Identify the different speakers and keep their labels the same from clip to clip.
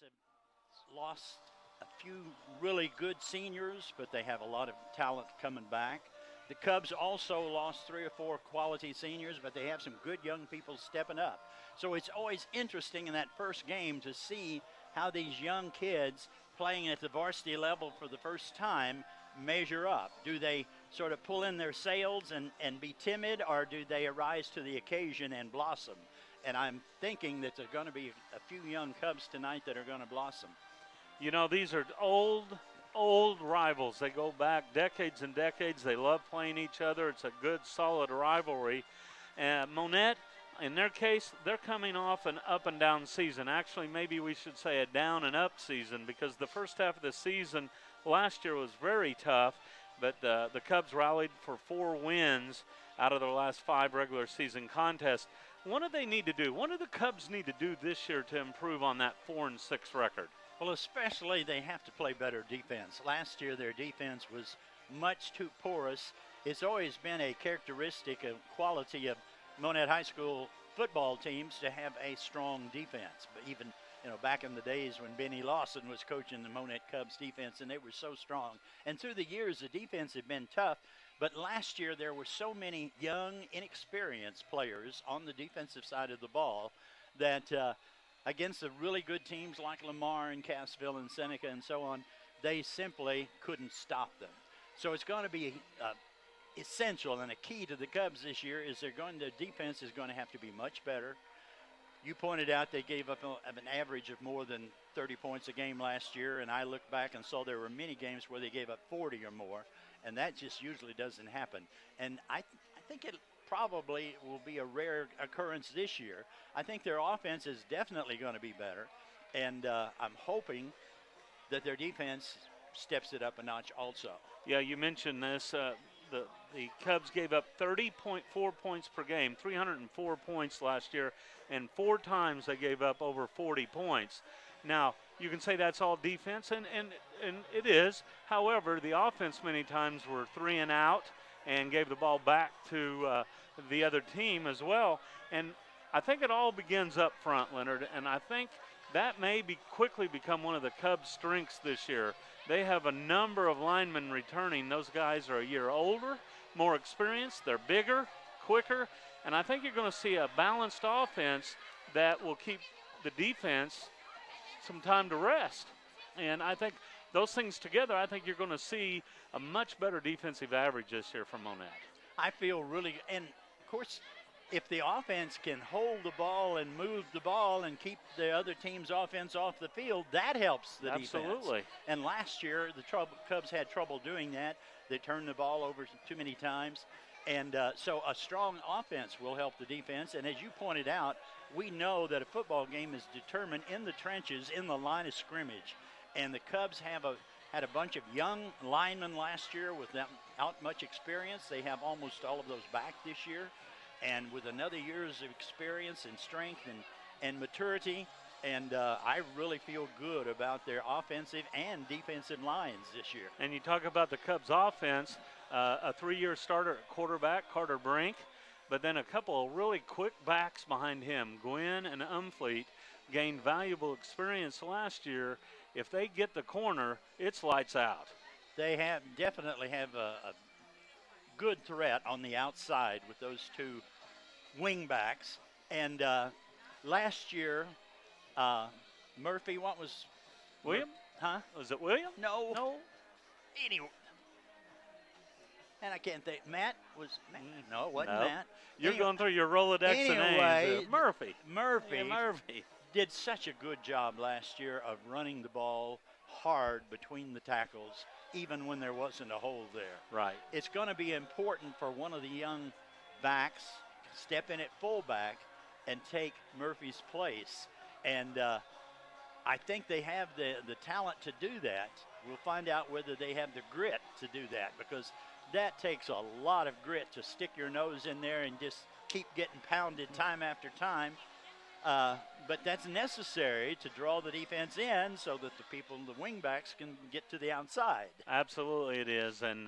Speaker 1: have lost a few really good seniors, but they have a lot of talent coming back. The Cubs also lost 3 or 4 quality seniors, but they have some good young people stepping up. So it's always interesting in that first game to see how these young kids playing at the varsity level for the first time measure up. Do they sort of pull in their sails and be timid, or do they arise to the occasion and blossom? And I'm thinking that there's going to be a few young Cubs tonight that are going to blossom.
Speaker 2: You know, these are old rivals. They go back decades and decades. They love playing each other. It's a good, solid rivalry. Monett, in their case, they're coming off an up and down season. Actually, maybe we should say a down and up season, because the first half of the season last year was very tough, but the Cubs rallied for 4 wins out of their last 5 regular season contests. What do they need to do? What do the Cubs need to do this year to improve on that 4-6 record?
Speaker 1: Well, especially they have to play better defense. Last year their defense was much too porous. It's always been a characteristic of quality of Monett High School football teams to have a strong defense. But even, back in the days when Benny Lawson was coaching the Monett Cubs defense, and they were so strong. And through the years, the defense had been tough. But last year there were so many young, inexperienced players on the defensive side of the ball that against the really good teams like Lamar and Cassville and Seneca and so on, they simply couldn't stop them. So it's going to be essential, and a key to the Cubs this year is their defense is going to have to be much better. You pointed out they gave up an average of more than 30 points a game last year, and I looked back and saw there were many games where they gave up 40 or more, and that just usually doesn't happen. And I think it probably will be a rare occurrence this year. I think their offense is definitely going to be better, and I'm hoping that their defense steps it up a notch also.
Speaker 2: Yeah, you mentioned this. The Cubs gave up 30.4 points per game, 304 points last year, and 4 times they gave up over 40 points. Now, you can say that's all defense, and it is. However, the offense many times were 3 and out and gave the ball back to the other team as well. And I think it all begins up front, Leonard, and I think that may quickly become one of the Cubs' strengths this year. They have a number of linemen returning. Those guys are a year older, more experienced, they're bigger, quicker, and I think you're going to see a balanced offense that will keep the defense some time to rest. And I think those things together, I think you're going to see a much better defensive average this year from Monett.
Speaker 1: I feel really, and of course, if the offense can hold the ball and move the ball and keep the other team's offense off the field, that helps the defense.
Speaker 2: Absolutely.
Speaker 1: And last year, the Cubs had trouble doing that. They turned the ball over too many times. And so a strong offense will help the defense. And as you pointed out, we know that a football game is determined in the trenches, in the line of scrimmage. And the Cubs had a bunch of young linemen last year without much experience. They have almost all of those back this year. And with another year's of experience and strength and maturity, and I really feel good about their offensive and defensive lines this year.
Speaker 2: And you talk about the Cubs' offense, a 3-year starter at quarterback, Carter Brink, but then a couple of really quick backs behind him, Gwynn and Umfleet, gained valuable experience last year. If they get the corner, it's lights out.
Speaker 1: They definitely have a good threat on the outside with those 2 wing backs. And last year, Murphy, what was
Speaker 2: William? Was it William?
Speaker 1: No. Anyway, and I can't think. Matt was. No, it wasn't Matt.
Speaker 2: You're going through your Rolodex and names. Murphy.
Speaker 1: Murphy.
Speaker 2: Yeah, Murphy
Speaker 1: did such a good job last year of running the ball hard between the tackles, even when there wasn't a hole there.
Speaker 2: Right.
Speaker 1: It's going to be important for one of the young backs to step in at fullback and take Murphy's place. And I think they have the talent to do that. We'll find out whether they have the grit to do that, because that takes a lot of grit to stick your nose in there and just keep getting pounded time after time. But that's necessary to draw the defense in so that the wingbacks can get to the outside.
Speaker 2: Absolutely it is, and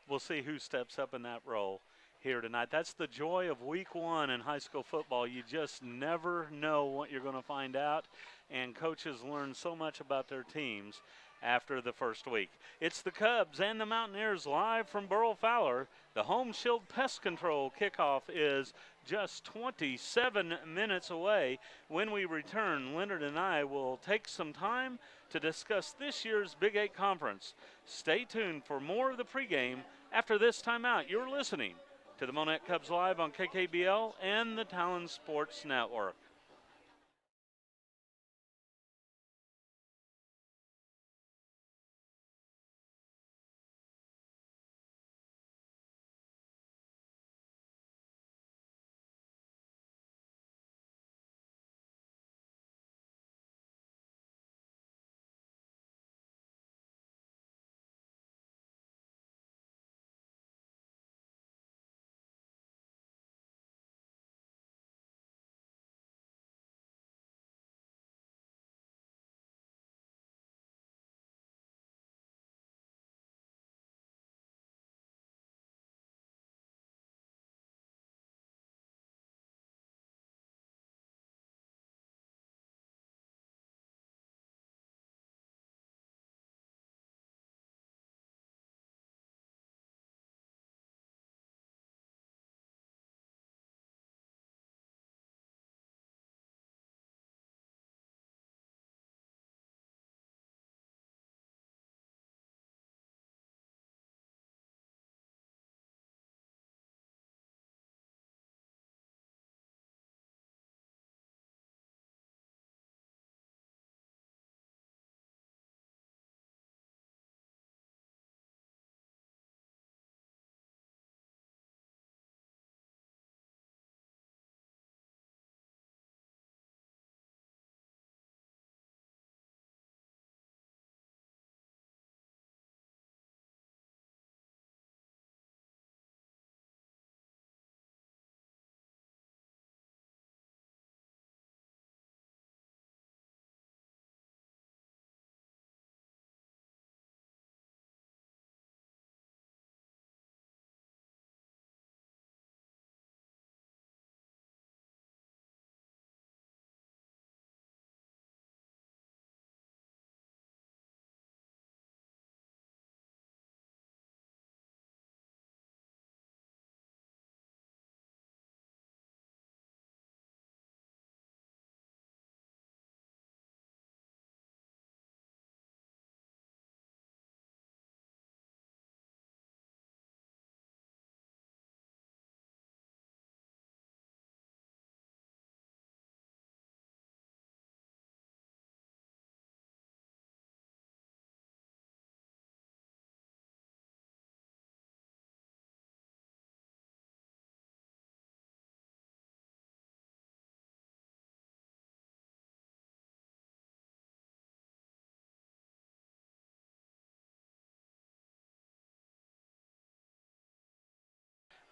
Speaker 2: we'll see who steps up in that role. here tonight. That's the joy of week one in high school football. You just never know what you're going to find out, and coaches learn so much about their teams after the first week. It's the Cubs and the Mountaineers live from Burl Fowler. The Home Shield Pest Control kickoff is just 27 minutes away. When we return, Leonard and I will take some time to discuss this year's Big 8 Conference. Stay tuned for more of the pregame after this timeout. You're listening to the Monett Cubs Live on KKBL and the Talon Sports Network.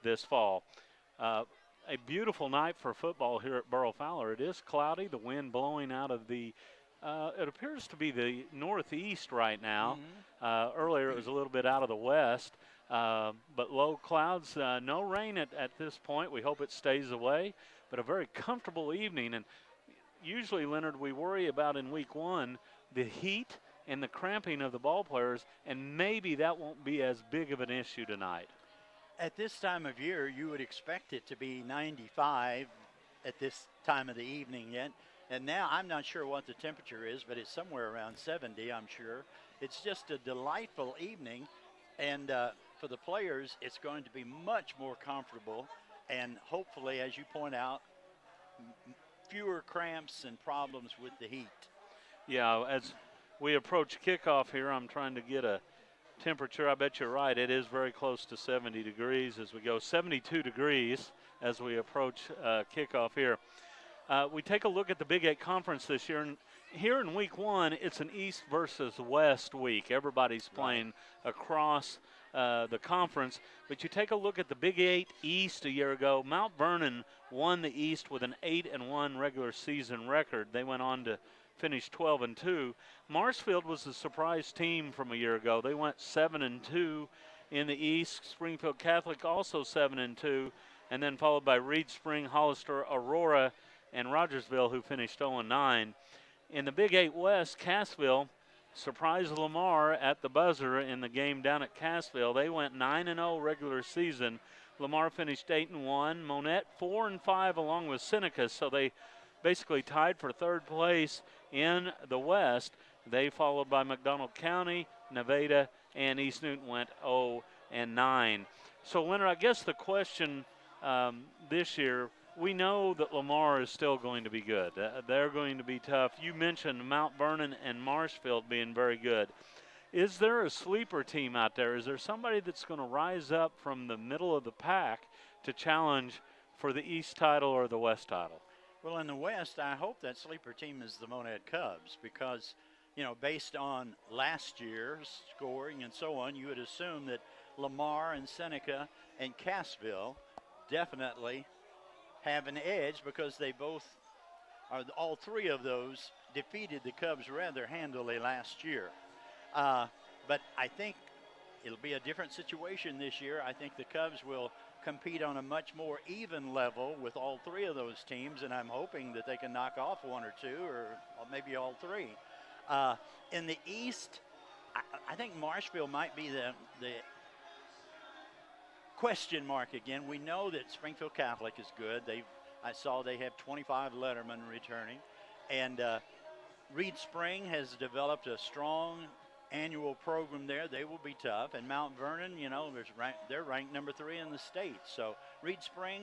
Speaker 2: This fall. Uh, a beautiful night for football here at Burl Fowler. It is cloudy, the wind blowing out of the, it appears to be the northeast right now. Earlier it was a little bit out of the west, but low clouds, no rain at this point. We hope it stays away, but a very comfortable evening. And usually, Leonard, we worry about in week one the heat and the cramping of the ball players, and maybe that won't be as big of an issue tonight.
Speaker 1: At this time of year, you would expect it to be 95 at this time of the evening yet. And now I'm not sure what the temperature is, but it's somewhere around 70, I'm sure. It's just a delightful evening. And for the players, it's going to be much more comfortable. And hopefully, as you point out, fewer cramps and problems with the heat.
Speaker 2: Yeah, as we approach kickoff here, I'm trying to get a temperature. I bet you're right. It is very close to 70 degrees as we go. 72 degrees as we approach kickoff here. We take a look at the Big 8 Conference this year. And here in week one, it's an East versus West week. Everybody's playing across the conference. But you take a look at the Big 8 East a year ago. Mount Vernon won the East with an 8-1 regular season record. They went on to finish 12-2. Marshfield was the surprise team from a year ago. They went 7-2, In the East, Springfield Catholic also 7-2, and then followed by Reed Spring, Hollister, Aurora, and Rogersville, who finished 0-9. In the Big 8 West, Cassville surprised Lamar at the buzzer in the game down at Cassville. They went 9-0 regular season. Lamar finished 8-1. Monett 4-5 along with Seneca, so they basically tied for third place in the West. They followed by McDonald County, Nevada, and East Newton went 0-9. So, Leonard, I guess the question this year, we know that Lamar is still going to be good. They're going to be tough. You mentioned Mount Vernon and Marshfield being very good. Is there a sleeper team out there? Is there somebody that's going to rise up from the middle of the pack to challenge for the East title or the West title?
Speaker 1: Well, in the West, I hope that sleeper team is the Monett Cubs because, you know, based on last year's scoring and so on, you would assume that Lamar and Seneca and Cassville definitely have an edge because they both are, all three of those defeated the Cubs rather handily last year. But I think it'll be a different situation this year. I think the Cubs will compete on a much more even level with all three of those teams, and I'm hoping that they can knock off one or two or maybe all three. In the East, I think Marshfield might be the question mark again. We know that Springfield Catholic is good. I saw they have 25 lettermen returning, and Reed Spring has developed a strong annual program there. They will be tough. And Mount Vernon, you know, they're ranked number 3 in the state. So Reed Spring,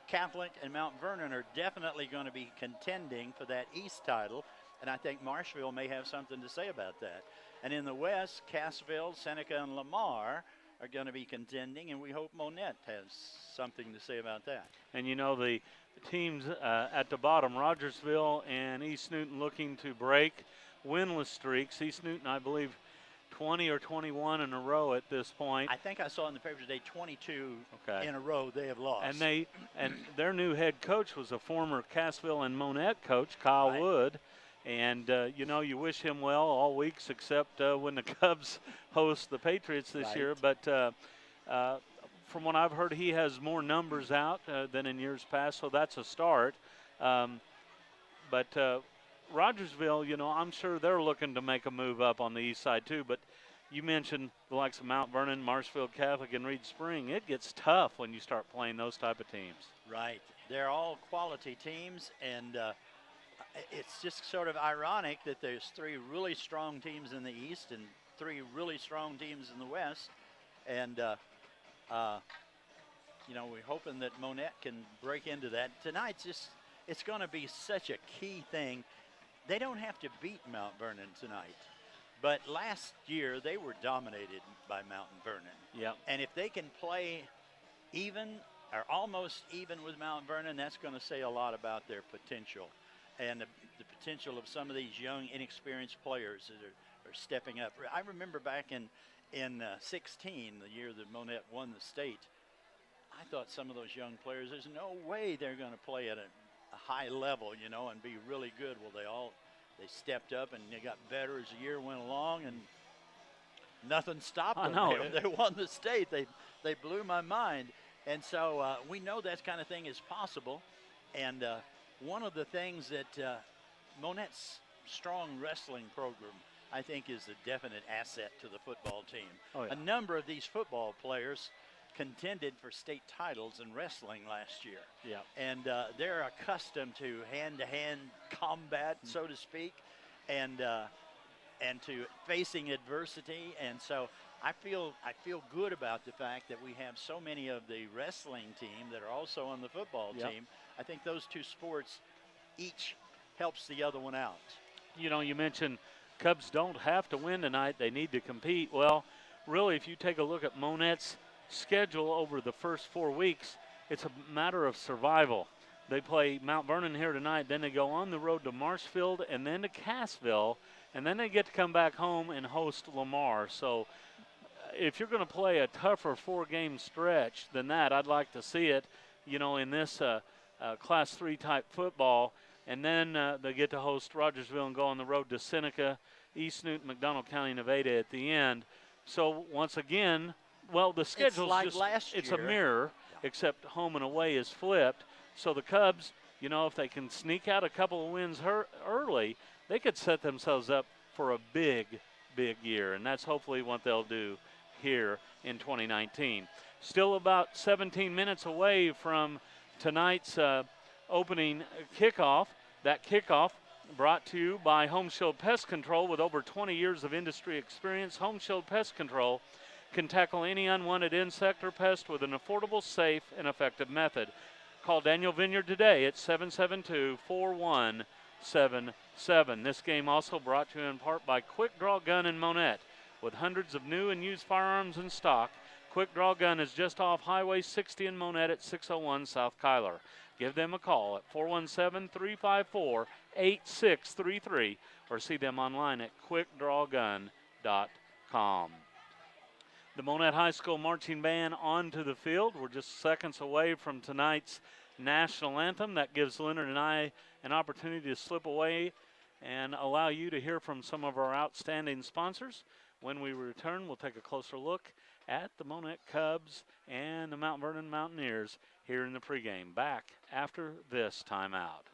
Speaker 1: Catholic, and Mount Vernon are definitely going to be contending for that East title. And I think Marshfield may have something to say about that. And in the West, Cassville, Seneca, and Lamar are going to be contending, and we hope Monett has something to say about that.
Speaker 2: And you know, the teams at the bottom, Rogersville and East Newton, looking to break winless streaks. East Newton, I believe, 20 or 21 in a row at this point.
Speaker 1: I think I saw in the paper today 22 in a row they have lost.
Speaker 2: And their new head coach was a former Cassville and Monett coach, Kyle Wood. And, you know, you wish him well all weeks except when the Cubs host the Patriots this year. But from what I've heard, he has more numbers out than in years past, so that's a start. But Rogersville, you know, I'm sure they're looking to make a move up on the east side too. But you mentioned the likes of Mount Vernon, Marshfield Catholic, and Reed Spring. It gets tough when you start playing those type of teams.
Speaker 1: Right. They're all quality teams, and it's just sort of ironic that there's 3 really strong teams in the East and 3 really strong teams in the West. And, you know, we're hoping that Monett can break into that. Tonight's it's going to be such a key thing. They don't have to beat Mount Vernon tonight. But last year, they were dominated by Mount Vernon.
Speaker 2: Yep.
Speaker 1: And if they can play even or almost even with Mount Vernon, that's going to say a lot about their potential. And the potential of some of these young, inexperienced players that are stepping up. I remember back in 16, the year that Monett won the state, I thought some of those young players, there's no way they're going to play at a high level, you know, and be really good. Well, they stepped up and they got better as the year went along, and nothing stopped them. They won the state. They blew my mind. And so we know that kind of thing is possible. And one of the things that Monett's strong wrestling program, I think, is a definite asset to the football team.
Speaker 2: Oh, yeah.
Speaker 1: A number of these football players contended for state titles in wrestling last year.
Speaker 2: Yeah.
Speaker 1: And they're accustomed to hand-to-hand combat, so to speak, and to facing adversity. And so I feel good about the fact that we have so many of the wrestling team that are also on the football team. I think those 2 sports each helps the other one out.
Speaker 2: You know, you mentioned Cubs don't have to win tonight. They need to compete. Well, really, if you take a look at Monett's schedule over the first 4 weeks, it's a matter of survival. They play Mount Vernon here tonight, then they go on the road to Marshfield and then to Cassville, and then they get to come back home and host Lamar. So if you're going to play a tougher 4-game stretch than that, I'd like to see it, you know, in this Class 3 type football. And then they get to host Rogersville and go on the road to Seneca, East Newton, McDonald County, Nevada at the end. So once again, Well, the
Speaker 1: It's
Speaker 2: schedule's
Speaker 1: like
Speaker 2: just,
Speaker 1: last
Speaker 2: it's a
Speaker 1: year.
Speaker 2: mirror, except home and away is flipped. So the Cubs, you know, if they can sneak out a couple of wins early, they could set themselves up for a big, big year. And that's hopefully what they'll do here in 2019. Still about 17 minutes away from tonight's opening kickoff. That kickoff brought to you by Home Shield Pest Control. With over 20 years of industry experience, Home Shield Pest Control can tackle any unwanted insect or pest with an affordable, safe, and effective method. Call Daniel Vineyard today at 772-4177. This game also brought to you in part by Quick Draw Gun in Monett. With hundreds of new and used firearms in stock, Quick Draw Gun is just off Highway 60 in Monett at 601 South Kyler. Give them a call at 417-354-8633 or see them online at quickdrawgun.com. The Monett High School Marching Band onto the field. We're just seconds away from tonight's national anthem. That gives Leonard and I an opportunity to slip away and allow you to hear from some of our outstanding sponsors. When we return, we'll take a closer look at the Monett Cubs and the Mount Vernon Mountaineers here in the pregame. Back after this timeout.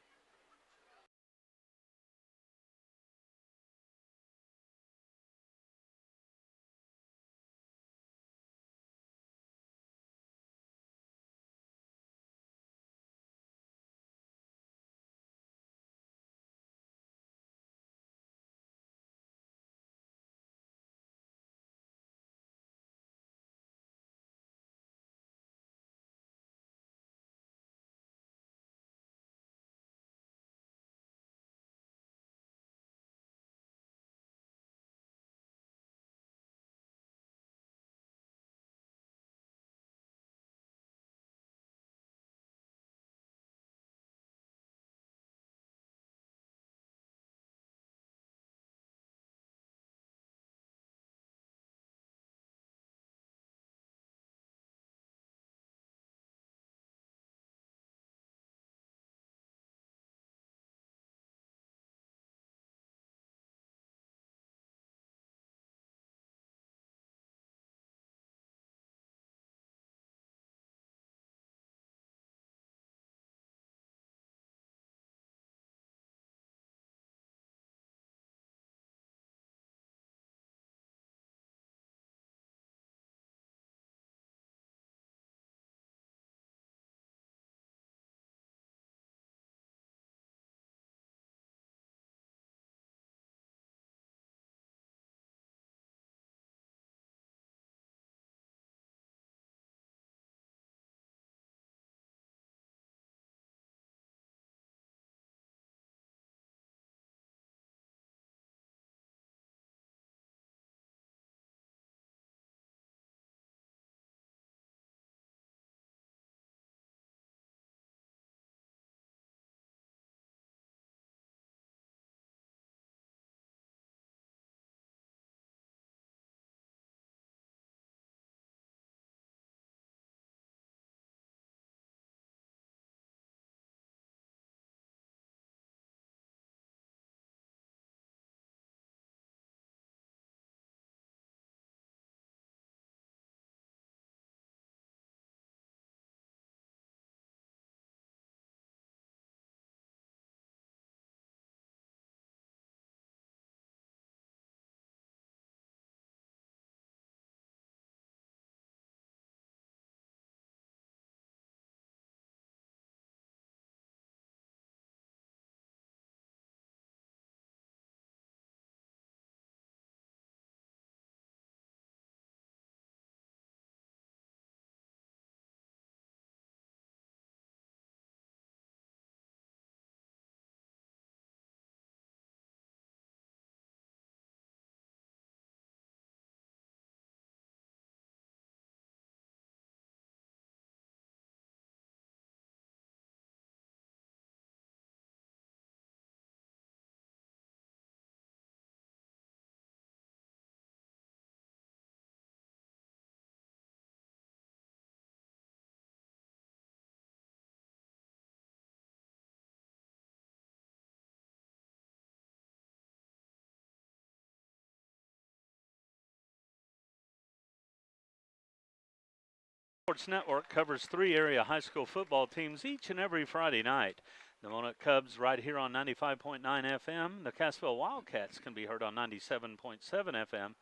Speaker 2: Sports Network covers 3 area high school football teams each and every Friday night. The Monett Cubs right here on 95.9 FM. The Cassville Wildcats can be heard on 97.7 FM.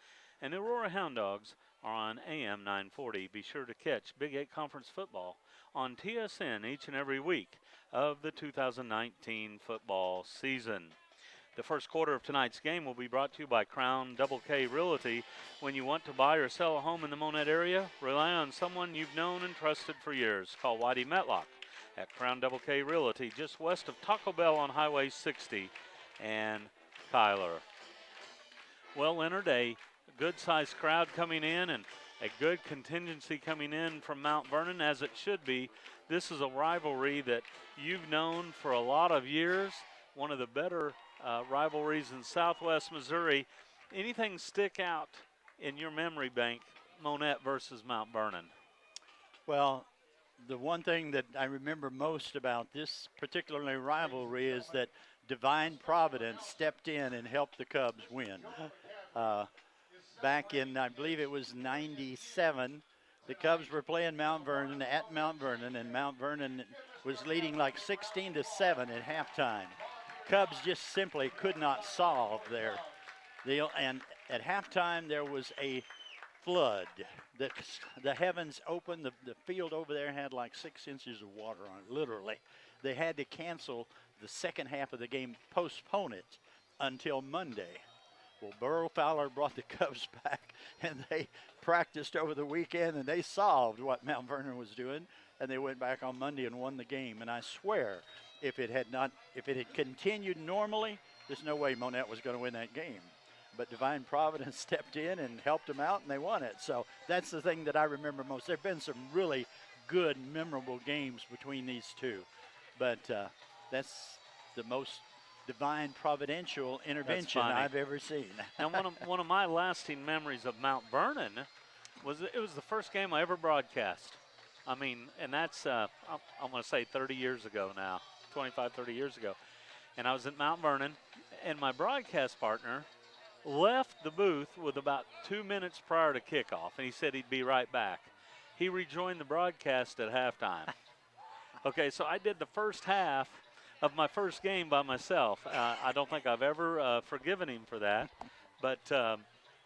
Speaker 2: And the Aurora Hound Dogs are on AM 940. Be sure to catch Big 8 Conference football on TSN each and every week of the 2019 football season. The first quarter of tonight's game will be brought to you by Crown Double K Realty. When you want to buy or sell a home in the Monett area, rely on someone you've known and trusted for years. Call Whitey Metlock at Crown Double K Realty, just west of Taco Bell on Highway 60 and Tyler. Well, Leonard, a good-sized crowd coming in and a good contingency coming in from Mount Vernon, as it should be. This is a rivalry that you've known for a lot of years, one of the better rivalries in Southwest Missouri. Anything stick out in your memory bank, Monett versus Mount Vernon?
Speaker 1: Well, the one thing that I remember most about this particular rivalry is that divine providence stepped in and helped the Cubs win. Back in, I believe it was 97, the Cubs were playing Mount Vernon at Mount Vernon, and Mount Vernon was leading like 16-7 at halftime. Cubs just simply could not solve their deal, and at halftime there was a flood. The heavens opened. The field over there had like 6 inches of water on it, literally. They had to cancel the second half of the game, postpone it until Monday. Well, Burrow Fowler brought the Cubs back, and they practiced over the weekend, and they solved what Mount Vernon was doing, and they went back on Monday and won the game. And I swear, if it had continued normally, there's no way Monett was going to win that game. But divine providence stepped in and helped them out, and they won it. So that's the thing that I remember most. There have been some really good, memorable games between these two. But that's the most divine providential intervention I've ever seen.
Speaker 2: Now, one of my lasting memories of Mount Vernon was it was the first game I ever broadcast. I mean, and that's, I'm going to say 30 years ago now, 25, 30 years ago. And I was at Mount Vernon, and my broadcast partner left the booth with about 2 minutes prior to kickoff, and he said he'd be right back. He rejoined the broadcast at halftime. Okay, so I did the first half of my first game by myself. I don't think I've ever forgiven him for that, but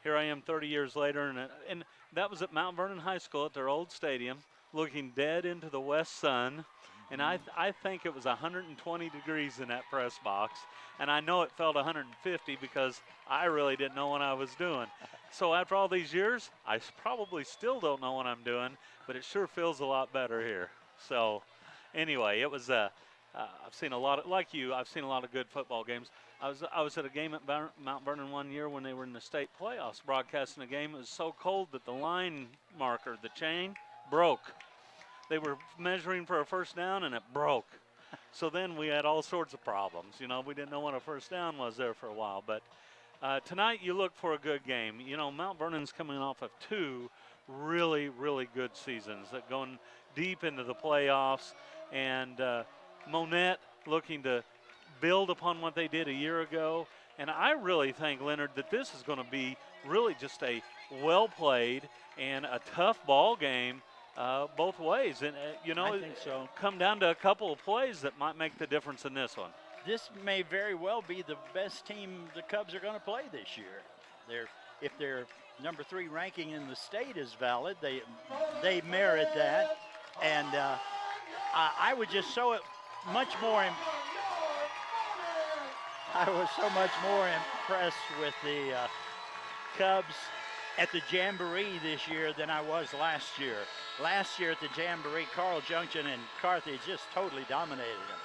Speaker 2: here I am 30 years later, and that was at Mount Vernon High School at their old stadium, looking dead into the west sun, and I think it was 120 degrees in that press box, and I know it felt 150 because I really didn't know what I was doing. So after all these years, I probably still don't know what I'm doing, but it sure feels a lot better here. So anyway, it was I've seen a lot of, like you, I've seen a lot of good football games. I was at a game at Mount Vernon one year when they were in the state playoffs broadcasting a game. It was so cold that the line marker, the chain, broke. They were measuring for a first down and it broke. So then we had all sorts of problems. You know, we didn't know what a first down was there for a while. But tonight you look for a good game. You know, Mount Vernon's coming off of 2 really, really good seasons that going deep into the playoffs. And Monett looking to build upon what they did a year ago. And I really think, Leonard, that this is going to be really just a well-played and a tough ball game both ways. And, you know,
Speaker 1: I think so.
Speaker 2: Come down to a couple of plays that might make the difference in this one.
Speaker 1: This may very well be the best team the Cubs are going to play this year. If their number 3 ranking in the state is valid, they merit that. And I would just so much more. I was so much more impressed with the Cubs at the Jamboree this year than I was last year. Last year at the Jamboree, Carl Junction and Carthage just totally dominated them.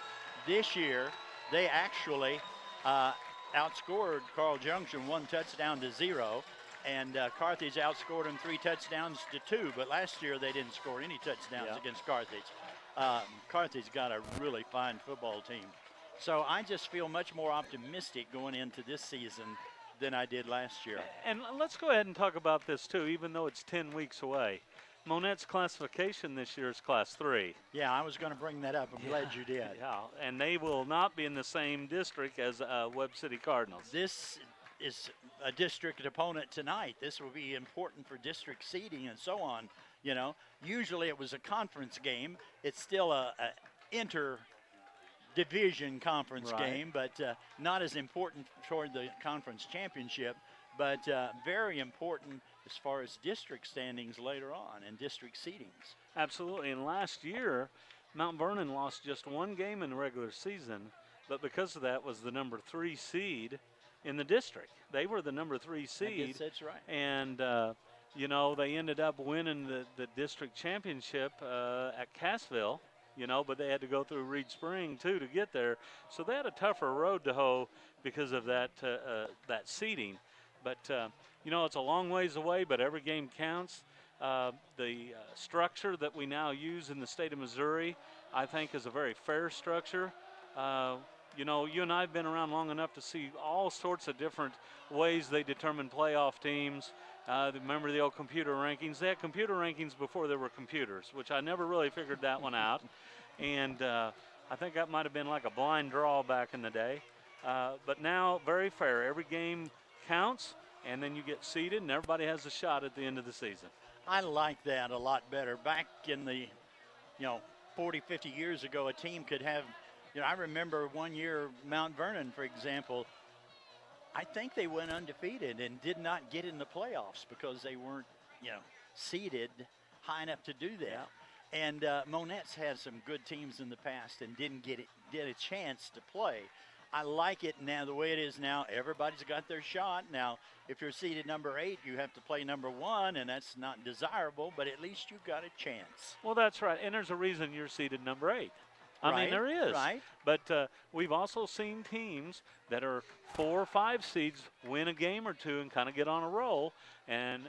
Speaker 1: This year, they actually outscored Carl Junction 1 touchdown to 0, and Carthage outscored them 3 touchdowns to 2. But last year, they didn't score any touchdowns against Carthage. Carthage got a really fine football team. So I just feel much more optimistic going into this season than I did last year.
Speaker 2: And let's go ahead and talk about this, too, even though it's 10 weeks away. Monett's classification this year is Class 3.
Speaker 1: Yeah, I was going to bring that up. I'm glad you did.
Speaker 2: Yeah, and they will not be in the same district as Webb City Cardinals.
Speaker 1: This is a district opponent tonight. This will be important for district seeding and so on. You know, usually it was a conference game. It's still a inter-division conference game, but not as important toward the conference championship, but very important as far as district standings later on and district seedings.
Speaker 2: Absolutely. And last year, Mount Vernon lost just one game in the regular season, but because of that was the number 3 seed in the district. They were the number 3 seed.
Speaker 1: I guess that's right.
Speaker 2: And, you know, they ended up winning the district championship at Cassville, you know, but they had to go through Reed Spring, too, to get there. So they had a tougher road to hoe because of that, that seeding. But, you know, it's a long ways away, but every game counts. The structure that we now use in the state of Missouri, I think, is a very fair structure. You know, you and I have been around long enough to see all sorts of different ways they determine playoff teams. Remember the old computer rankings? They had computer rankings before there were computers, which I never really figured that one out. And I think that might have been like a blind draw back in the day. But now, very fair. Every game counts, and then you get seeded, and everybody has a shot at the end of the season.
Speaker 1: I like that a lot better. Back in the, 40, 50 years ago, a team could have, I remember one year Mount Vernon, for example, I think they went undefeated and did not get in the playoffs because they weren't, seeded high enough to do that. Yeah. And Monett's had some good teams in the past and didn't get a chance to play. I like it now the way it is now. Everybody's got their shot. Now, if you're seeded number 8, you have to play number 1, and that's not desirable, but at least you've got a chance.
Speaker 2: Well, that's right, and there's a reason you're seeded number 8. I mean, there is.
Speaker 1: Right.
Speaker 2: But we've also seen teams that are 4 or 5 seeds win a game or two and kind of get on a roll, and,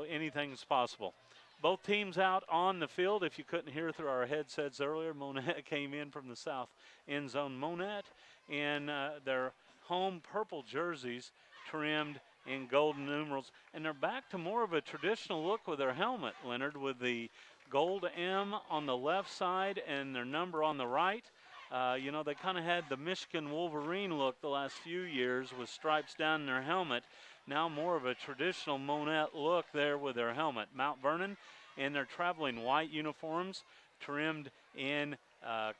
Speaker 2: anything's possible. Both teams out on the field. If you couldn't hear through our headsets earlier, Monett came in from the south end zone. Monett in their home purple jerseys trimmed in golden numerals. And they're back to more of a traditional look with their helmet, Leonard, with the gold M on the left side and their number on the right. They kind of had the Michigan Wolverine look the last few years with stripes down their helmet. Now more of a traditional Monett look there with their helmet. Mount Vernon in their traveling white uniforms trimmed in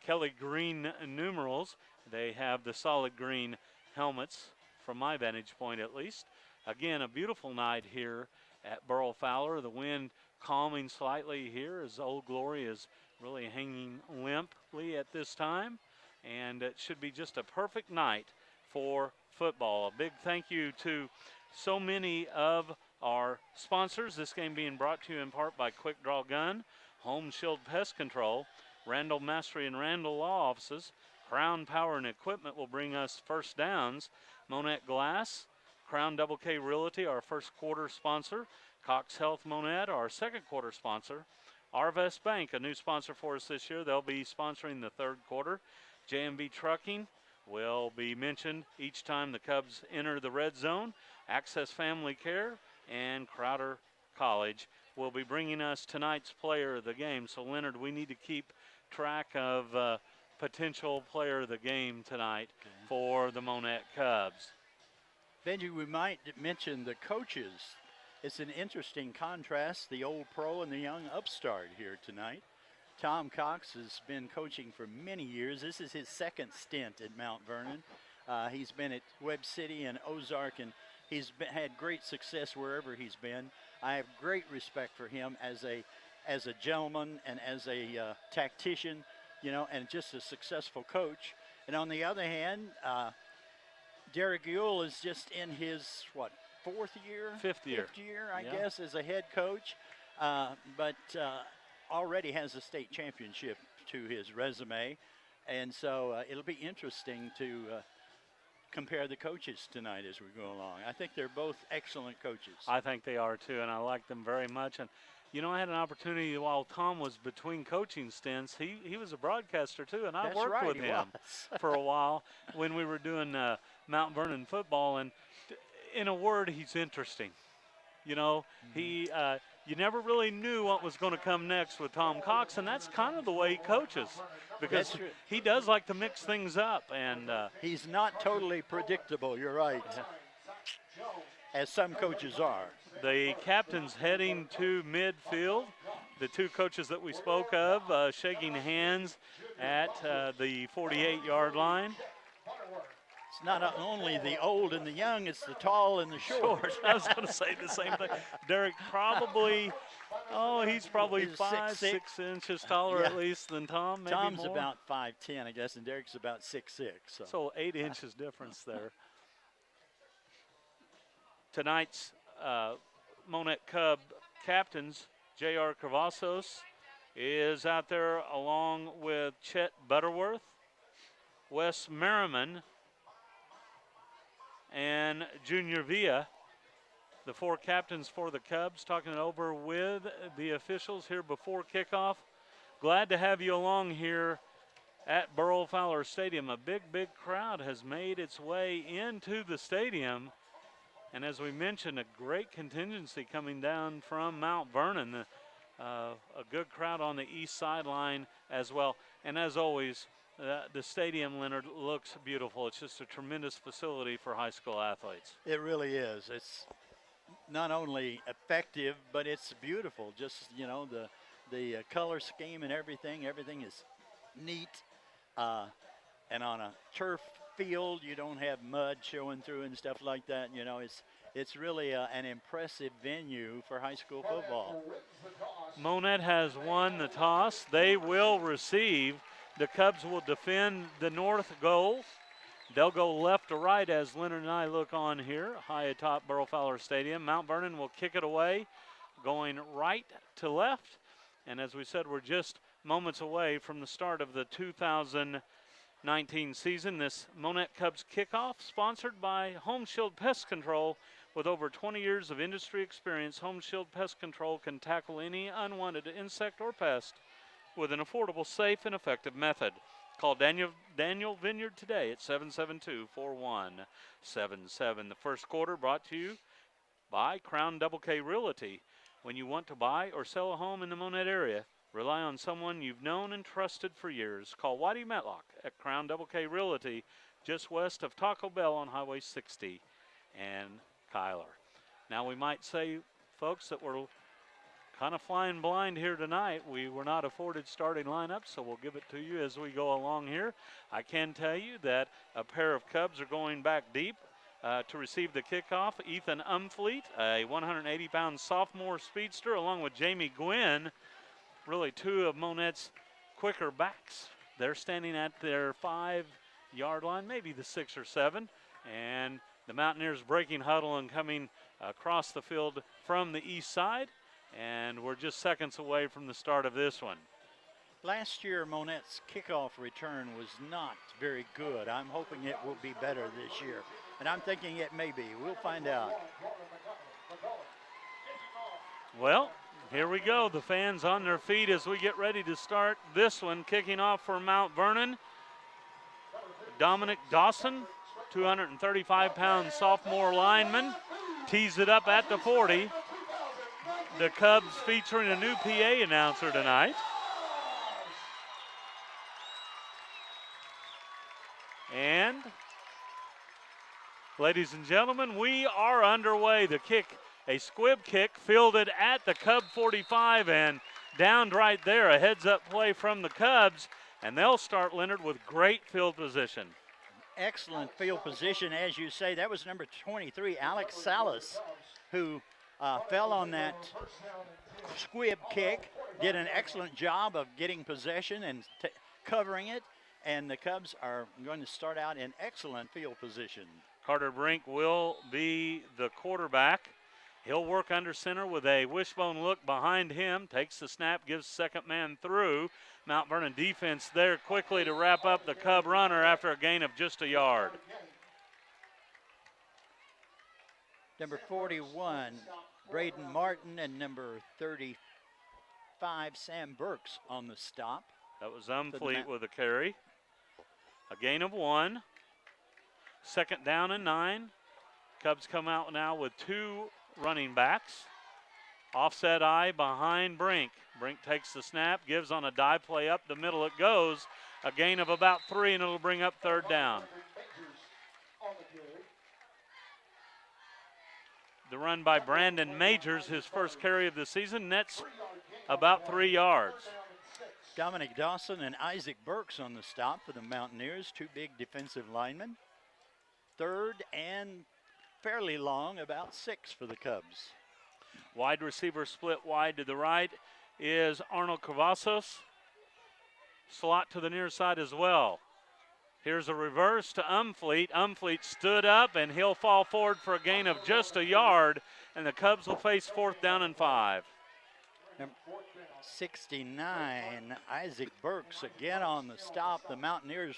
Speaker 2: Kelly green numerals. They have the solid green helmets from my vantage point at least. Again, a beautiful night here at Burl Fowler. The wind calming slightly here as Old Glory is really hanging limply at this time. And it should be just a perfect night for football. A big thank you to so many of our sponsors. This game being brought to you in part by Quick Draw Gun, Home Shield Pest Control, Randall Mastery and Randall Law Offices, Crown Power and Equipment will bring us first downs, Monett Glass, Crown Double K Realty, our first quarter sponsor, Cox Health Monett, our second quarter sponsor, Arvest Bank, a new sponsor for us this year. They'll be sponsoring the third quarter. J&B Trucking will be mentioned each time the Cubs enter the red zone. Access Family Care and Crowder College will be bringing us tonight's player of the game. So, Leonard, we need to keep track of potential player of the game tonight for the Monett Cubs.
Speaker 1: Benji, we might mention the coaches. It's an interesting contrast, the old pro and the young upstart here tonight. Tom Cox has been coaching for many years. This is his second stint at Mount Vernon. He's been at Webb City and Ozark, and he's had great success wherever he's been. I have great respect for him as a gentleman and as a tactician, and just a successful coach. And on the other hand, Derek Ewell is just in his, fifth year, I guess, as a head coach, but already has a state championship to his resume. And so it'll be interesting to compare the coaches tonight as we go along. I think they're both excellent coaches.
Speaker 2: I think they are too, and I like them very much. And I had an opportunity while Tom was between coaching stints. He was a broadcaster too, and I worked with him for a while when we were doing Mount Vernon football. And in a word, he's interesting. He you never really knew what was going to come next with Tom Cox, and that's kind of the way he coaches, because he does like to mix things up. And
Speaker 1: he's not totally predictable, you're right, as some coaches are.
Speaker 2: The captain's heading to midfield. The two coaches that we spoke of shaking hands at the 48-yard line.
Speaker 1: It's not only the old and the young, it's the tall and the short.
Speaker 2: I was going to say the same thing. Derek probably, he's probably
Speaker 1: He's
Speaker 2: 6 inches taller
Speaker 1: yeah.
Speaker 2: at least than Tom, maybe
Speaker 1: Tom's
Speaker 2: more.
Speaker 1: about 5'10", I guess, and Derek's about 6'6".
Speaker 2: So 8 inches difference there. Tonight's Monett Cub captains, J.R. Cavazos, is out there along with Chet Butterworth, Wes Merriman, and Junior Villa. The four captains for the Cubs talking it over with the officials here before kickoff. Glad to have you along here at Burl Fowler Stadium. A big crowd has made its way into the stadium. And as we mentioned, a great contingency coming down from Mount Vernon. A good crowd on the east sideline as well. And as always, the stadium, Leonard, looks beautiful. It's just a tremendous facility for high school athletes.
Speaker 1: It really is. It's not only effective, but it's beautiful. Just, you know, the color scheme and everything is neat. And on a turf field, you don't have mud showing through and stuff like that. You know, it's really an impressive venue for high school football.
Speaker 2: Monett has won the toss. They will receive. The Cubs will defend the north goal. They'll go left to right as Leonard and I look on here, high atop Burl Fowler Stadium. Mount Vernon will kick it away, going right to left. And as we said, we're just moments away from the start of the 2019 season. This Monett Cubs kickoff sponsored by Home Shield Pest Control. With over 20 years of industry experience, Home Shield Pest Control can tackle any unwanted insect or pest with an affordable, safe, and effective method. Call Daniel Vineyard today at 772-4177. The first quarter brought to you by Crown Double K Realty. When you want to buy or sell a home in the Monett area, rely on someone you've known and trusted for years. Call Whitey Matlock at Crown Double K Realty, just west of Taco Bell on Highway 60 and Kyler. Now we might say, folks, that we're kind of flying blind here tonight. We were not afforded starting lineups, so we'll give it to you as we go along here. I can tell you that a pair of Cubs are going back deep to receive the kickoff. Ethan Umfleet, a 180-pound sophomore speedster, along with Jamie Gwynn, really two of Monett's quicker backs. They're standing at their 5-yard line, maybe the 6 or 7, and the Mountaineers breaking huddle and coming across the field from the east side. And we're just seconds away from the start of this one.
Speaker 1: Last year, Monett's kickoff return was not very good. I'm hoping it will be better this year. And I'm thinking it may be. We'll find out.
Speaker 2: Well, here we go. The fans on their feet as we get ready to start this one. Kicking off for Mount Vernon, Dominic Dawson, 235-pound sophomore lineman, tees it up at the 40. The Cubs featuring a new PA announcer tonight. And, ladies and gentlemen, we are underway. The kick, a squib kick, fielded at the Cub 45 and downed right there. A heads-up play from the Cubs, and they'll start, Leonard, with great field position.
Speaker 1: Excellent field position, as you say. That was number 23, Alex Salas, who fell on that squib kick, did an excellent job of getting possession and covering it, and the Cubs are going to start out in excellent field position.
Speaker 2: Carter Brink will be the quarterback. He'll work under center with a wishbone look behind him, takes the snap, gives second man through. Mount Vernon defense there quickly to wrap up the Cub runner after a gain of just a yard.
Speaker 1: Number 41, Braden Martin, and number 35, Sam Burks on the stop.
Speaker 2: That was Umfleet with a carry. A gain of 1. Second down and 9. Cubs come out now with 2 running backs. Offset eye behind Brink. Brink takes the snap, gives on a dive play up the middle. It goes. A gain of about 3, and it'll bring up third down. The run by Brandon Majors, his first carry of the season, nets about 3 yards.
Speaker 1: Dominic Dawson and Isaac Burks on the stop for the Mountaineers, 2 big defensive linemen. Third and fairly long, about 6 for the Cubs.
Speaker 2: Wide receiver split wide to the right is Arnold Cavazos. Slot to the near side as well. Here's a reverse to Umfleet. Umfleet stood up, and he'll fall forward for a gain of just a yard, and the Cubs will face 4th down and 5.
Speaker 1: 69, Isaac Burks again on the stop. The Mountaineers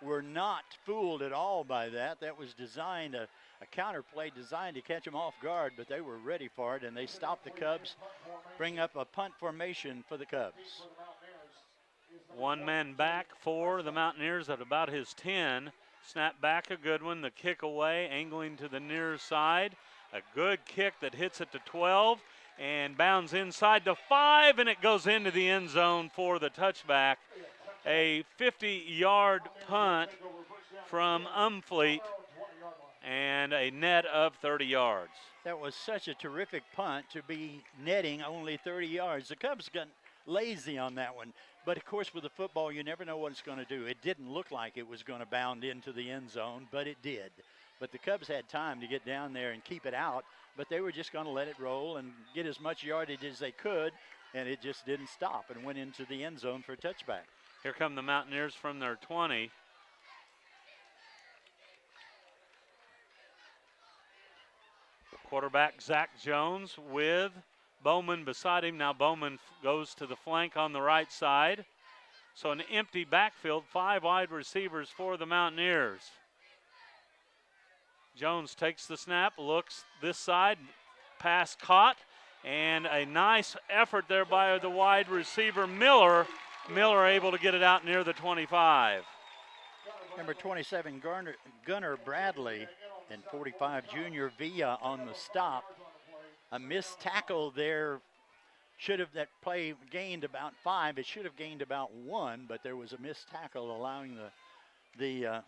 Speaker 1: were not fooled at all by that. That was designed, a counter play designed to catch them off guard, but they were ready for it, and they stopped the Cubs, bring up a punt formation for the Cubs.
Speaker 2: 1 man back for the Mountaineers at about his 10. Snap back, a good one. The kick away, angling to the near side. A good kick that hits it to 12 and bounds inside to 5, and it goes into the end zone for the touchback. A 50-yard punt from Umfleet and a net of 30 yards.
Speaker 1: That was such a terrific punt to be netting only 30 yards. The Cubs got lazy on that one. But, of course, with the football, you never know what it's going to do. It didn't look like it was going to bound into the end zone, but it did. But the Cubs had time to get down there and keep it out, but they were just going to let it roll and get as much yardage as they could, and it just didn't stop and went into the end zone for a touchback.
Speaker 2: Here come the Mountaineers from their 20. Quarterback Zach Jones with Bowman beside him. Now Bowman goes to the flank on the right side. So an empty backfield, 5 wide receivers for the Mountaineers. Jones takes the snap, looks this side, pass caught, and a nice effort there by the wide receiver Miller. Miller able to get it out near the 25.
Speaker 1: Number 27, Gunnar Bradley, and 45, Junior Villa on the stop. A missed tackle there. That play gained about 5. It should have gained about 1, but there was a missed tackle allowing the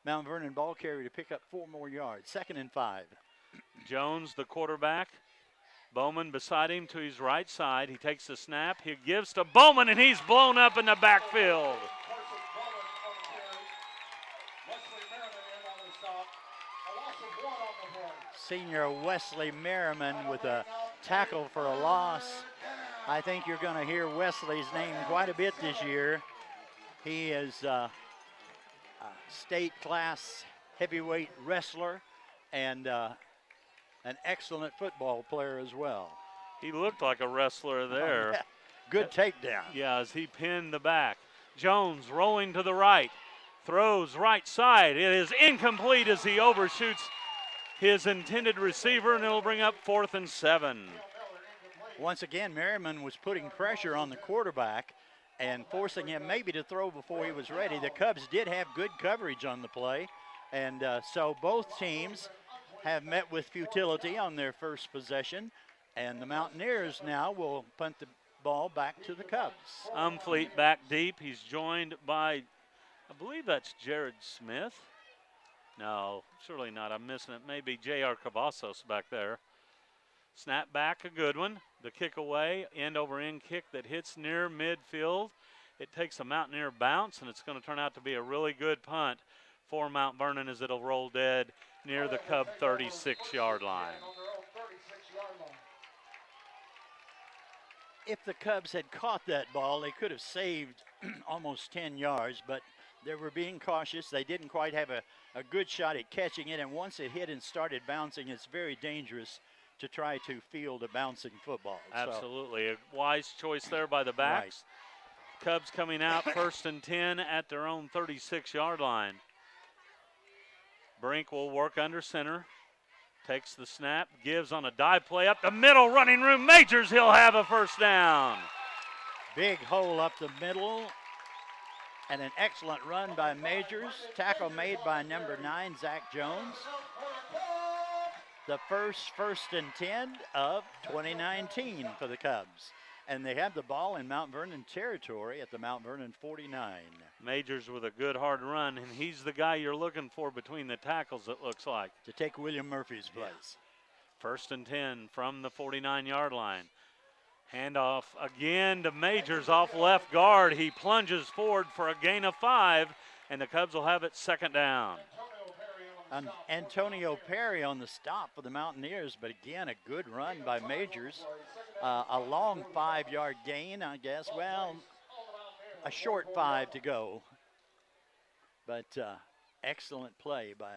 Speaker 1: Mount Vernon ball carrier to pick up 4 more yards. 2nd and 5.
Speaker 2: Jones, the quarterback. Bowman beside him to his right side. He takes the snap. He gives to Bowman, and he's blown up in the backfield.
Speaker 1: Senior Wesley Merriman with a tackle for a loss. I think you're going to hear Wesley's name quite a bit this year. He is a state class heavyweight wrestler and an excellent football player as well.
Speaker 2: He looked like a wrestler there.
Speaker 1: Yeah. Good takedown.
Speaker 2: Yeah, as he pinned the back. Jones rolling to the right, throws right side. It is incomplete as he overshoots his intended receiver, and it'll bring up 4th and 7.
Speaker 1: Once again, Merriman was putting pressure on the quarterback and forcing him maybe to throw before he was ready. The Cubs did have good coverage on the play, and so both teams have met with futility on their first possession, and the Mountaineers now will punt the ball back to the Cubs.
Speaker 2: Umfleet back deep. He's joined by, I believe that's Jared Smith. No, surely not. I'm missing it. Maybe J.R. Cavazos back there. Snap back, a good one. The kick away, end over end kick that hits near midfield. It takes a Mountaineer bounce, and it's going to turn out to be a really good punt for Mount Vernon as it'll roll dead near the Cub 36-yard line.
Speaker 1: If the Cubs had caught that ball, they could have saved almost 10 yards, but they were being cautious. They didn't quite have a good shot at catching it, and once it hit and started bouncing, it's very dangerous to try to field a bouncing football.
Speaker 2: Absolutely. A wise choice there by the backs. Right. Cubs coming out 1st and 10 at their own 36-yard line. Brink will work under center. Takes the snap, gives on a dive play up the middle, running room. Majors, he'll have a 1st down.
Speaker 1: Big hole up the middle, and an excellent run by Majors. Tackle made by number 9, Zach Jones. The first and 10 of 2019 for the Cubs. And they have the ball in Mount Vernon territory at the Mount Vernon 49.
Speaker 2: Majors with a good hard run, and he's the guy you're looking for between the tackles, it looks like.
Speaker 1: To take William Murphy's place.
Speaker 2: First and 10 from the 49-yard line. Handoff again to Majors off left guard. He plunges forward for a gain of 5, and the Cubs will have it second down.
Speaker 1: Antonio Perry on the stop for the Mountaineers, but again, a good run by Majors. A long 5-yard gain, I guess. Well, a short 5 to go. But excellent play by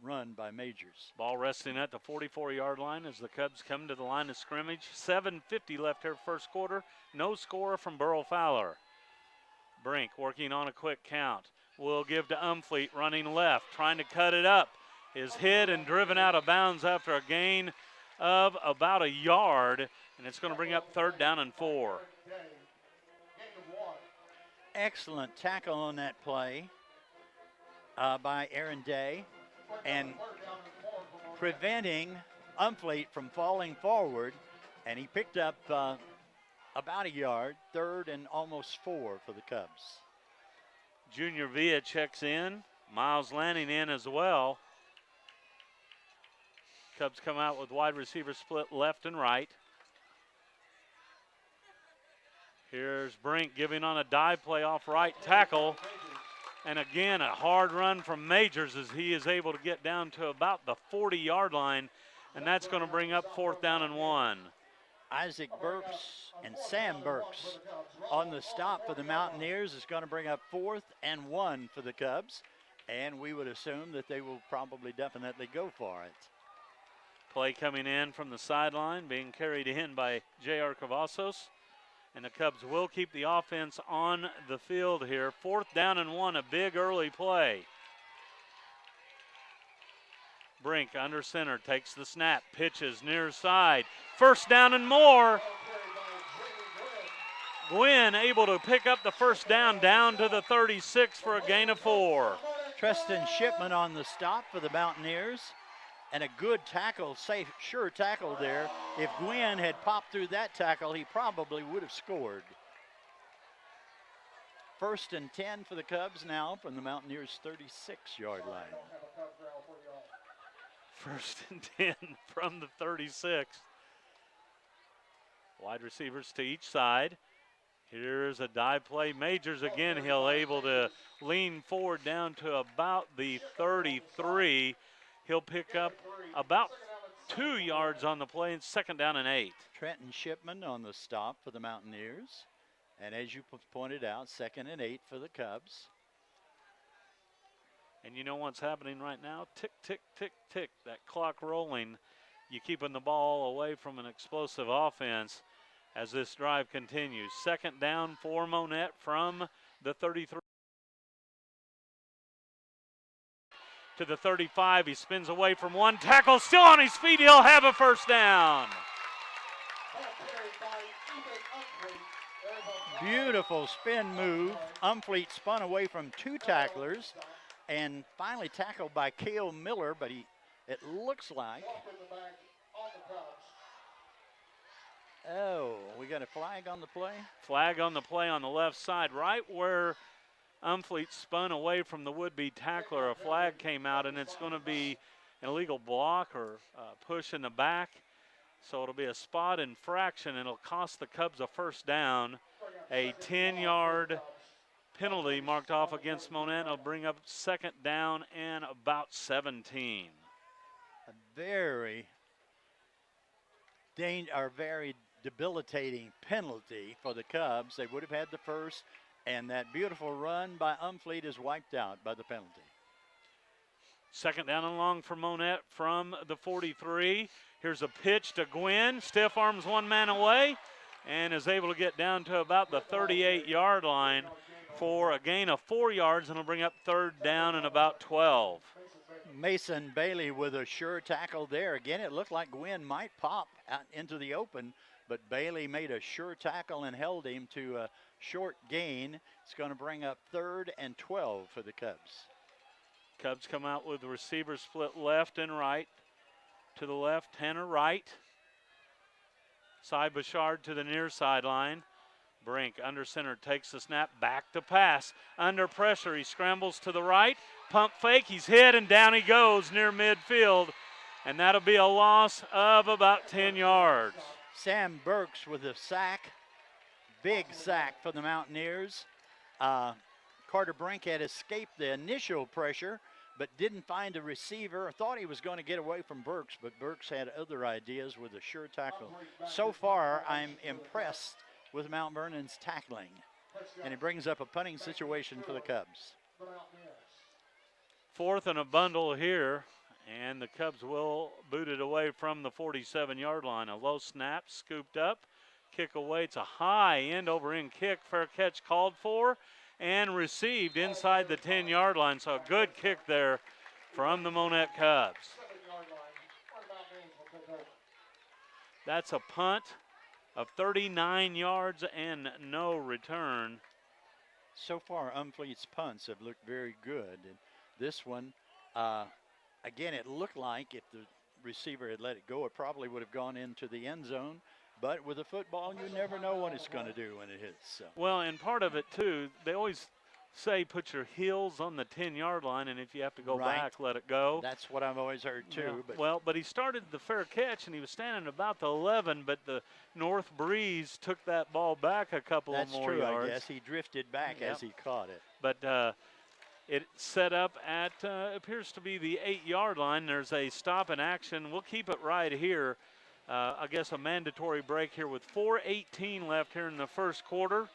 Speaker 1: run by Majors.
Speaker 2: Ball resting at the 44-yard line as the Cubs come to the line of scrimmage. 7:50 left here first quarter. No score from Burrow Fowler. Brink working on a quick count. Will give to Umfleet running left, trying to cut it up. Is hit and driven out of bounds after a gain of about a yard, and it's going to bring up third down and 4.
Speaker 1: Excellent tackle on that play by Aaron Day, and preventing Umfleet from falling forward, and he picked up about a yard, third and almost 4 for the Cubs.
Speaker 2: Junior Villa checks in. Miles Lanning in as well. Cubs come out with wide receiver split left and right. Here's Brink giving on a dive play off right tackle. And again, a hard run from Majors as he is able to get down to about the 40-yard line. And that's going to bring up fourth down and 1.
Speaker 1: Isaac Burks and Sam Burks on the stop for the Mountaineers is going to bring up fourth and 1 for the Cubs. And we would assume that they will probably definitely go for it.
Speaker 2: Play coming in from the sideline, being carried in by J.R. Cavazos. And the Cubs will keep the offense on the field here. Fourth down and 1, a big early play. Brink under center, takes the snap, pitches near side. First down and more. Gwynn able to pick up the first down to the 36 for a gain of 4.
Speaker 1: Tristan Shipman on the stop for the Mountaineers. And a good tackle, safe, sure tackle there. If Gwynn had popped through that tackle, he probably would have scored. First and 10 for the Cubs now from the Mountaineers' 36-yard line.
Speaker 2: First and 10 from the 36. Wide receivers to each side. Here's a dive play. Majors again, he'll able to lean forward down to about the 33. He'll pick up about 2 yards on the play, and second down and 8.
Speaker 1: Trenton Shipman on the stop for the Mountaineers. And as you pointed out, second and 8 for the Cubs.
Speaker 2: And you know what's happening right now? Tick, tick, tick, tick. That clock rolling. You keeping the ball away from an explosive offense as this drive continues. Second down for Monett from the 33. To the 35, he spins away from one tackle, still on his feet, he'll have a first down.
Speaker 1: Beautiful spin move. Umfleet spun away from 2 tacklers and finally tackled by Cale Miller, but it looks like, oh, we got a flag on the play?
Speaker 2: Flag on the play on the left side, right where Umfleet spun away from the would-be tackler. A flag came out, and it's going to be an illegal block or push in the back. So it'll be a spot infraction, and it'll cost the Cubs a first down. A 10-yard penalty marked off against Monett. It'll bring up second down and about 17.
Speaker 1: A very debilitating penalty for the Cubs. They would have had the first. And that beautiful run by Umfleet is wiped out by the penalty.
Speaker 2: Second down and long for Monett from the 43. Here's a pitch to Gwynn. Stiff arms one man away and is able to get down to about the 38-yard line for a gain of 4 yards, and will bring up third down and about 12.
Speaker 1: Mason Bailey with a sure tackle there. Again, it looked like Gwynn might pop out into the open, but Bailey made a sure tackle and held him to a short gain. It's going to bring up third and 12 for the Cubs.
Speaker 2: Cubs come out with the receiver split left and right. To the left, Tanner right. Cy Bouchard to the near sideline. Brink under center takes the snap, back to pass. Under pressure, he scrambles to the right. Pump fake, he's hit, and down he goes near midfield. and that'll be a loss of about 10 yards.
Speaker 1: Sam Burks with a sack. Big sack for the Mountaineers. Carter Brink had escaped the initial pressure, but didn't find a receiver. I thought he was going to get away from Burks, but Burks had other ideas with a sure tackle. So far, I'm impressed with Mount Vernon's tackling. And it brings up a punting situation for the Cubs.
Speaker 2: 4th and a bundle here, and the Cubs will boot it away from the 47-yard line. A low snap, scooped up, kick away. It's a high end-over-end kick. Fair catch called for and received inside the 10-yard line. So a good kick there from the Monett Cubs. That's a punt of 39 yards and no return.
Speaker 1: So far, Umfleet's punts have looked very good. And this one, again, it looked like if the receiver had let it go, it probably would have gone into the end zone. But with a football, you never know what it's going to do when it hits. So.
Speaker 2: Well, and part of it, too, they always say put your heels on the 10-yard line, and if you have to go back, let it go.
Speaker 1: That's what I've always heard, too.
Speaker 2: Yeah. But he started the fair catch, and he was standing about the 11, but the north breeze took that ball back a couple of more yards.
Speaker 1: That's true, I guess. He drifted back as he caught it.
Speaker 2: But it set up at, appears to be the 8-yard line. There's a stop in action. We'll keep it right here. I guess a mandatory break here with 4:18 left here in the first quarter.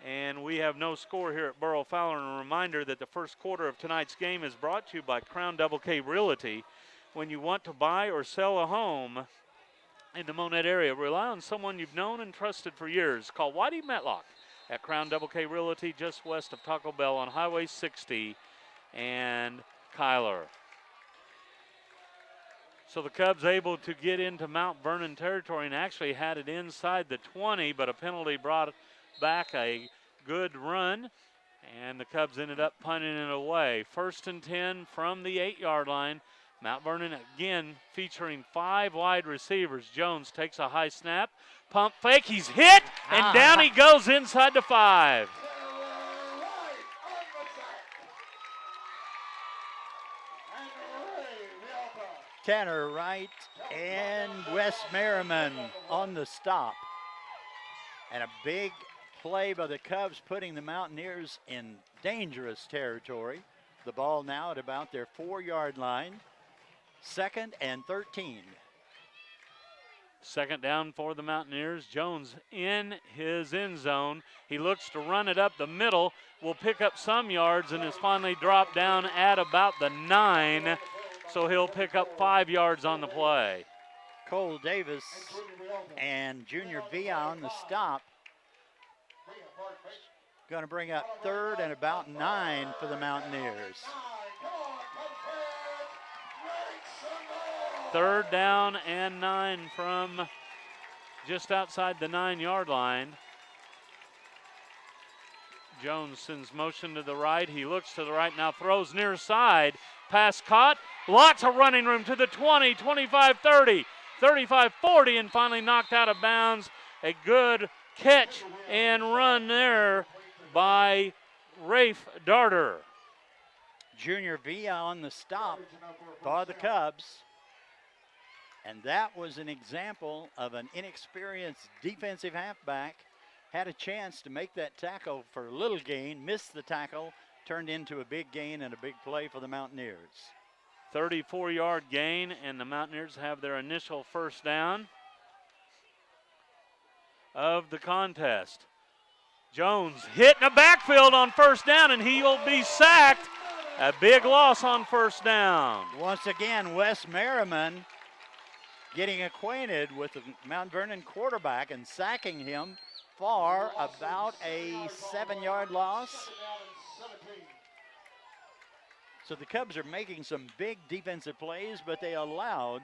Speaker 2: And we have no score here at Burrow Fowler. And a reminder that the first quarter of tonight's game is brought to you by Crown Double K Realty. When you want to buy or sell a home in the Monett area, rely on someone you've known and trusted for years. Call Whitey Metlock at Crown Double K Realty just west of Taco Bell on Highway 60 and Kyler. So the Cubs able to get into Mount Vernon territory and actually had it inside the 20, but a penalty brought back a good run, and the Cubs ended up punting it away. 1st and 10 from the 8-yard line. Mount Vernon again featuring 5 wide receivers. Jones takes a high snap, pump fake, he's hit, and down he goes inside the 5.
Speaker 1: Tanner Wright and Wes Merriman on the stop. And a big play by the Cubs, putting the Mountaineers in dangerous territory. The ball now at about their 4-yard line. 2nd and 13.
Speaker 2: Second down for the Mountaineers. Jones in his end zone. He looks to run it up the middle. Will pick up some yards and is finally dropped down at about the 9. So he'll pick up 5 yards on the play.
Speaker 1: Cole Davis and Junior Villa on the stop. Going to bring up 3rd and about 9 for the Mountaineers.
Speaker 2: 3rd down and 9 from just outside the 9-yard line. Jones sends motion to the right. He looks to the right, now throws near side. Pass caught. Lots of running room to the 20, 25, 30, 35, 40, and finally knocked out of bounds. A good catch and run there by Rafe Darter.
Speaker 1: Junior Villa on the stop for the Cubs. And that was an example of an inexperienced defensive halfback. Had a chance to make that tackle for a little gain, missed the tackle, turned into a big gain and a big play for the Mountaineers.
Speaker 2: 34-yard gain, and the Mountaineers have their initial first down of the contest. Jones hit in the backfield on first down, and he will be sacked. A big loss on first down.
Speaker 1: Once again, Wes Merriman getting acquainted with the Mount Vernon quarterback and sacking him for about a 7-yard loss. So the Cubs are making some big defensive plays, but they allowed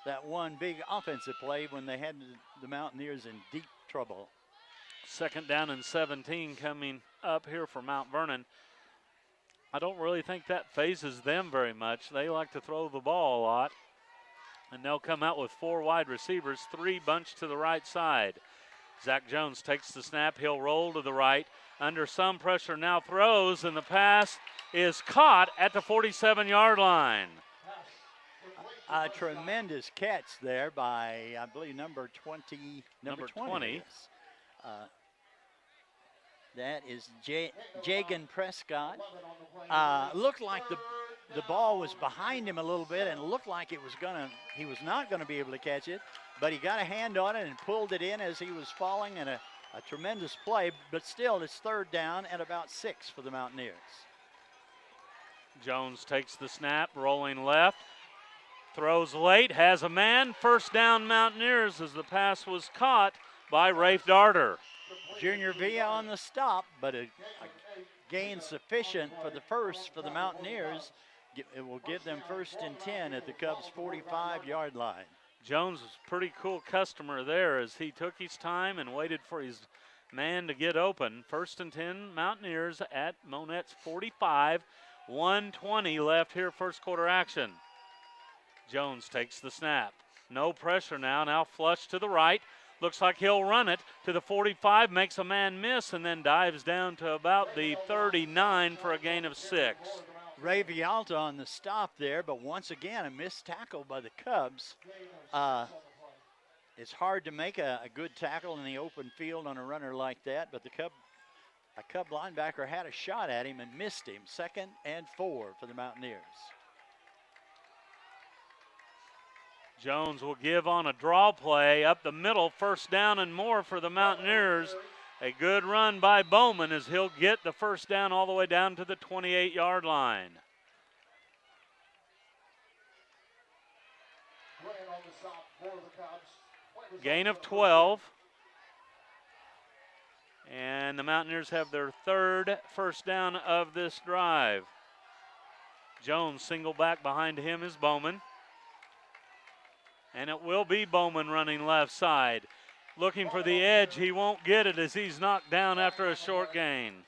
Speaker 1: that one big offensive play when they had the Mountaineers in deep trouble.
Speaker 2: 2nd down and 17 coming up here for Mount Vernon. I don't really think that phases them very much. They like to throw the ball a lot. And they'll come out with 4 wide receivers, 3 bunched to the right side. Zach Jones takes the snap. He'll roll to the right. Under some pressure now throws, and the pass is caught at the 47-yard line.
Speaker 1: A tremendous catch there by, I believe, number 20.
Speaker 2: Number
Speaker 1: 20.
Speaker 2: 20.
Speaker 1: Yes. That is Jagan Prescott. Looked like the ball was behind him a little bit and looked like he was not gonna be able to catch it, but he got a hand on it and pulled it in as he was falling, and a tremendous play, but still it's 3rd down and about 6 for the Mountaineers.
Speaker 2: Jones takes the snap, rolling left, throws late, has a man. 1st down Mountaineers as the pass was caught by Rafe Darter.
Speaker 1: Junior Villa on the stop, but a gain sufficient for the first for the Mountaineers. It will give them 1st and 10 at the Cubs' 45-yard line.
Speaker 2: Jones was a pretty cool customer there as he took his time and waited for his man to get open. 1st and 10 Mountaineers at Monett's 45. 1:20 left here, 1st quarter action. Jones takes the snap. No pressure now flush to the right. Looks like he'll run it to the 45, makes a man miss, and then dives down to about the 39 for a gain of 6.
Speaker 1: Ray Vialta on the stop there, but once again, a missed tackle by the Cubs. It's hard to make a good tackle in the open field on a runner like that, but a Cub linebacker had a shot at him and missed him. 2nd and 4 for the Mountaineers.
Speaker 2: Jones will give on a draw play up the middle, 1st down and more for the Mountaineers. A good run by Bowman as he'll get the 1st down all the way down to the 28-yard line. Gain of 12. And the Mountaineers have their 3rd 1st down of this drive. Jones single back behind him is Bowman. And it will be Bowman running left side. Looking for the edge. He won't get it as he's knocked down after a short gain.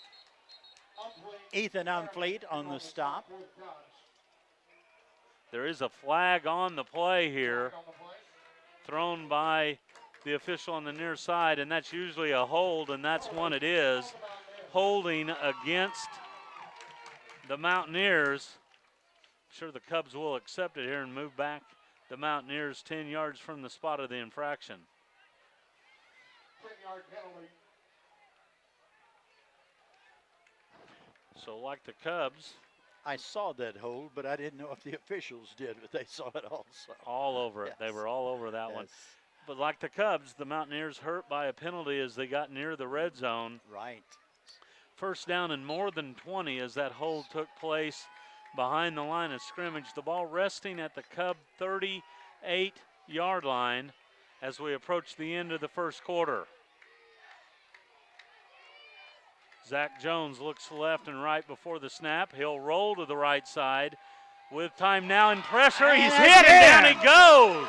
Speaker 1: Ethan Umfleet on the stop.
Speaker 2: There is a flag on the play here, thrown by the official on the near side, and that's usually a hold, and that's one it is. Holding against the Mountaineers. I'm sure the Cubs will accept it here and move back the Mountaineers 10 yards from the spot of the infraction.
Speaker 3: 10-yard penalty.
Speaker 2: So like the Cubs.
Speaker 1: I saw that hold, but I didn't know if the officials did, but they saw it also.
Speaker 2: All over it.
Speaker 1: Yes.
Speaker 2: They were all over that
Speaker 1: Yes.
Speaker 2: one. But like the Cubs, the Mountaineers hurt by a penalty as they got near the red zone.
Speaker 1: Right.
Speaker 2: 1st down and more than 20 as that hold took place behind the line of scrimmage. The ball resting at the Cub 38-yard line as we approach the end of the 1st quarter. Zach Jones looks left and right before the snap. He'll roll to the right side with time now and pressure.
Speaker 1: And
Speaker 2: he's hit and down he goes.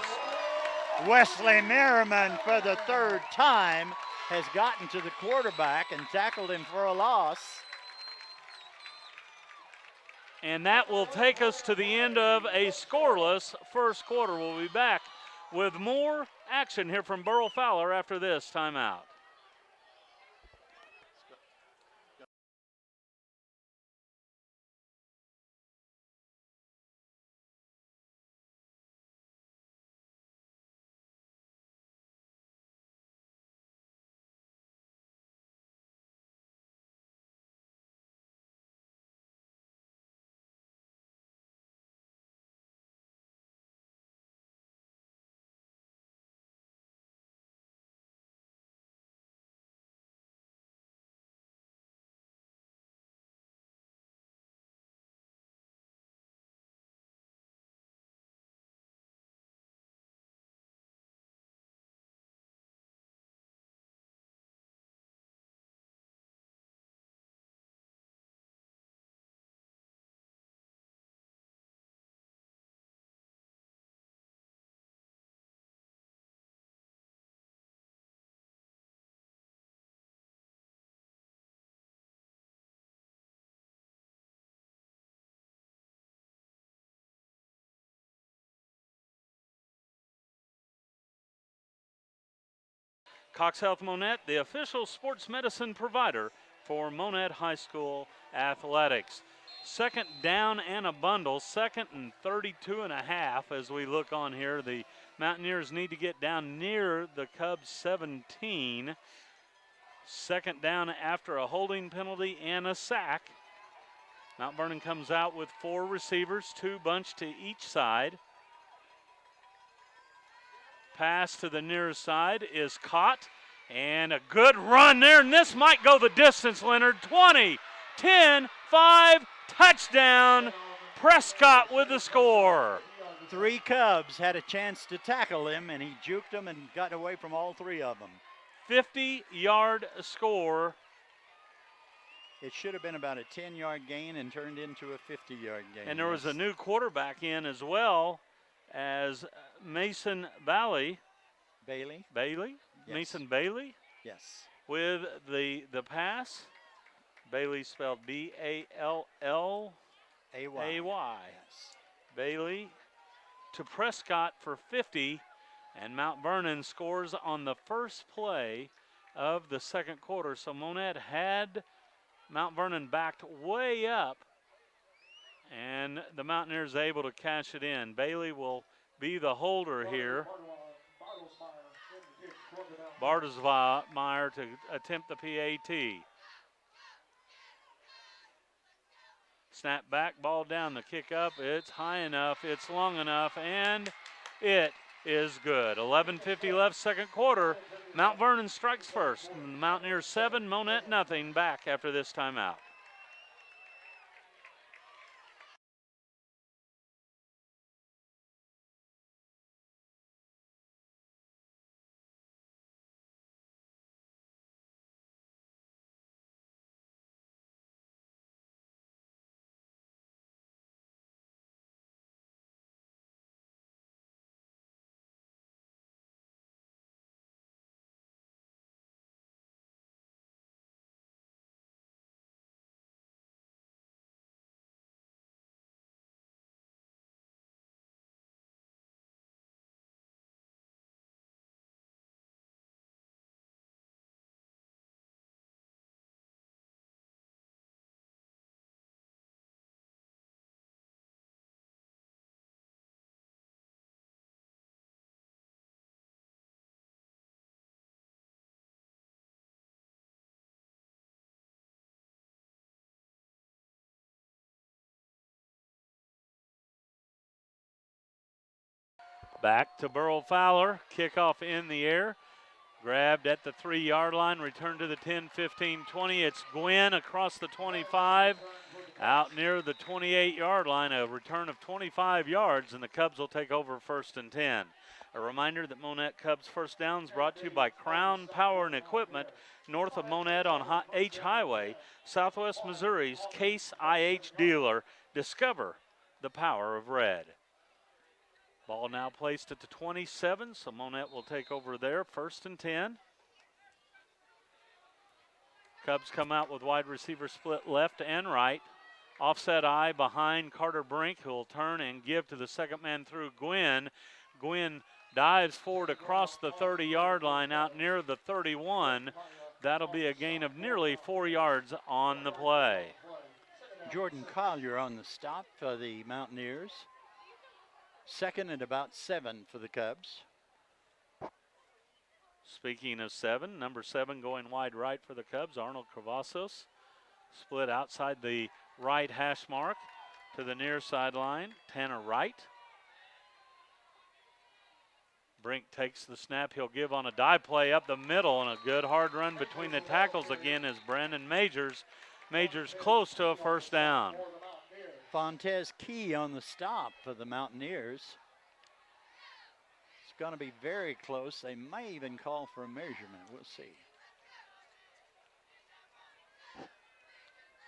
Speaker 1: Wesley Merriman for the 3rd time has gotten to the quarterback and tackled him for a loss.
Speaker 2: And that will take us to the end of a scoreless 1st quarter. We'll be back with more action here from Burl Fowler after this timeout. Cox Health Monett, the official sports medicine provider for Monett High School athletics. Second down and a bundle, 2nd and 32 and a half as we look on here. The Mountaineers need to get down near the Cubs 17. Second down after a holding penalty and a sack. Mount Vernon comes out with 4 receivers, 2 bunched to each side. Pass to the near side is caught, and a good run there, and this might go the distance, Leonard. 20, 10, 5, touchdown. Prescott with the score.
Speaker 1: 3 Cubs had a chance to tackle him, and he juked them and got away from all 3 of them.
Speaker 2: 50-yard score.
Speaker 1: It should have been about a 10-yard gain and turned into a 50-yard gain.
Speaker 2: And there was a new quarterback in as well as Mason Bailey.
Speaker 1: Bailey?
Speaker 2: Yes. Mason Bailey?
Speaker 1: Yes.
Speaker 2: With the pass. Bailey spelled B-A-L-L-A-Y.
Speaker 1: Yes.
Speaker 2: Bailey to Prescott for 50, and Mount Vernon scores on the first play of the second quarter. So Monett had Mount Vernon backed way up, and the Mountaineers able to cash it in. Bailey will be the holder here. Bartelsmeyer to attempt the PAT. Snap back, ball down, the kick up. It's high enough, it's long enough, and it is good. 11:50 left, second quarter. Mount Vernon strikes first. Mountaineers 7, Monett nothing. Back after this timeout. Back to Burl Fowler. Kickoff in the air. Grabbed at the 3-yard line. Returned to the 10, 15, 20. It's Gwynn across the 25. Out near the 28-yard line. A return of 25 yards, and the Cubs will take over 1st and 10. A reminder that Monett Cubs First Downs brought to you by Crown Power and Equipment, north of Monett on H Highway, Southwest Missouri's Case IH dealer. Discover the power of red. Ball now placed at the 27, so Monett will take over there, 1st and 10. Cubs come out with wide receiver split left and right. Offset eye behind Carter Brink, who will turn and give to the second man through Gwynn. Gwynn dives forward across the 30-yard line out near the 31. That'll be a gain of nearly 4 yards on the play.
Speaker 1: Jordan Collier on the stop for the Mountaineers. 2nd and about 7 for the Cubs.
Speaker 2: Speaking of 7, number 7 going wide right for the Cubs, Arnold Cavazos. Split outside the right hash mark to the near sideline. Tanner Wright. Brink takes the snap. He'll give on a dive play up the middle, and a good hard run between the tackles again is Brandon Majors. Majors close to a 1st down.
Speaker 1: Fontez Key on the stop for the Mountaineers. It's going to be very close. They may even call for a measurement. We'll see.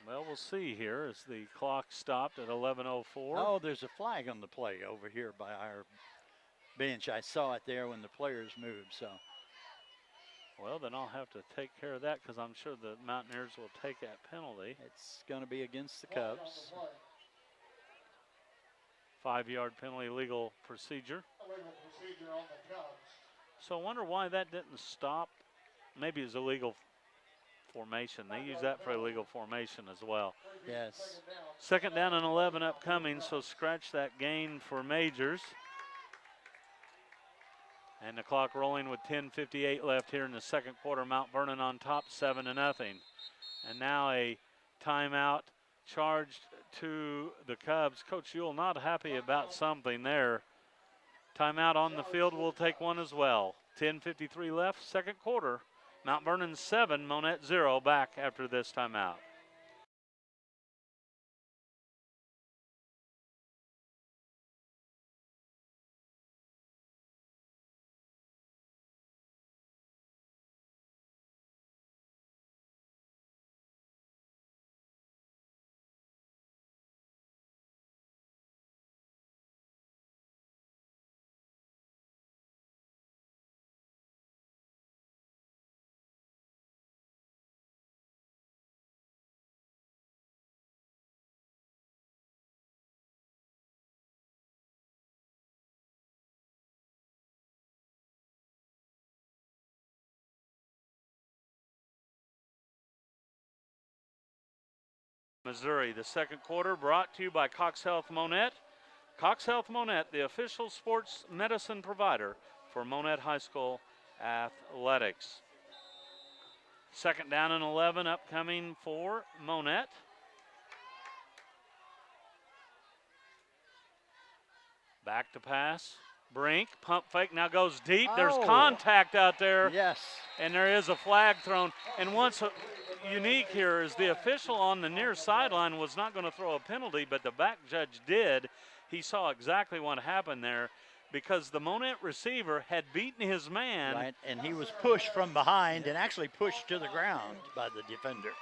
Speaker 2: Well, we'll see here as the clock stopped at 11:04.
Speaker 1: Oh, there's a flag on the play over here by our bench. I saw it there when the players moved, so.
Speaker 2: Well, then I'll have to take care of that because I'm sure the Mountaineers will take that penalty.
Speaker 1: It's going to be against the Cubs.
Speaker 2: 5-yard penalty, legal procedure. So I wonder why that didn't stop. Maybe it's illegal formation. They use that for illegal formation as well.
Speaker 1: Yes.
Speaker 2: 2nd down and 11 upcoming, so scratch that gain for Majors. And the clock rolling with 10:58 left here in the 2nd quarter. Mount Vernon on top 7-0. And now a timeout charged to the Cubs. Coach Ewell not happy about something there. Timeout on the field, will take one as well. 10:53 left, 2nd quarter. Mount Vernon 7, Monett 0, back after this timeout. Missouri, the 2nd quarter brought to you by Cox Health Monett. Cox Health Monett, the official sports medicine provider for Monett High School athletics. 2nd down and 11 upcoming for Monett. Back to pass. Brink, pump fake, now goes deep. There's contact out there.
Speaker 1: Yes.
Speaker 2: And there is a flag thrown. And what's unique here is the official on the near sideline was not going to throw a penalty, but the back judge did. He saw exactly what happened there because the Monett receiver had beaten his man.
Speaker 1: Right, and he was pushed from behind and actually pushed to the ground by the defender.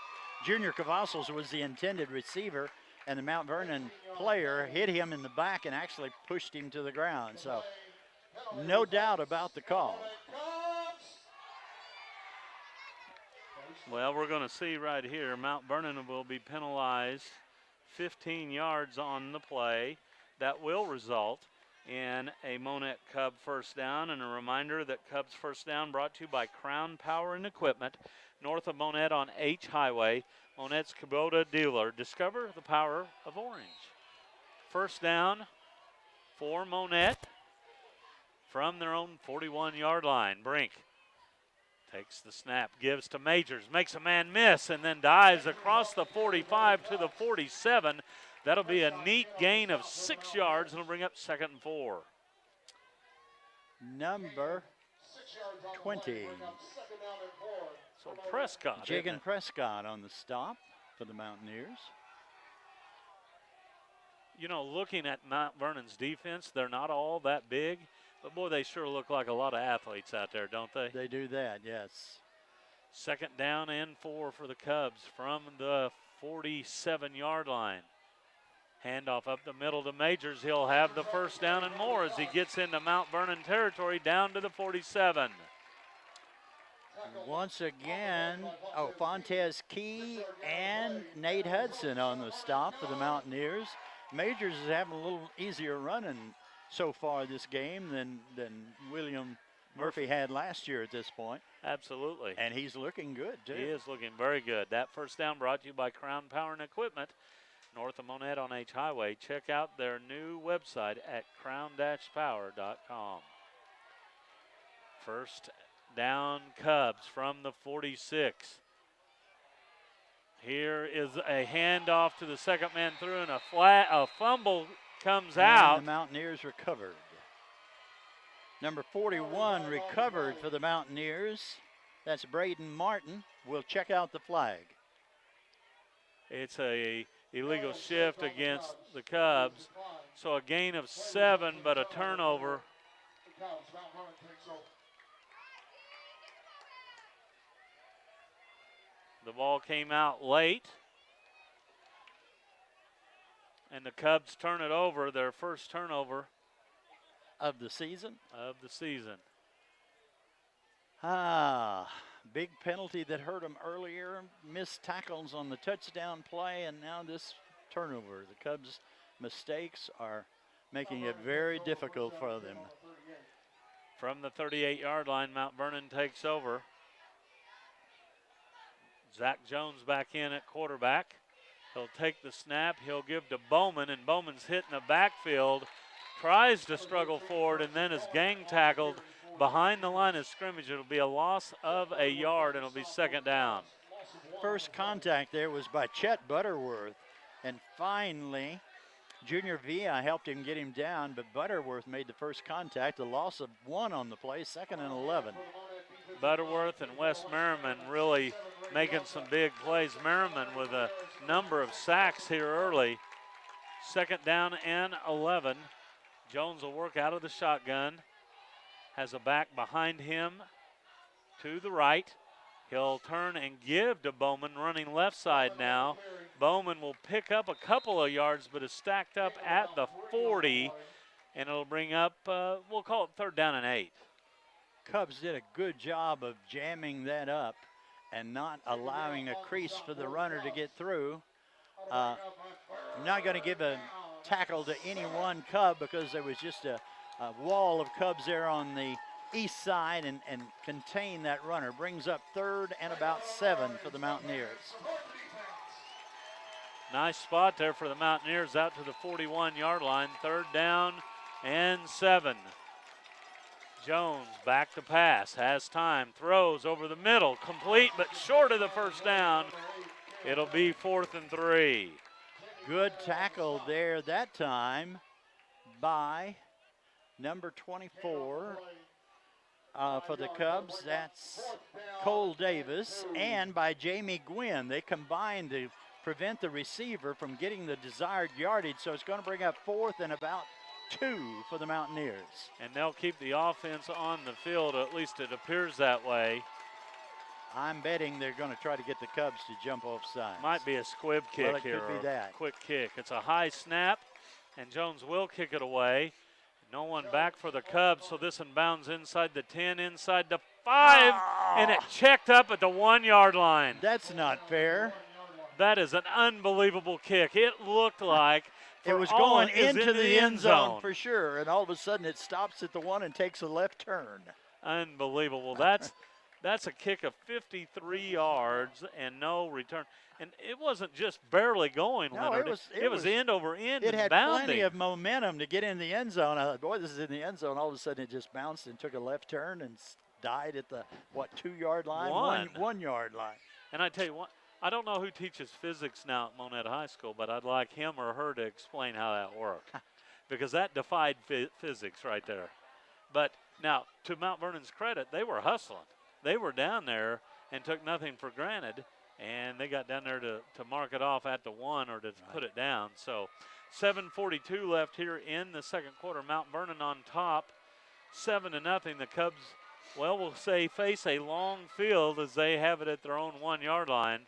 Speaker 1: Junior Cavazos was the intended receiver, and the Mount Vernon player hit him in the back and actually pushed him to the ground. So no doubt about the call.
Speaker 2: Well, we're going to see right here, Mount Vernon will be penalized 15 yards on the play. That will result in a Monett Cub first down. And a reminder that Cubs first down brought to you by Crown Power and Equipment, north of Monett on H Highway. Monett's Kubota dealer. Discover the power of orange. First down for Monett from their own 41-yard line. Brink takes the snap, gives to Majors, makes a man miss, and then dives across the 45 to the 47. That'll be a neat gain of 6 yards, and it'll bring up 2nd and 4.
Speaker 1: Number 20.
Speaker 2: So Prescott.
Speaker 1: Jagan Prescott on the stop for the Mountaineers.
Speaker 2: You know, looking at Mount Vernon's defense, they're not all that big, but boy, they sure look like a lot of athletes out there, don't they?
Speaker 1: They do that, yes.
Speaker 2: 2nd down and 4 for the Cubs from the 47-yard line. Handoff up the middle to Majors. He'll have the first down and more as he gets into Mount Vernon territory down to the 47.
Speaker 1: Once again, Fontes Key and Nate Hudson on the stop for the Mountaineers. Majors is having a little easier running so far this game than William Murphy had last year at this point.
Speaker 2: Absolutely.
Speaker 1: And he's looking good, too.
Speaker 2: He is looking very good. That first down brought to you by Crown Power and Equipment, north of Monett on H Highway. Check out their new website at crown-power.com. First down Cubs from the 46. Here is a handoff to the second man through, and a fumble comes out.
Speaker 1: The Mountaineers recovered. Number 41 recovered for the Mountaineers. That's Braden Martin. We'll check out the flag.
Speaker 2: It's a illegal shift against the Cubs. So a gain of 7, but a turnover. The ball came out late. And the Cubs turn it over, their first turnover.
Speaker 1: Of the season?
Speaker 2: Of the season.
Speaker 1: Big penalty that hurt them earlier. Missed tackles on the touchdown play, and now this turnover. The Cubs' mistakes are making it very difficult for them.
Speaker 2: From the 38-yard line, Mount Vernon takes over. Zach Jones back in at quarterback. He'll take the snap. He'll give to Bowman, and Bowman's hit in the backfield. Tries to struggle forward and then is gang tackled behind the line of scrimmage. It'll be a loss of a yard, and it'll be second down.
Speaker 1: First contact there was by Chet Butterworth. And finally, Junior Villa helped him get him down, but Butterworth made the first contact. A loss of 1 on the play, 2nd and 11.
Speaker 2: Butterworth and Wes Merriman really making some big plays. Merriman with a number of sacks here early. Second down and 11. Jones will work out of the shotgun. Has a back behind him to the right. He'll turn and give to Bowman, running left side now. Bowman will pick up a couple of yards, but is stacked up at the 40, and it'll bring up, we'll call it 3rd down and 8.
Speaker 1: Cubs did a good job of jamming that up and not allowing a crease for the runner to get through. I'm not going to give a tackle to any one Cub because there was just a wall of Cubs there on the east side and contain that runner. Brings up 3rd and about 7 for the Mountaineers.
Speaker 2: Nice spot there for the Mountaineers out to the 41-yard line. 3rd down and 7. Jones back to pass, has time, throws over the middle, complete but short of the first down. It'll be 4th and 3.
Speaker 1: Good tackle there that time by number 24 for the Cubs. That's Cole Davis, and by Jamie Gwynn. They combined to prevent the receiver from getting the desired yardage, so it's going to bring up 4th and about 2 for the Mountaineers.
Speaker 2: And they'll keep the offense on the field, at least it appears that way.
Speaker 1: I'm betting they're going to try to get the Cubs to jump off sides.
Speaker 2: Might be a squib kick
Speaker 1: well, it
Speaker 2: here.
Speaker 1: Could be that.
Speaker 2: Quick kick. It's a high snap, and Jones will kick it away. No one back for the Cubs, so this one bounds inside the 10, inside the 5, and it checked up at the 1-yard line.
Speaker 1: That's not fair.
Speaker 2: That is an unbelievable kick. It looked like
Speaker 1: it was going into the end zone for sure, and all of a sudden it stops at the 1 and takes a left turn.
Speaker 2: Unbelievable. That's a kick of 53 yards and no return. And it wasn't just barely going,
Speaker 1: no,
Speaker 2: Leonard.
Speaker 1: It was
Speaker 2: end over end.
Speaker 1: It had
Speaker 2: bounding.
Speaker 1: plenty of momentum to get in the end zone. I thought, boy, this is in the end zone. All of a sudden it just bounced and took a left turn and died at the, 2-yard line? 1-yard line.
Speaker 2: And I tell you what, I don't know who teaches physics now at Monett High School, but I'd like him or her to explain how that worked. Because that defied physics right there. But now, to Mount Vernon's credit, they were hustling. They were down there and took nothing for granted, and they got down there to mark it off at the 1 or to put it down. So 7:42 left here in the second quarter. Mount Vernon on top, 7-0. The Cubs, well, we'll say face a long field as they have it at their own 1-yard line.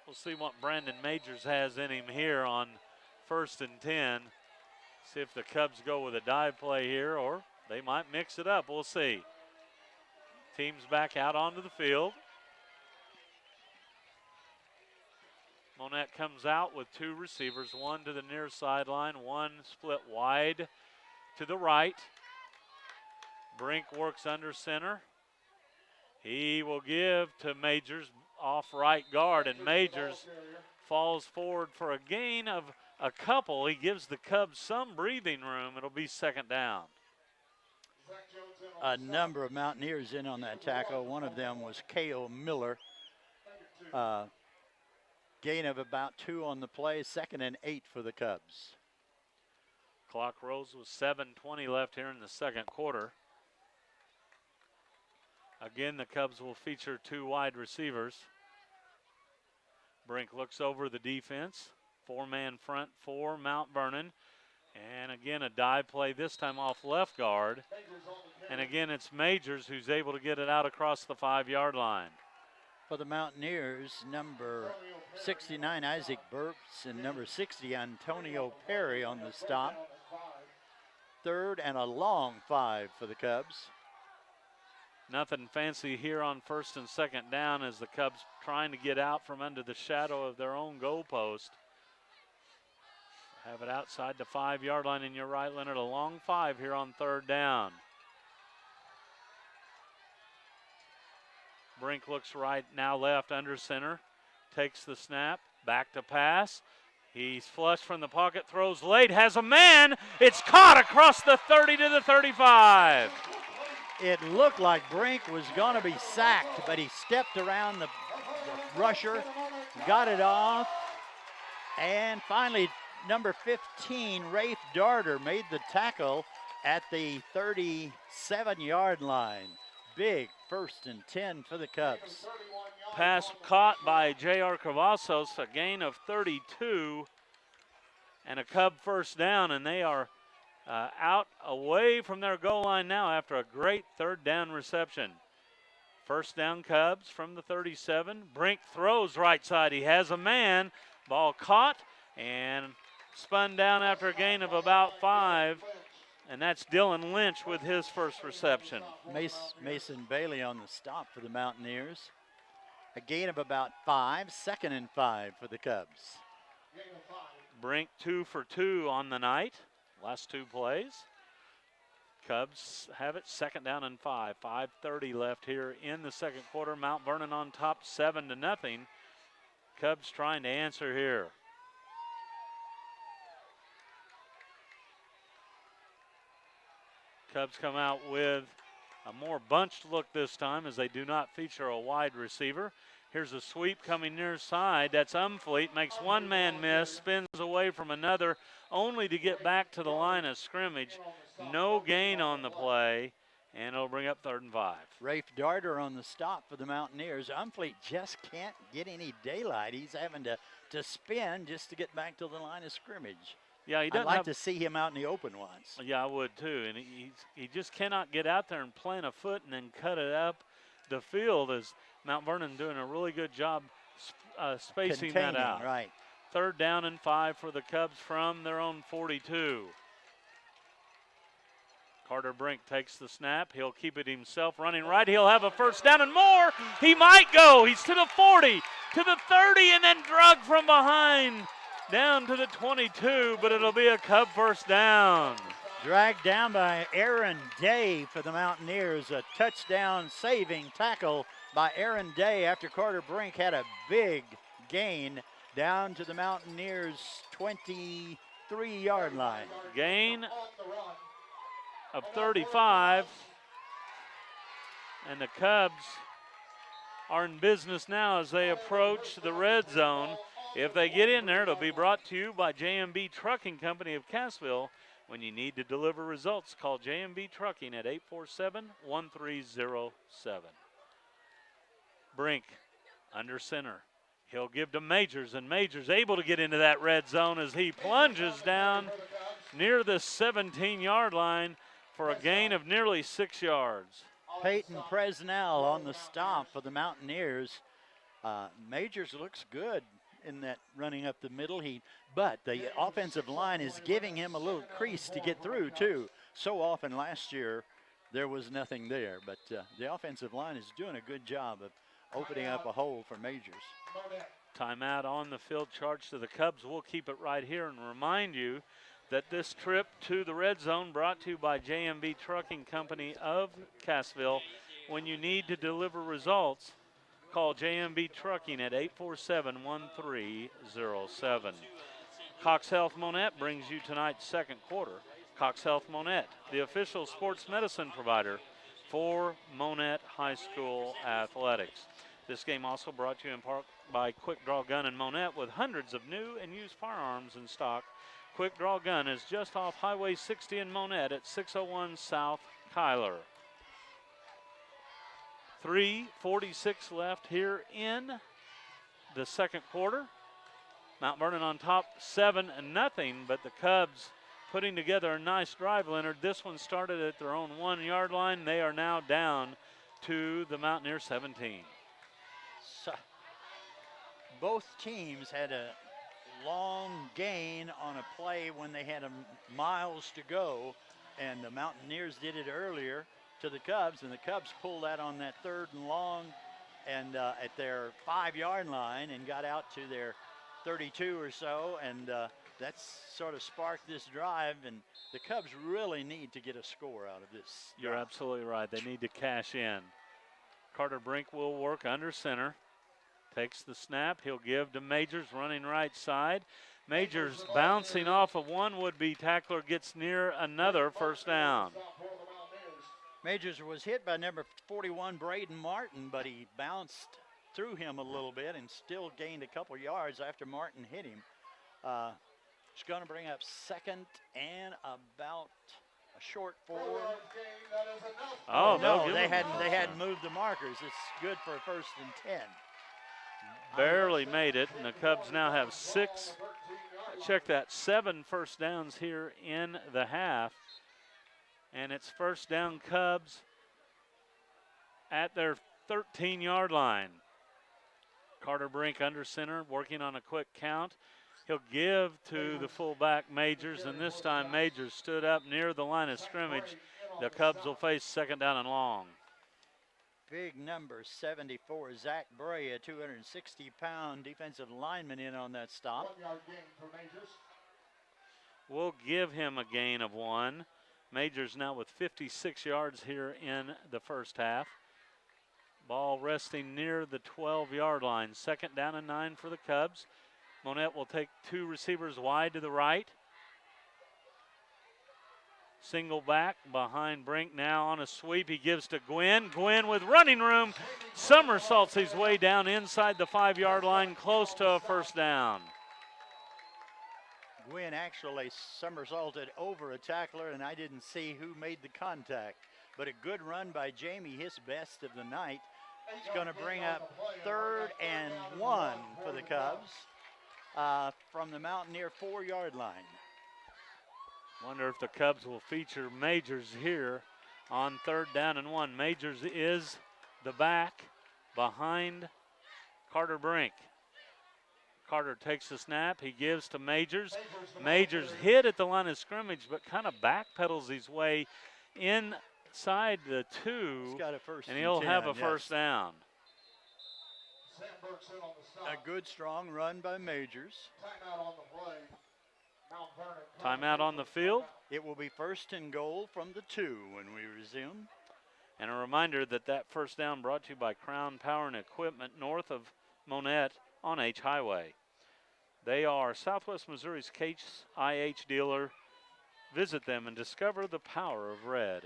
Speaker 2: We'll see what Brandon Majors has in him here on 1st and 10. See if the Cubs go with a dive play here, or they might mix it up. We'll see. Teams back out onto the field. Monett comes out with 2 receivers, 1 to the near sideline, 1 split wide to the right. Brink works under center. He will give to Majors off right guard, and Majors falls forward for a gain of a couple. He gives the Cubs some breathing room. It'll be second down.
Speaker 1: A number of Mountaineers in on that tackle. One of them was K.O. Miller. Gain of about 2 on the play, 2nd and 8 for the Cubs.
Speaker 2: Clock rolls with 7:20 left here in the second quarter. Again, the Cubs will feature 2 wide receivers. Brink looks over the defense. 4-man front for Mount Vernon. And again, a dive play, this time off left guard. And again, it's Majors who's able to get it out across the 5-yard line.
Speaker 1: For the Mountaineers, number 69, Isaac Burks, and number 60, Antonio Perry on the stop. 3rd and a long 5 for the Cubs.
Speaker 2: Nothing fancy here on 1st and 2nd down as the Cubs trying to get out from under the shadow of their own goalpost. Have it outside the 5-yard line, and you're right, Leonard, a long 5 here on 3rd down. Brink looks right, now left, under center. Takes the snap, back to pass. He's flushed from the pocket, throws late, has a man. It's caught across the 30 to the 35.
Speaker 1: It looked like Brink was going to be sacked, but he stepped around the rusher, got it off, and finally number 15, Rafe Darter, made the tackle at the 37-yard line. Big 1st and 10 for the Cubs.
Speaker 2: Pass caught by J.R. Cavazos, a gain of 32, and a Cub first down, and they are out away from their goal line now after a great 3rd down reception. First down Cubs from the 37. Brink throws right side. He has a man. Ball caught and spun down after a gain of about 5. And that's Dylan Lynch with his first reception.
Speaker 1: Mason Bailey on the stop for the Mountaineers. A gain of about 5, 2nd and 5 for the Cubs.
Speaker 2: Brink 2 for 2 on the night. Last 2 plays. Cubs have it 2nd down and 5. 5:30 left here in the 2nd quarter. Mount Vernon on top 7-0. Cubs trying to answer here. Cubs come out with a more bunched look this time as they do not feature a wide receiver. Here's a sweep coming near side. That's Umfleet, makes one man miss, spins away from another, only to get back to the line of scrimmage. No gain on the play, and it'll bring up 3rd and 5.
Speaker 1: Rafe Darter on the stop for the Mountaineers. Umfleet just can't get any daylight. He's having to spin just to get back to the line of scrimmage.
Speaker 2: Yeah,
Speaker 1: I'd like to see him out in the open once.
Speaker 2: Yeah, I would too. And he just cannot get out there and plant a foot and then cut it up the field, as Mount Vernon doing a really good job spacing that out.
Speaker 1: Right.
Speaker 2: 3rd down and 5 for the Cubs from their own 42. Carter Brink takes the snap. He'll keep it himself, running right. He'll have a first down and more. He might go. He's to the 40, to the 30, and then drugged from behind down to the 22, but it'll be a Cub first down.
Speaker 1: Dragged down by Aaron Day for the Mountaineers. A touchdown saving tackle by Aaron Day after Carter Brink had a big gain down to the Mountaineers' 23-yard line.
Speaker 2: Gain of 35, and the Cubs are in business now as they approach the red zone. If they get in there, it'll be brought to you by J&B Trucking Company of Cassville. When you need to deliver results, call J&B Trucking at 847-1307. Brink under center. He'll give to Majors, and Majors able to get into that red zone as he plunges down near the 17-yard line for a gain of nearly 6 yards.
Speaker 1: Peyton Presnell on the stop for the Mountaineers. Majors looks good in that running up the middle. But the offensive line is giving him a little crease to get through too. So often last year there was nothing there, but the offensive line is doing a good job of opening up a hole for Majors.
Speaker 2: Timeout on the field, charge to the Cubs. We'll keep it right here and remind you that this trip to the red zone brought to you by J&B Trucking Company of Cassville. When you need to deliver results, call J&B Trucking at 847-1307. Cox Health Monett brings you tonight's 2nd quarter. Cox Health Monett, the official sports medicine provider for Monett High School athletics. This game also brought to you in part by Quick Draw Gun and Monett, with hundreds of new and used firearms in stock. Quick Draw Gun is just off Highway 60 in Monett at 601 South Kyler. 3:46 left here in the 2nd quarter. Mount Vernon on top 7-0, but the Cubs putting together a nice drive, Leonard. This one started at their own 1-yard line. They are now down to the Mountaineer 17.
Speaker 1: So, both teams had a long gain on a play when they had miles to go, and the Mountaineers did it earlier to the Cubs, and the Cubs pulled that on that 3rd and long and at their 5-yard line and got out to their 32 or so, and that's sort of sparked this drive, and the Cubs really need to get a score out of this.
Speaker 2: You're absolutely right. They need to cash in. Carter Brink will work under center. Takes the snap. He'll give to Majors, running right side. Majors bouncing off of one would-be tackler, gets near another, first down.
Speaker 1: Majors was hit by number 41, Braden Martin, but he bounced through him a little bit and still gained a couple yards after Martin hit him. It's going to bring up second and about a short 4.
Speaker 2: Oh,
Speaker 1: no, they hadn't moved the markers. It's good for 1st and 10.
Speaker 2: Barely made it, and the Cubs now have 6. Check that, 7 first downs here in the half. And it's first down Cubs at their 13-yard line. Carter Brink under center, working on a quick count. He'll give to the fullback Majors, and this time Majors stood up near the line of scrimmage. The Cubs will face second down and long.
Speaker 1: Big number, 74, Zach Bray, a 260-pound defensive lineman in on that stop.
Speaker 2: We'll give him a gain of 1. Majors now with 56 yards here in the first half. Ball resting near the 12-yard line. Second down and 9 for the Cubs. Monett will take 2 receivers wide to the right. Single back behind Brink now on a sweep. He gives to Gwynn. Gwynn with running room. Somersaults his way down inside the 5-yard line, close to a first down.
Speaker 1: Gwynn actually somersaulted over a tackler, and I didn't see who made the contact. But a good run by Jamie, his best of the night. It's going to bring up 3rd and 1 for the Cubs from the Mountaineer 4-yard line.
Speaker 2: Wonder if the Cubs will feature Majors here on 3rd down and 1. Majors is the back behind Carter Brink. Carter takes the snap. He gives to Majors. Majors hit at the line of scrimmage, but kind of backpedals his way inside the 2.
Speaker 1: He's got a first
Speaker 2: and he'll
Speaker 1: 10,
Speaker 2: have a first down.
Speaker 1: A good, strong run by Majors.
Speaker 2: Timeout on the field.
Speaker 1: It will be 1st and goal from the 2 when we resume.
Speaker 2: And a reminder that that first down brought to you by Crown Power and Equipment north of Monett on H Highway. They are Southwest Missouri's Case IH dealer. Visit them and discover the power of red.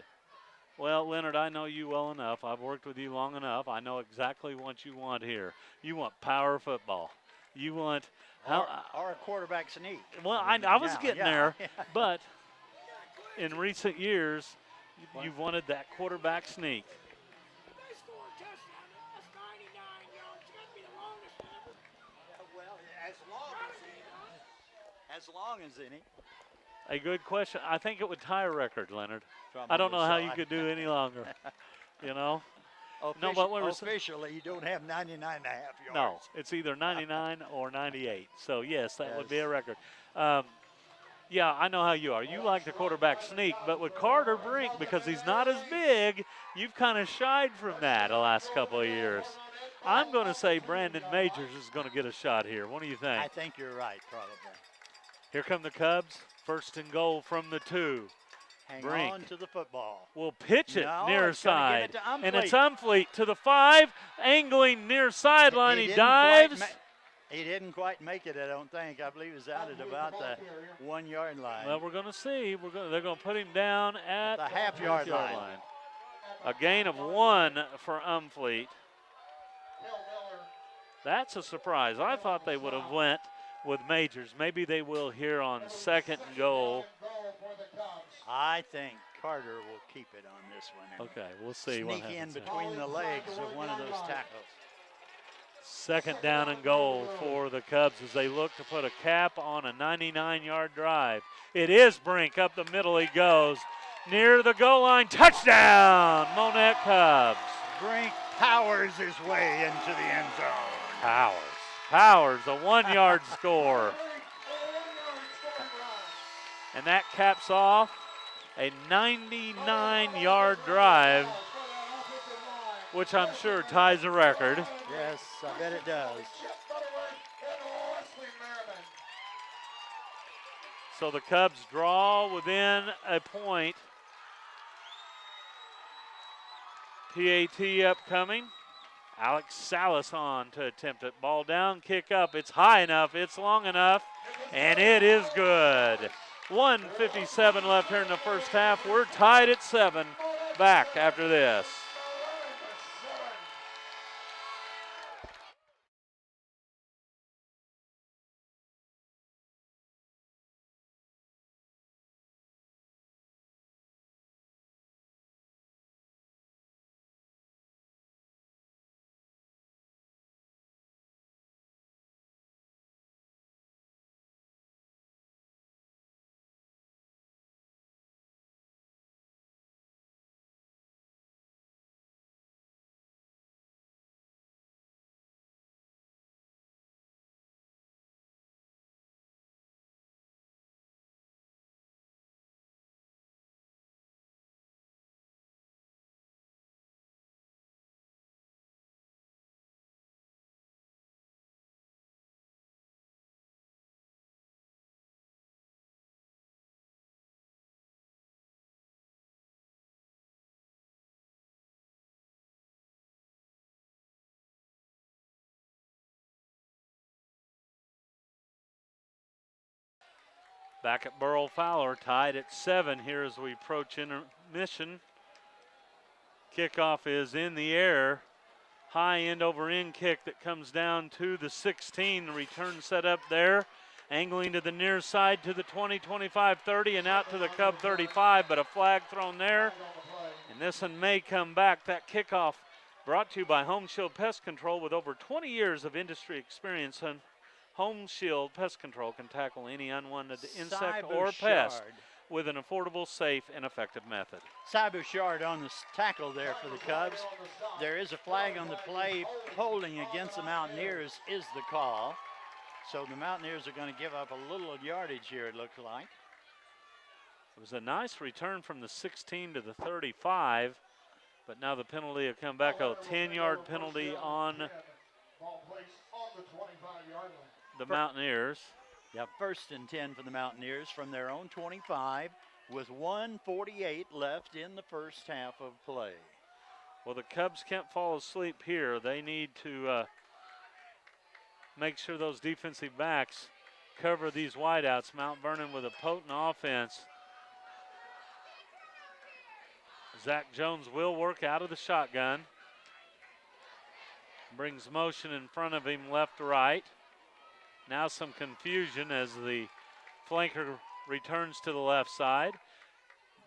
Speaker 2: Well, Leonard, I know you well enough. I've worked with you long enough. I know exactly what you want here. You want power football. You want
Speaker 1: or a quarterback sneak.
Speaker 2: Well, I was getting there, but in recent years, you've wanted that quarterback sneak.
Speaker 1: Well, as long as any.
Speaker 2: A good question. I think it would tie a record, Leonard.
Speaker 1: Probably
Speaker 2: I don't know how
Speaker 1: so.
Speaker 2: you could do any longer. You know?
Speaker 1: Officially, you don't have 99 and a half yards.
Speaker 2: No, it's either 99 or 98. So, yes, that would be a record. Yeah, I know how you are. You like the quarterback sneak, but with Carter Brink, because he's not as big, you've kind of shied from that the last couple of years. I'm going to say Brandon Majors is going to get a shot here. What do you think?
Speaker 1: I think you're right, probably.
Speaker 2: Here come the Cubs. 1st and goal from the 2.
Speaker 1: Hang
Speaker 2: Brink
Speaker 1: on to the football.
Speaker 2: will pitch it near side.
Speaker 1: And
Speaker 2: it's Umfleet to the 5, angling near sideline. He dives.
Speaker 1: He didn't quite make it, I don't think. I believe he was out at about the 1-yard line.
Speaker 2: Well, we're going to see. They're going to put him down at
Speaker 1: the half-yard line.
Speaker 2: A gain of 1 for Umfleet. That's a surprise. I thought they would have went with Majors. Maybe they will here on 2nd and goal.
Speaker 1: I think Carter will keep it on this one.
Speaker 2: Okay, we'll see what
Speaker 1: happens. Sneak in
Speaker 2: here.
Speaker 1: between the legs of one of those tackles.
Speaker 2: 2nd down and goal for the Cubs as they look to put a cap on a 99-yard drive. It is Brink. Up the middle he goes. Near the goal line. Touchdown, Monett Cubs.
Speaker 1: Brink powers his way into the end zone.
Speaker 2: Powers, a 1-yard score. And that caps off a 99-yard drive, which I'm sure ties a record.
Speaker 1: Yes, I bet it does.
Speaker 2: So the Cubs draw within a point. PAT upcoming. Alex Salas on to attempt it. Ball down, kick up. It's high enough, it's long enough, and it is good. 1:57 left here in the first half. We're tied at 7. Back after this. Back at Burl Fowler, tied at 7 here as we approach intermission. Kickoff is in the air. High end over end kick that comes down to the 16. The return set up there. Angling to the near side to the 20, 25, 30, and out to the Cub 35, but a flag thrown there. And this one may come back. That kickoff brought to you by Home Shield Pest Control. With over 20 years of industry experience, Home Shield Pest Control can tackle any unwanted insect or pest with an affordable, safe, and effective method.
Speaker 1: Cy Bouchard on the tackle there for the Cubs. There is a flag on the play. Holding against the Mountaineers is the call. So the Mountaineers are going to give up a little yardage here, it looks like.
Speaker 2: It was a nice return from the 16 to the 35, but now the penalty will come back. A 10-yard penalty on the Mountaineers.
Speaker 1: Yeah, 1st and 10 for the Mountaineers from their own 25 with 1:48 left in the first half of play.
Speaker 2: Well, the Cubs can't fall asleep here. They need to make sure those defensive backs cover these wideouts. Mount Vernon with a potent offense. Zach Jones will work out of the shotgun. Brings motion in front of him left to right. Now some confusion as the flanker returns to the left side.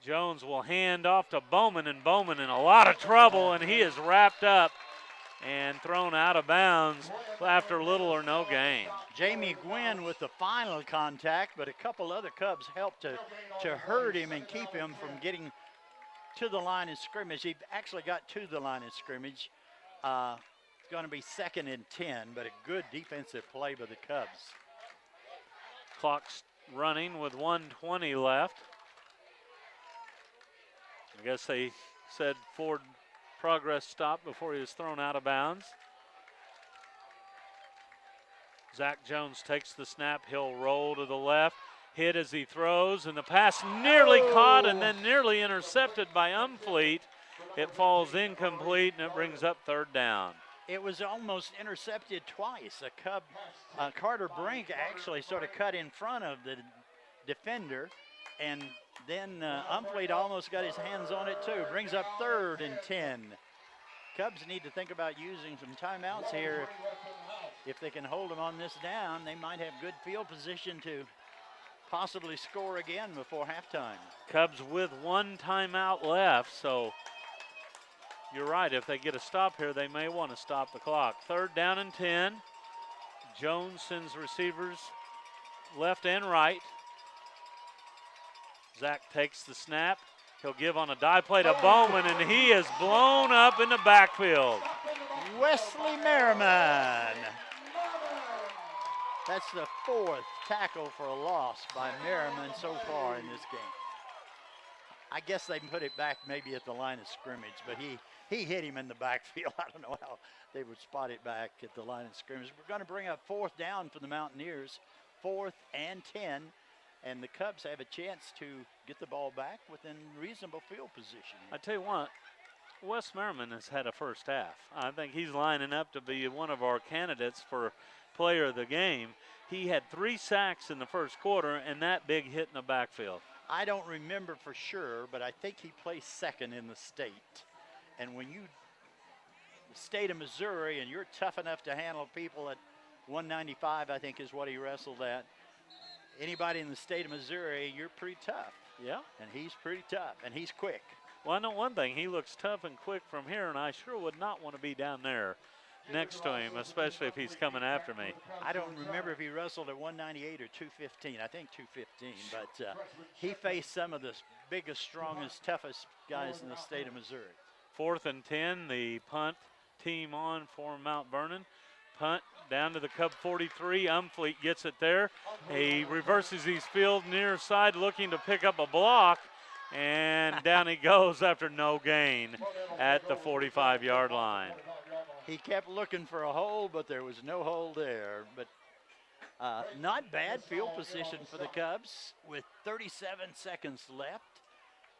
Speaker 2: Jones will hand off to Bowman, and Bowman in a lot of trouble, and he is wrapped up and thrown out of bounds after little or no gain.
Speaker 1: Jamie Gwynn with the final contact, but a couple other Cubs helped to hurt him and keep him from getting to the line of scrimmage. He actually got to the line of scrimmage. It's going to be 2nd and 10, but a good defensive play by the Cubs.
Speaker 2: Clock's running with 1:20 left. I guess they said Ford progress stop before he was thrown out of bounds. Zach Jones takes the snap. He'll roll to the left. Hit as he throws, and the pass nearly caught and then nearly intercepted by Umfleet. It falls incomplete, and it brings up 3rd down.
Speaker 1: It was almost intercepted twice. A Cub, Carter Brink actually sort of cut in front of the defender, and then Umfleet almost got his hands on it too. Brings up 3rd and 10. Cubs need to think about using some timeouts here. If they can hold them on this down, they might have good field position to possibly score again before halftime.
Speaker 2: Cubs with 1 timeout left, so you're right. If they get a stop here, they may want to stop the clock. 3rd down and 10. Jones sends receivers left and right. Zach takes the snap. He'll give on a dive play to Bowman, and he is blown up in the backfield.
Speaker 1: Wesley Merriman. That's the 4th tackle for a loss by Merriman so far in this game. I guess they put it back maybe at the line of scrimmage, but he hit him in the backfield. I don't know how they would spot it back at the line of scrimmage. We're going to bring up 4th down for the Mountaineers, 4th and 10, and the Cubs have a chance to get the ball back within reasonable field position.
Speaker 2: I tell you what, Wes Merriman has had a first half. I think he's lining up to be one of our candidates for player of the game. He had 3 sacks in the first quarter and that big hit in the backfield.
Speaker 1: I don't remember for sure, but I think he placed second in the state. And when you, the state of Missouri, and you're tough enough to handle people at 195, I think is what he wrestled at. Anybody in the state of Missouri, you're pretty tough.
Speaker 2: Yeah.
Speaker 1: And he's pretty tough, and he's quick.
Speaker 2: Well, I know one thing. He looks tough and quick from here, and I sure would not want to be down there next to him, especially if he's coming after me.
Speaker 1: I don't remember if he wrestled at 198 or 215. I think 215, but he faced some of the biggest, strongest, toughest guys in the state of Missouri.
Speaker 2: 4th and 10, the punt team on for Mount Vernon. Punt down to the Cub 43. Umfleet gets it there. He reverses his field near side, looking to pick up a block, and down he goes after no gain at the 45-yard line.
Speaker 1: He kept looking for a hole, but there was no hole there. But not bad field position for the Cubs with 37 seconds left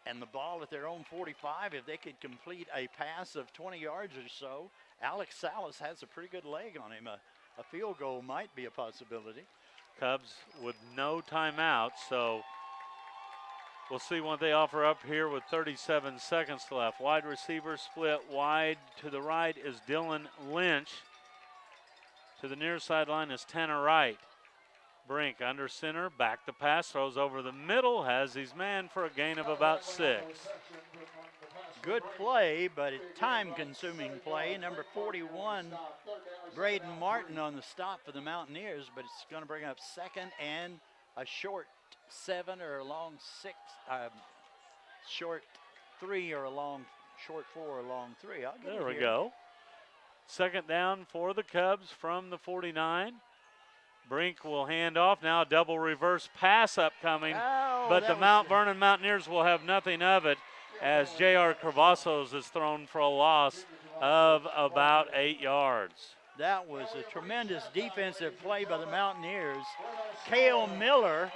Speaker 1: and the ball at their own 45. If they could complete a pass of 20 yards or so, Alex Salas has a pretty good leg on him. A field goal might be a possibility.
Speaker 2: Cubs with no timeouts, so we'll see what they offer up here with 37 seconds left. Wide receiver split wide. To the right is Dylan Lynch. To the near sideline is Tanner Wright. Brink under center, back to pass, throws over the middle, has his man for a gain of about 6.
Speaker 1: Good play, but a time-consuming play. Number 41, Braden Martin on the stop for the Mountaineers, but it's going to bring up 2nd and a short 7 or a long 6, short 3 or a long short 4 or long 3.
Speaker 2: There we go. 2nd down for the Cubs from the 49. Brink will hand off. Now double reverse pass upcoming, but the Mount Vernon Mountaineers will have nothing of it as J.R. Cavazos is thrown for a loss of about 8 yards.
Speaker 1: That was a tremendous defensive play by the Mountaineers. Cale Miller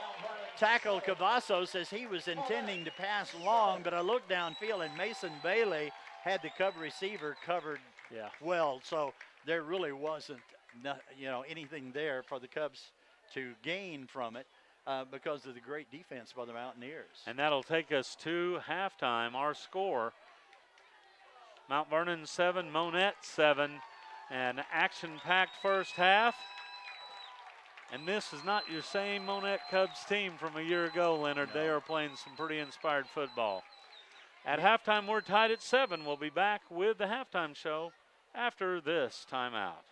Speaker 1: tackled Cavazos as he was intending to pass long, but I looked downfield and Mason Bailey had the Cub receiver covered well, so there really wasn't anything there for the Cubs to gain from it because of the great defense by the Mountaineers.
Speaker 2: And that'll take us to halftime. Our score, Mount Vernon 7, Monett 7, an action-packed first half. And this is not your same Monett Cubs team from a year ago, Leonard. No. They are playing some pretty inspired football. At halftime, we're tied at 7. We'll be back with the halftime show after this timeout.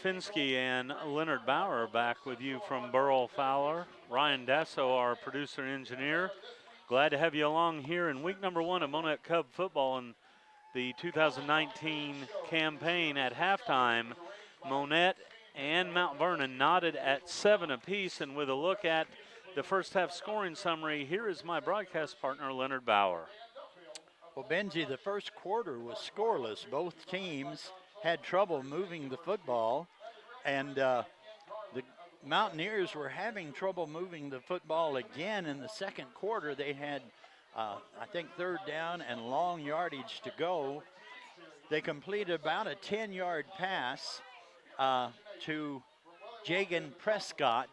Speaker 2: Finsky and Leonard Bauer back with you from Burl Fowler. Ryan Dasso, our producer engineer. Glad to have you along here in week number 1 of Monett Cub football in the 2019 campaign. At halftime, Monett and Mount Vernon knotted at 7 apiece. And with a look at the first half scoring summary, here is my broadcast partner, Leonard Bauer.
Speaker 1: Well, Benji, the first quarter was scoreless. Both teams had trouble moving the football, and the Mountaineers were having trouble moving the football again in the second quarter. They had, I think, third down and long yardage to go. They completed about a 10-yard pass to Jagan Prescott.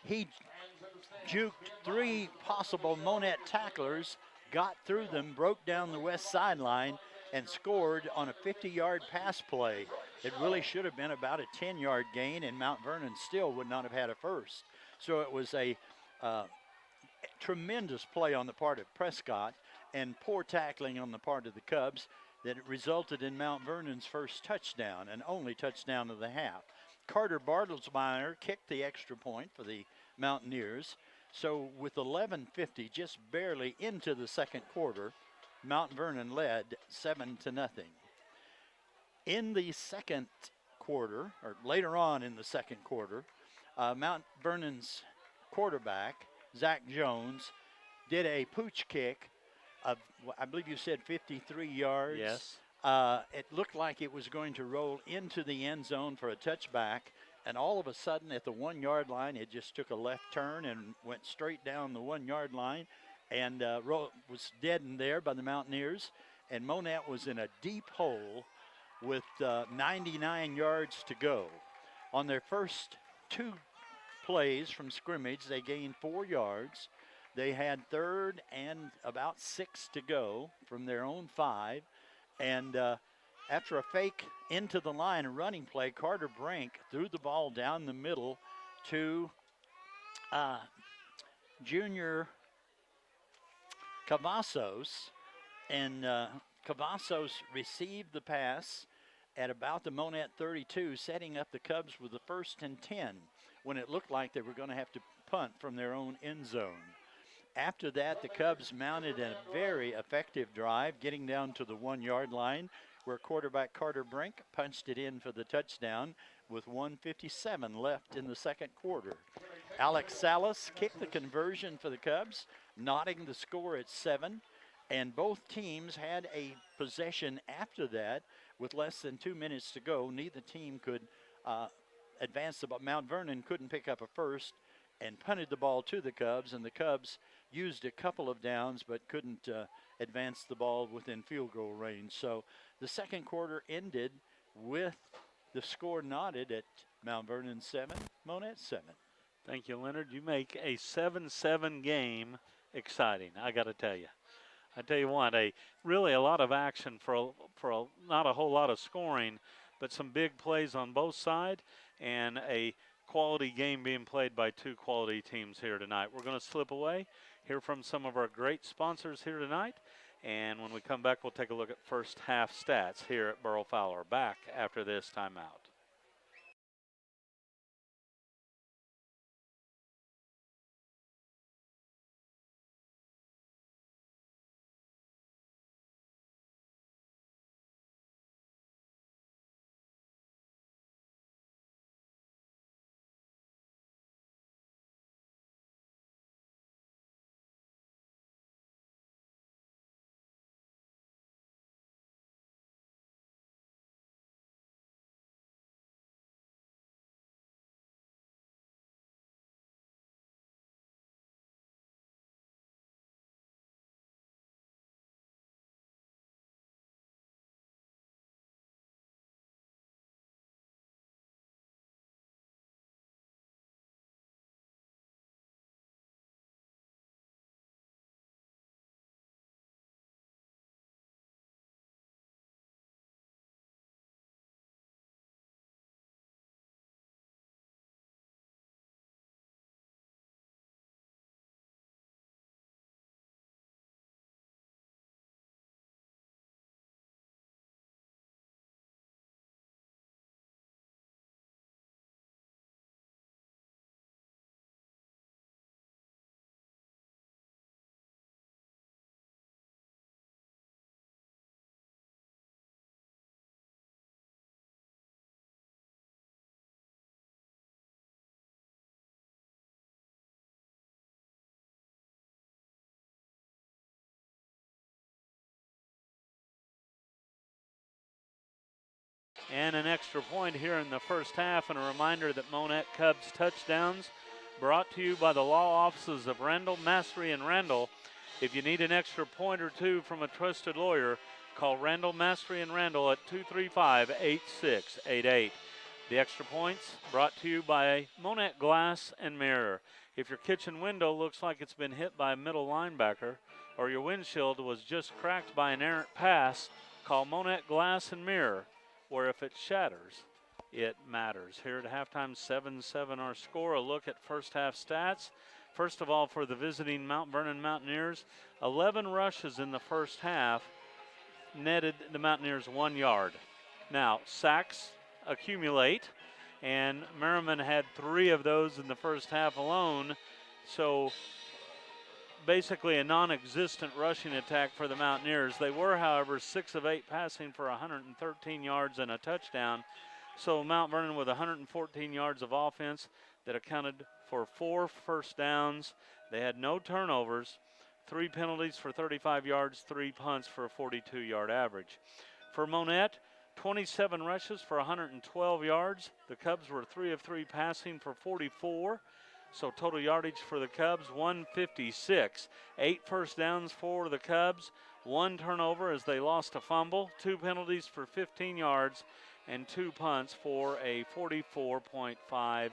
Speaker 1: He juked 3 possible Monett tacklers, got through them, broke down the west sideline, and scored on a 50-yard pass play. It really should have been about a 10-yard gain, and Mount Vernon still would not have had a first. So it was a tremendous play on the part of Prescott and poor tackling on the part of the Cubs that resulted in Mount Vernon's first touchdown and only touchdown of the half. Carter Bartlesmeyer kicked the extra point for the Mountaineers. So with 11:50 just barely into the second quarter, Mount Vernon led 7-0. In the second quarter, or later on in the second quarter, Mount Vernon's quarterback, Zach Jones, did a pooch kick of, I believe you said 53 yards.
Speaker 2: Yes.
Speaker 1: It looked like it was going to roll into the end zone for a touchback, and all of a sudden at the 1-yard line, it just took a left turn and went straight down the 1-yard line and was deadened there by the Mountaineers. And Monett was in a deep hole with 99 yards to go. On their first 2 plays from scrimmage, they gained 4 yards. They had third and about 6 to go from their own 5. And after a fake into the line, a running play, Carter Brink threw the ball down the middle to Junior Cavazos. And Cavazos received the pass at about the Monett 32, setting up the Cubs with the 1st and 10 when it looked like they were going to have to punt from their own end zone. After that, the Cubs mounted a very effective drive, getting down to the 1-yard line, where quarterback Carter Brink punched it in for the touchdown with 1:57 left in the second quarter. Alex Salas kicked the conversion for the Cubs, knotting the score at 7, and both teams had a possession after that with less than 2 minutes to go. Neither team could advance the ball. Mount Vernon couldn't pick up a first and punted the ball to the Cubs, and the Cubs used a couple of downs but couldn't advance the ball within field goal range. So the second quarter ended with the score knotted at Mount Vernon 7, Monett 7.
Speaker 2: Thank you, Leonard. You make a 7-7 game exciting, I got to tell you. I tell you what, really a lot of action for not a whole lot of scoring, but some big plays on both sides and a quality game being played by 2 quality teams here tonight. We're going to slip away, hear from some of our great sponsors here tonight, and when we come back, we'll take a look at first half stats here at Burl Fowler. Back after this timeout. and an extra point here in the first half. And a reminder that Monett Cubs touchdowns brought to you by the law offices of Randall, Mastery, and Randall. If you need an extra point or two from a trusted lawyer, call Randall, Mastery, and Randall at 235-8688. The extra points brought to you by Monett Glass and Mirror. If your kitchen window looks like it's been hit by a middle linebacker, or your windshield was just cracked by an errant pass, call Monett Glass and Mirror, where if it shatters, it matters. Here at halftime, 7-7 our score. A look at first half stats. First of all, for the visiting Mount Vernon Mountaineers, 11 rushes in the first half netted the Mountaineers 1 yard. Now, sacks accumulate, and Merriman had 3 of those in the first half alone, so basically a non-existent rushing attack for the Mountaineers. They were, however, 6 of 8 passing for 113 yards and a touchdown. So Mount Vernon with 114 yards of offense that accounted for 4 first downs. They had no turnovers, 3 penalties for 35 yards, 3 punts for a 42-yard average. For Monett, 27 rushes for 112 yards. The Cubs were 3 of 3 passing for 44. So total yardage for the Cubs, 156. 8 first downs for the Cubs, 1 turnover as they lost a fumble, 2 penalties for 15 yards, and 2 punts for a 44.5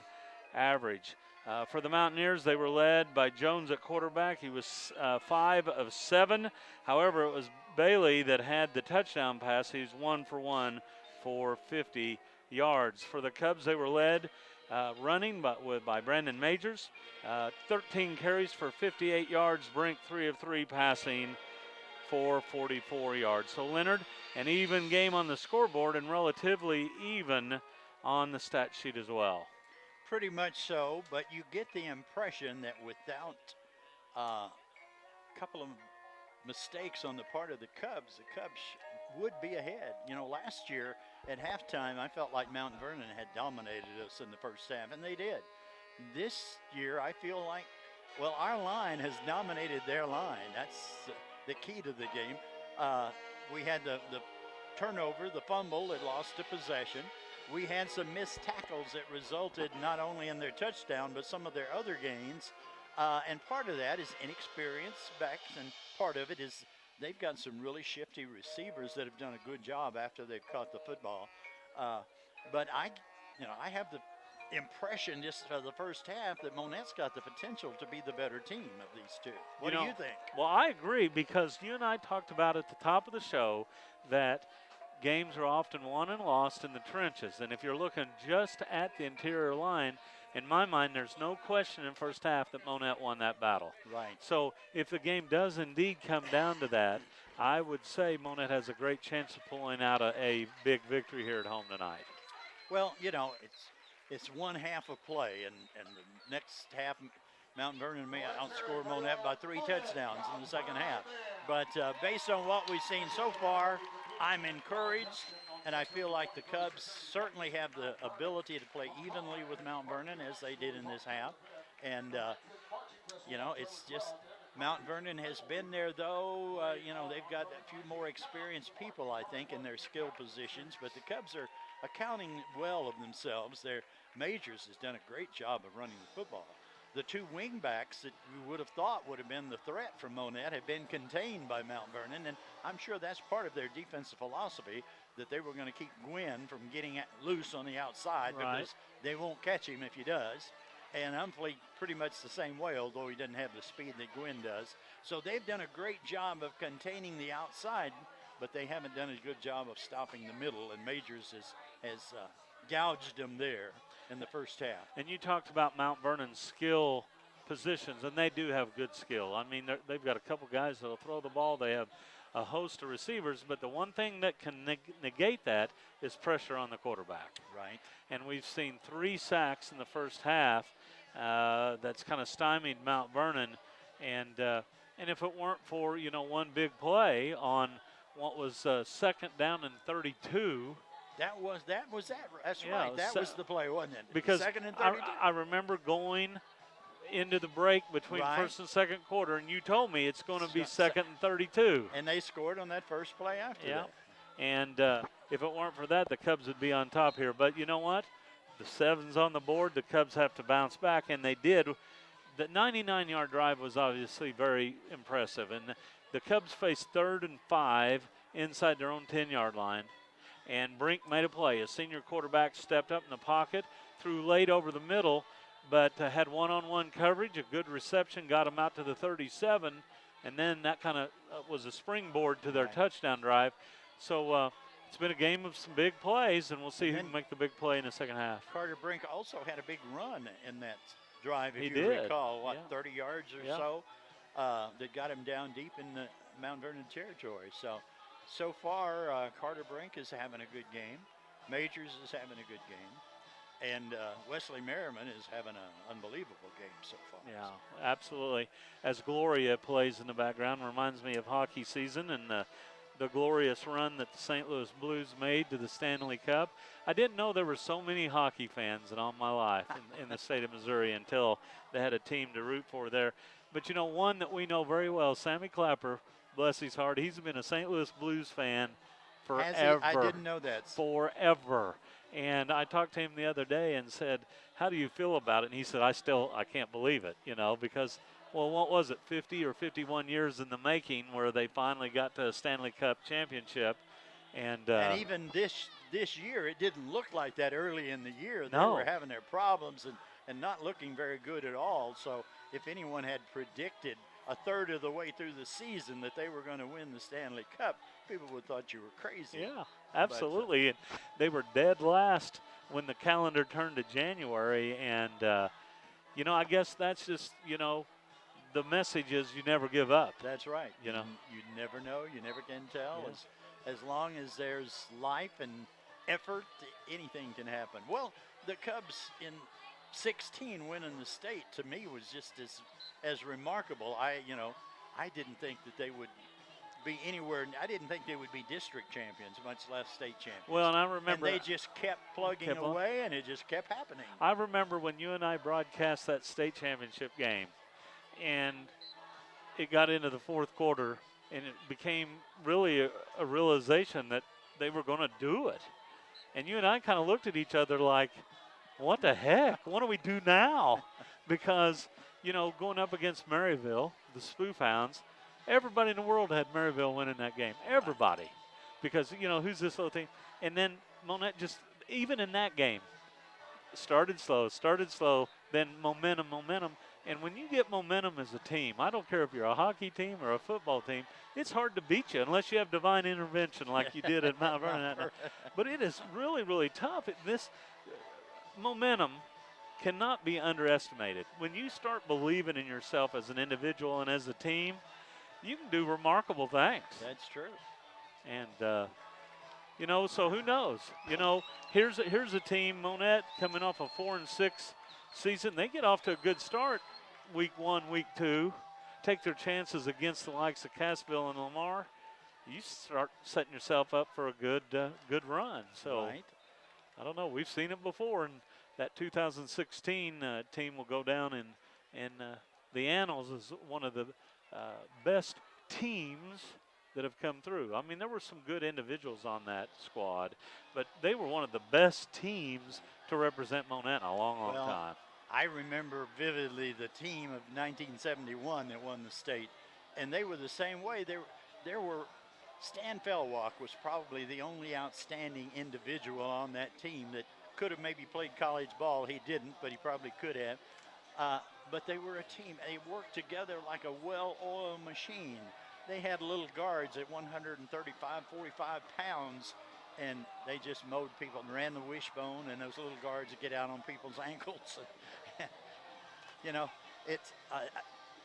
Speaker 2: average. For the Mountaineers, they were led by Jones at quarterback. He was 5 of 7. However, it was Bailey that had the touchdown pass. He's 1 for 1 for 50 yards. For the Cubs, they were led running by Brandon Majors. 13 carries for 58 yards. Brink 3 of 3 passing for 44 yards. So Leonard, an even game on the scoreboard and relatively even on the stat sheet as well.
Speaker 1: Pretty much so, but you get the impression that without a couple of mistakes on the part of the Cubs would be ahead. You know, last year at halftime, I felt like Mount Vernon had dominated us in the first half, and they did. This year, I feel like, well, our line has dominated their line. That's the key to the game. We had the turnover, the fumble that lost to possession. We had some missed tackles that resulted not only in their touchdown, but some of their other gains. And part of that is inexperienced backs, and part of it is they've got some really shifty receivers that have done a good job after they've caught the football. But I have the impression just for the first half that Monett's got the potential to be the better team of these two. What do you think?
Speaker 2: Well, I agree, because you and I talked about at the top of the show that games are often won and lost in the trenches. And if you're looking just at the interior line, in my mind, there's no question in first half that Monett won that battle.
Speaker 1: Right.
Speaker 2: So if the game does indeed come down to that, I would say Monett has a great chance of pulling out a big victory here at home tonight.
Speaker 1: Well, you know, it's one half of play, and the next half, Mount Vernon may outscore Monett by 3 touchdowns in the second half. But based on what we've seen so far, I'm encouraged, and I feel like the Cubs certainly have the ability to play evenly with Mount Vernon as they did in this half. And, you know, it's just Mount Vernon has been there, though. You know, they've got a few more experienced people, I think, in their skill positions. But the Cubs are accounting well of themselves. Their Majors has done a great job of running the football. The 2 wingbacks that you would have thought would have been the threat from Monett have been contained by Mount Vernon, and I'm sure that's part of their defensive philosophy, that they were going to keep Gwynn from getting loose on the outside,
Speaker 2: right,
Speaker 1: because they won't catch him if he does. And Humphrey pretty much the same way, although he doesn't have the speed that Gwynn does. So they've done a great job of containing the outside, but they haven't done a good job of stopping the middle, and Majors has gouged them there in the first half.
Speaker 2: And you talked about Mount Vernon's skill positions, and they do have good skill. I mean, they've got a couple guys that'll throw the ball. They have a host of receivers, but the one thing that can negate that is pressure on the quarterback.
Speaker 1: Right.
Speaker 2: And we've seen 3 sacks in the first half. That's kind of stymied Mount Vernon. And if it weren't for, you know, one big play on what was second down and 32.
Speaker 1: That's
Speaker 2: Yeah,
Speaker 1: right. That was the play, wasn't it?
Speaker 2: Because
Speaker 1: second and 32.
Speaker 2: I remember going into the break between first and second quarter, and you told me it's going to be second and 32.
Speaker 1: And they scored on that first play after that.
Speaker 2: And if it weren't for that, the Cubs would be on top here. But you know what? The 7's on the board. The Cubs have to bounce back, and they did. The 99-yard drive was obviously very impressive. And the Cubs faced 3rd and 5 inside their own 10-yard line. And Brink made a play. A senior quarterback stepped up in the pocket, threw late over the middle, but had one-on-one coverage, a good reception, got him out to the 37, and then that kind of was a springboard to their touchdown drive. So it's been a game of some big plays, and we'll see who can make the big play in the second half.
Speaker 1: Carter Brink also had a big run in that drive, if
Speaker 2: He
Speaker 1: you
Speaker 2: did.
Speaker 1: recall, 30 yards or so, that got him down deep in the Mount Vernon territory. So far, Carter Brink is having a good game. Majors is having a good game. And Wesley Merriman is having an unbelievable game so far.
Speaker 2: Yeah, absolutely. As Gloria plays in the background, reminds me of hockey season and the glorious run that the St. Louis Blues made to the Stanley Cup. I didn't know there were so many hockey fans in all my life in the state of Missouri until they had a team to root for there. But, you know, one that we know very well, Sammy Clapper, bless his heart, he's been a St. Louis Blues fan forever.
Speaker 1: I didn't know that.
Speaker 2: Forever. And I talked to him the other day and said, how do you feel about it? And he said, I can't believe it, you know, because, well, what was it, 50 or 51 years in the making where they finally got to a Stanley Cup championship. And
Speaker 1: even this year, it didn't look like that early in the year. They
Speaker 2: No.
Speaker 1: were having their problems and not looking very good at all. So if anyone had predicted a third of the way through the season that they were going to win the Stanley Cup, people would have thought you were crazy.
Speaker 2: Yeah, absolutely. And they were dead last when the calendar turned to January. And, you know, I guess that's just, you know, the message is you never give up.
Speaker 1: That's right.
Speaker 2: You know,
Speaker 1: you never know. You never can tell.
Speaker 2: Yeah.
Speaker 1: As long as there's life and effort, anything can happen. Well, the Cubs in 16 winning the state to me was just as remarkable. I didn't think that they would be anywhere. I didn't think they would be district champions, much less state champions.
Speaker 2: Well, and I remember.
Speaker 1: And they just kept plugging away, and it just kept happening.
Speaker 2: I remember when you and I broadcast that state championship game, and it got into the fourth quarter, and it became really a realization that they were going to do it. And you and I kind of looked at each other like, what the heck? What do we do now? Because, you know, going up against Maryville, the Spoof Hounds, everybody in the world had Maryville winning that game. Everybody. Because, you know, who's this little team? And then Monett just, even in that game, started slow, then momentum. And when you get momentum as a team, I don't care if you're a hockey team or a football team, it's hard to beat you unless you have divine intervention like you did at Mount Vernon. But it is really, really tough. This momentum cannot be underestimated. When you start believing in yourself as an individual and as a team, you can do remarkable things.
Speaker 1: That's true.
Speaker 2: And, you know, so who knows? You know, here's a team, Monett, coming off a 4-6 season. They get off to a good start week 1, week 2, take their chances against the likes of Cassville and Lamar. You start setting yourself up for a good run. So
Speaker 1: right.
Speaker 2: I don't know. We've seen it before, and that 2016 team will go down in the annals as one of the best teams that have come through. I mean, there were some good individuals on that squad, but they were one of the best teams to represent Monett in a long time.
Speaker 1: I remember vividly the team of 1971 that won the state, and they were the same way. There were Stan Fellwalk was probably the only outstanding individual on that team that could have maybe played college ball. He didn't, but he probably could have. But they were a team. They worked together like a well-oiled machine. They had little guards at 135, 45 pounds, and they just mowed people and ran the wishbone, and those little guards would get out on people's ankles. You know, it's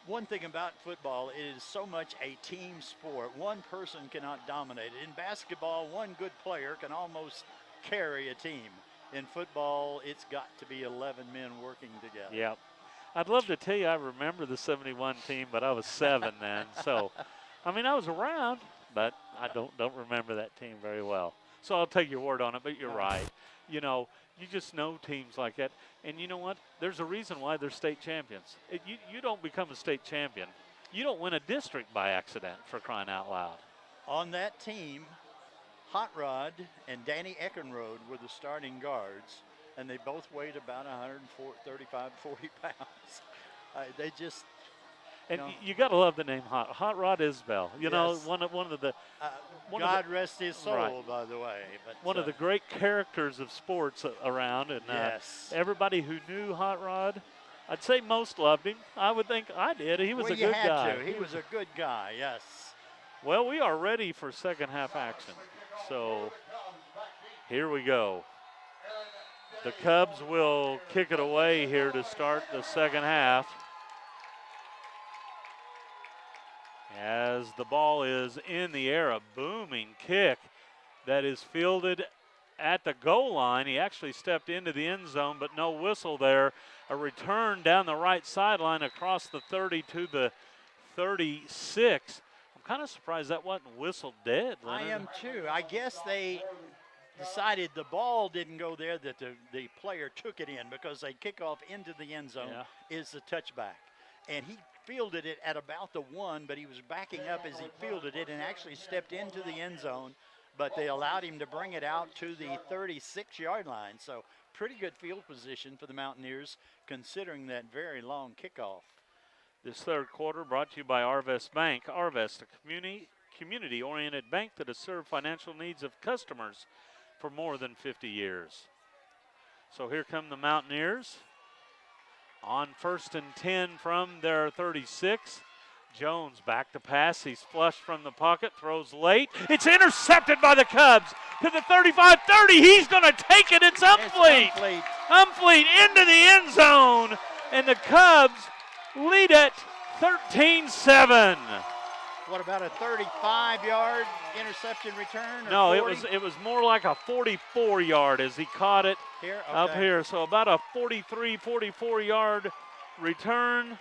Speaker 1: one thing about football, it is so much a team sport. One person cannot dominate it. In basketball, one good player can almost carry a team. In football, it's got to be 11 men working together.
Speaker 2: Yep. I'd love to tell you I remember the 71 team, but I was 7 then. So, I mean, I was around, but I don't remember that team very well. So I'll take your word on it, but you're right. You know, you just know teams like that. And you know what? There's a reason why they're state champions. You don't become a state champion. You don't win a district by accident, for crying out loud.
Speaker 1: On that team, Hot Rod and Danny Eckenrode were the starting guards, and they both weighed about 135, 40 pounds. They just,
Speaker 2: And
Speaker 1: you know,
Speaker 2: you got to love the name Hot Rod Isbell. You know,
Speaker 1: yes.
Speaker 2: one of the
Speaker 1: God rest his soul,
Speaker 2: right.
Speaker 1: by the way. But
Speaker 2: one of the great characters of sports around, and
Speaker 1: yes,
Speaker 2: everybody who knew Hot Rod, I'd say most loved him. I would think I did. He was
Speaker 1: well,
Speaker 2: a
Speaker 1: you
Speaker 2: good
Speaker 1: had
Speaker 2: guy.
Speaker 1: to. He was a good guy. Yes.
Speaker 2: Well, we are ready for second half action. So here we go. The Cubs will kick it away here to start the second half. As the ball is in the air, a booming kick that is fielded at the goal line. He actually stepped into the end zone, but no whistle there. A return down the right sideline across the 30 to the 36. I'm kind of surprised that wasn't whistled dead, Leonard.
Speaker 1: I am too. I guess they decided the ball didn't go there, that the player took it in, because a kickoff into the end zone is the touchback. And he fielded it at about the 1, but he was backing up as he fielded it and actually stepped into the end zone, but they allowed him to bring it out to the 36-yard line. So pretty good field position for the Mountaineers, considering that very long kickoff.
Speaker 2: This third quarter brought to you by Arvest Bank. Arvest, a community-oriented bank that has served financial needs of customers for more than 50 years. So here come the Mountaineers on 1st and 10 from their 36. Jones back to pass. He's flushed from the pocket, throws late. It's intercepted by the Cubs to the 35-30. He's going to take it. It's Umfleet. Umfleet into the end zone, and the Cubs lead it 13-7.
Speaker 1: What about a 35-yard interception return? Or
Speaker 2: no,
Speaker 1: 40?
Speaker 2: it was more like a 44-yard as he caught it
Speaker 1: here? Okay.
Speaker 2: Up here. So about a 43, 44-yard return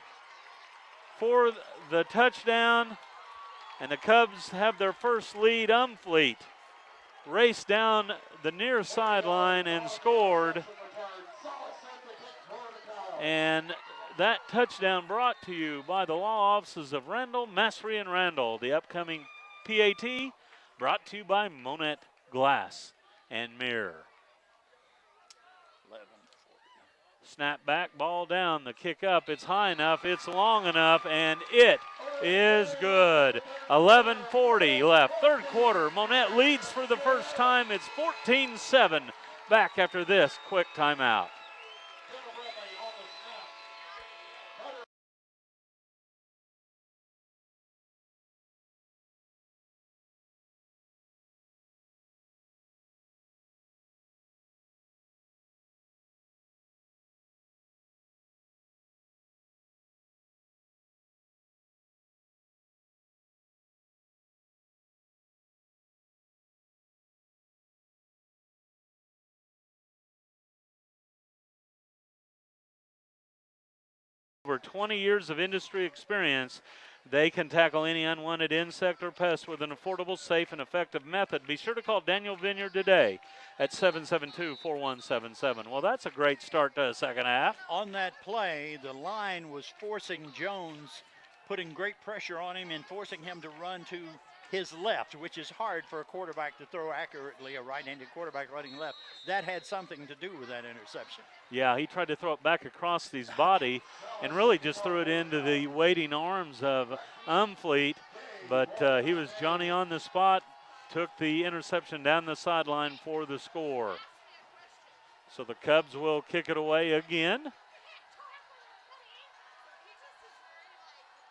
Speaker 2: for the touchdown, and the Cubs have their first lead. Umfleet raced down the near sideline and scored. And that touchdown brought to you by the law offices of Randall, Massery, and Randall. The upcoming PAT brought to you by Monett Glass and Mirror.
Speaker 1: 11-40.
Speaker 2: Snap back, ball down, the kick up. It's high enough, it's long enough, and it is good. 11:40 left, third quarter. Monett leads for the first time. It's 14-7 back after this quick timeout. Over 20 years of industry experience, they can tackle any unwanted insect or pest with an affordable, safe, and effective method. Be sure to call Daniel Vineyard today at 772-4177. Well, that's a great start to the second half.
Speaker 1: On that play, the line was forcing Jones, putting great pressure on him and forcing him to run to his left, which is hard for a quarterback to throw accurately, a right-handed quarterback running left. That had something to do with that interception.
Speaker 2: Yeah, he tried to throw it back across his body and really just threw it into the waiting arms of Umfleet. But he was Johnny on the spot, took the interception down the sideline for the score. So the Cubs will kick it away again.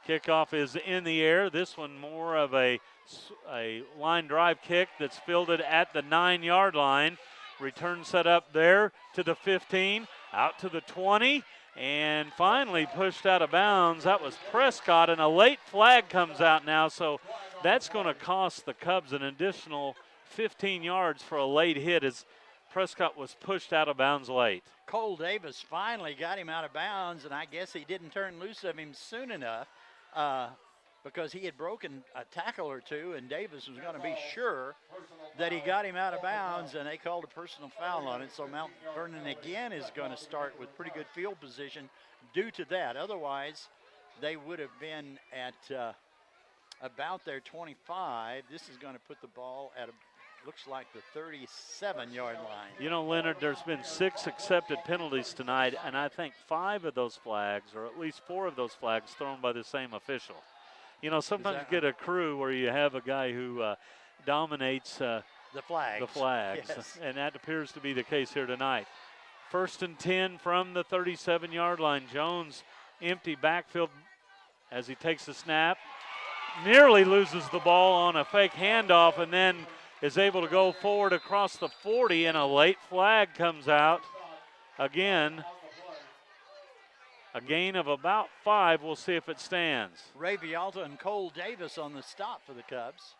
Speaker 2: Kickoff is in the air. This one more of a line drive kick that's fielded at the 9-yard line. Return set up there to the 15, out to the 20, and finally pushed out of bounds. That was Prescott, and a late flag comes out now, so that's going to cost the Cubs an additional 15 yards for a late hit as Prescott was pushed out of bounds late.
Speaker 1: Cole Davis finally got him out of bounds, and I guess he didn't turn loose of him soon enough because he had broken a tackle or two, and Davis was going to be sure that he got him out of bounds, and they called a personal foul on it. So Mount Vernon again is going to start with pretty good field position due to that. Otherwise, they would have been at about their 25. This is going to put the ball at looks like the 37-yard line.
Speaker 2: You know, Leonard, there's been 6 accepted penalties tonight, and I think 5 of those flags, or at least 4 of those flags, thrown by the same official. You know, sometimes you get a crew where you have a guy who dominates the flags.
Speaker 1: Yes.
Speaker 2: And that appears to be the case here tonight. 1st and 10 from the 37-yard line. Jones, empty backfield as he takes the snap. Nearly loses the ball on a fake handoff and then is able to go forward across the 40, and a late flag comes out. Again, a gain of about 5. We'll see if it stands.
Speaker 1: Ray Vialta and Cole Davis on the stop for the Cubs.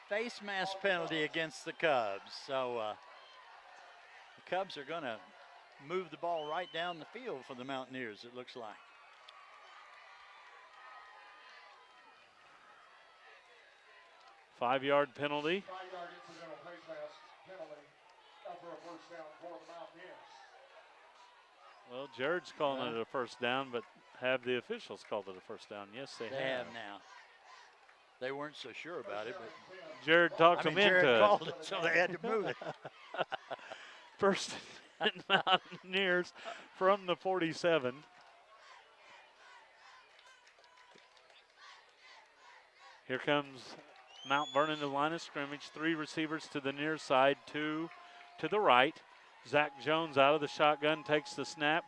Speaker 1: Face mask penalty against the Cubs. So the Cubs are going to move the ball right down the field for the Mountaineers, it looks like.
Speaker 2: Five-yard penalty.
Speaker 3: 5-yard incidental face mask penalty for a first down for the Mountaineers.
Speaker 2: Well, Jared's calling it a first down, but have the officials called it a first down? Yes, they have.
Speaker 1: Now. They weren't so sure about it, but
Speaker 2: Jared talked them into
Speaker 1: Jared
Speaker 2: it.
Speaker 1: called it, so they had to move it.
Speaker 2: First and Mountaineers from the 47. Here comes Mount Vernon to line of scrimmage. 3 receivers to the near side, 2 to the right. Zach Jones out of the shotgun, takes the snap.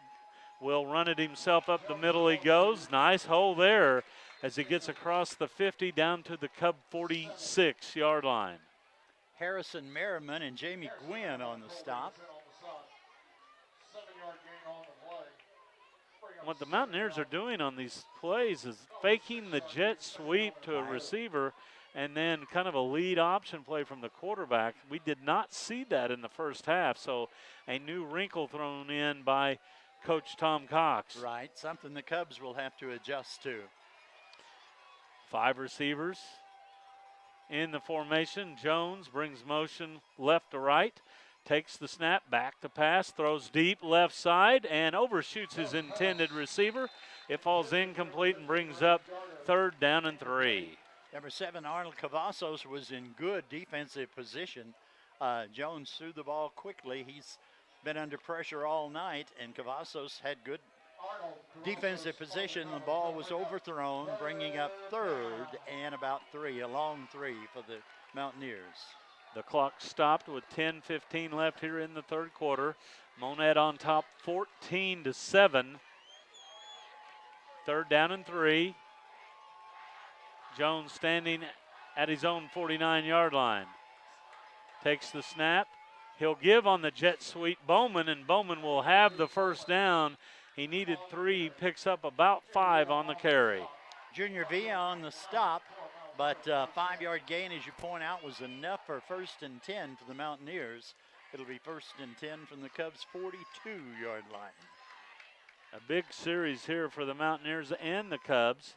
Speaker 2: Will run it himself up the middle he goes. Nice hole there as he gets across the 50 down to the Cub 46-yard line.
Speaker 1: Harrison Merriman and Jamie Gwynn on the stop.
Speaker 3: 7-yard gain on the play.
Speaker 2: What the Mountaineers are doing on these plays is faking the jet sweep to a receiver and then kind of a lead option play from the quarterback. We did not see that in the first half, so a new wrinkle thrown in by Coach Tom Cox.
Speaker 1: Right, something the Cubs will have to adjust to.
Speaker 2: 5 receivers in the formation. Jones brings motion left to right, takes the snap, back to pass, throws deep left side, and overshoots his intended receiver. It falls incomplete and brings up 3rd down and 3.
Speaker 1: Number 7, Arnold Cavazos, was in good defensive position. Jones threw the ball quickly. He's been under pressure all night, and Cavazos had good defensive position. The ball was overthrown, bringing up 3rd and about 3, a long 3 for the Mountaineers.
Speaker 2: The clock stopped with 10:15 left here in the 3rd quarter. Monett on top 14-7. 3rd down and 3. Jones standing at his own 49-yard line. Takes the snap. He'll give on the jet sweep Bowman, and Bowman will have the first down. He needed 3, picks up about 5 on the carry.
Speaker 1: Junior Villa on the stop, but 5-yard gain, as you point out, was enough for 1st and 10 for the Mountaineers. It'll be 1st and 10 from the Cubs' 42-yard line.
Speaker 2: A big series here for the Mountaineers and the Cubs.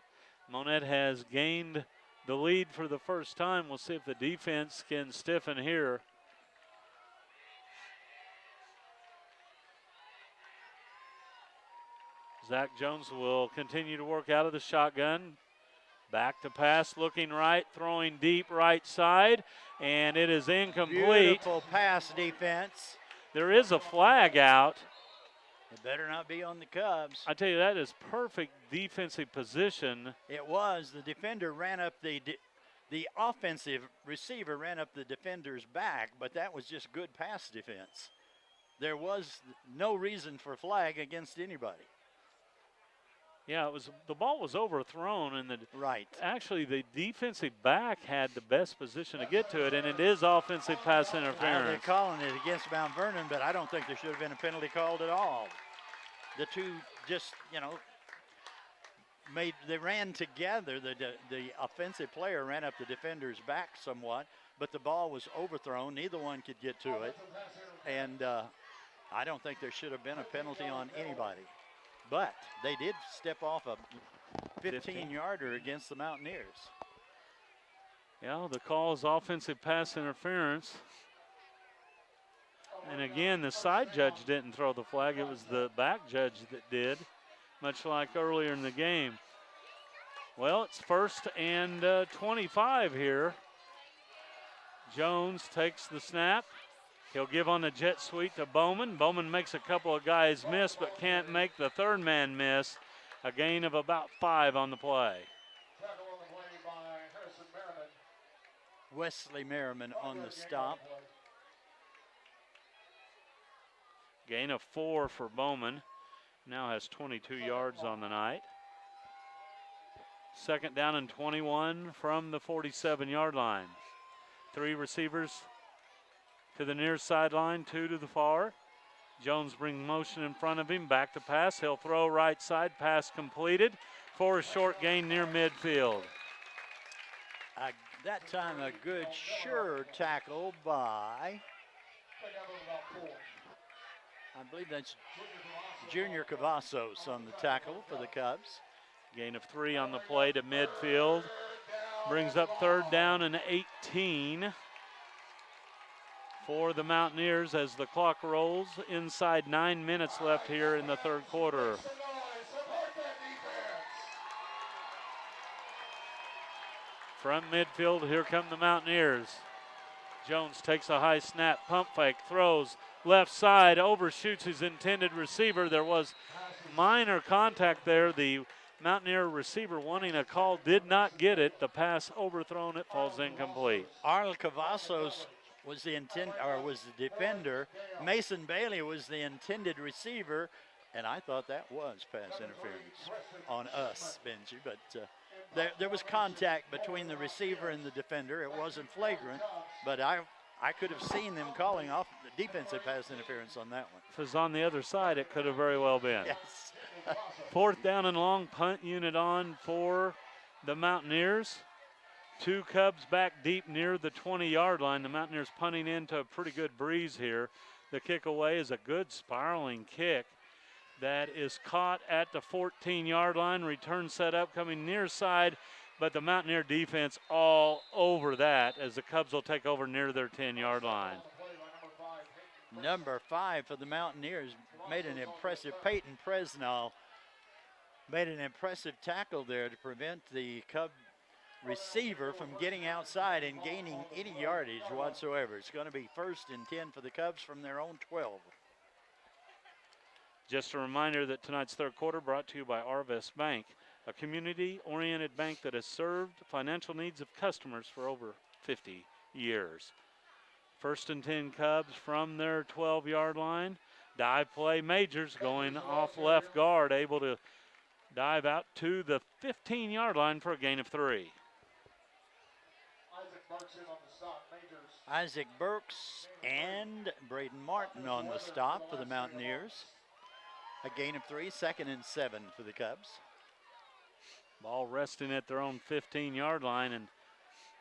Speaker 2: Monett has gained the lead for the first time. We'll see if the defense can stiffen here. Zach Jones will continue to work out of the shotgun. Back to pass, looking right, throwing deep right side, and it is incomplete.
Speaker 1: Beautiful pass defense.
Speaker 2: There is a flag out.
Speaker 1: It better not be on the Cubs.
Speaker 2: I tell you, that is perfect defensive position.
Speaker 1: It was. The defender ran up the offensive receiver ran up the defender's back, but that was just good pass defense. There was no reason for flag against anybody.
Speaker 2: Yeah, the ball was overthrown, and actually the defensive back had the best position to get to it, and it is offensive pass interference.
Speaker 1: They're calling it against Mount Vernon, but I don't think there should have been a penalty called at all. The two just, they ran together. The offensive player ran up the defender's back somewhat, but the ball was overthrown. Neither one could get to it, and I don't think there should have been a penalty on anybody. But they did step off a 15-yarder against the Mountaineers.
Speaker 2: Yeah, the call is offensive pass interference. And again, the side judge didn't throw the flag. It was the back judge that did, much like earlier in the game. Well, it's 1st and 25 here Jones takes the snap. He'll give on the jet sweep to Bowman. Bowman makes a couple of guys miss, but can't make the third man miss. A gain of about 5 on the play.
Speaker 3: Tackle on the play by Harrison Merriman.
Speaker 1: Wesley Merriman on the stop.
Speaker 2: Gain of 4 for Bowman. Now has 22 yards on the night. Second down and 21 from the 47-yard line. 3 receivers to the near sideline, 2 to the far. Jones brings motion in front of him, back to pass. He'll throw right side, pass completed for a short gain near midfield.
Speaker 1: That time a good sure tackle by, I believe that's Junior Cavazos on the tackle for the Cubs.
Speaker 2: Gain of 3 on the play to midfield. Brings up third down and 18 for the Mountaineers as the clock rolls. Inside 9 minutes left here in the third quarter. Front midfield, here come the Mountaineers. Jones takes a high snap, pump fake, throws left side, overshoots his intended receiver. There was minor contact there. The Mountaineer receiver wanting a call did not get it. The pass overthrown, it falls incomplete.
Speaker 1: Arnold Cavazos was the defender. Mason Bailey was the intended receiver, and I thought that was pass interference on us, Benji. But there was contact between the receiver and the defender. It wasn't flagrant, but I could have seen them calling off the defensive pass interference on that one.
Speaker 2: If it was on the other side, it could have very well been.
Speaker 1: Yes.
Speaker 2: Fourth down and long, punt unit on for the Mountaineers. 2 Cubs back deep near the 20-yard line. The Mountaineers punting into a pretty good breeze here. The kick away is a good spiraling kick that is caught at the 14-yard line. Return set up coming near side, but the Mountaineer defense all over that as the Cubs will take over near their 10-yard line.
Speaker 1: Number 5 for the Mountaineers made an impressive, Peyton Presnell made an impressive tackle there to prevent the Cub receiver from getting outside and gaining any yardage whatsoever. It's going to be 1st and 10 for the Cubs from their own 12.
Speaker 2: Just a reminder that tonight's third quarter brought to you by Arvest Bank, a community-oriented bank that has served financial needs of customers for over 50 years. 1st and 10 Cubs from their 12-yard line. Dive play, Majors going off left guard, able to dive out to the 15-yard line for a gain of 3.
Speaker 1: Isaac Burks and Braden Martin on the stop for the Mountaineers. A gain of 3, 2nd and 7 for the Cubs.
Speaker 2: Ball resting at their own 15-yard line, and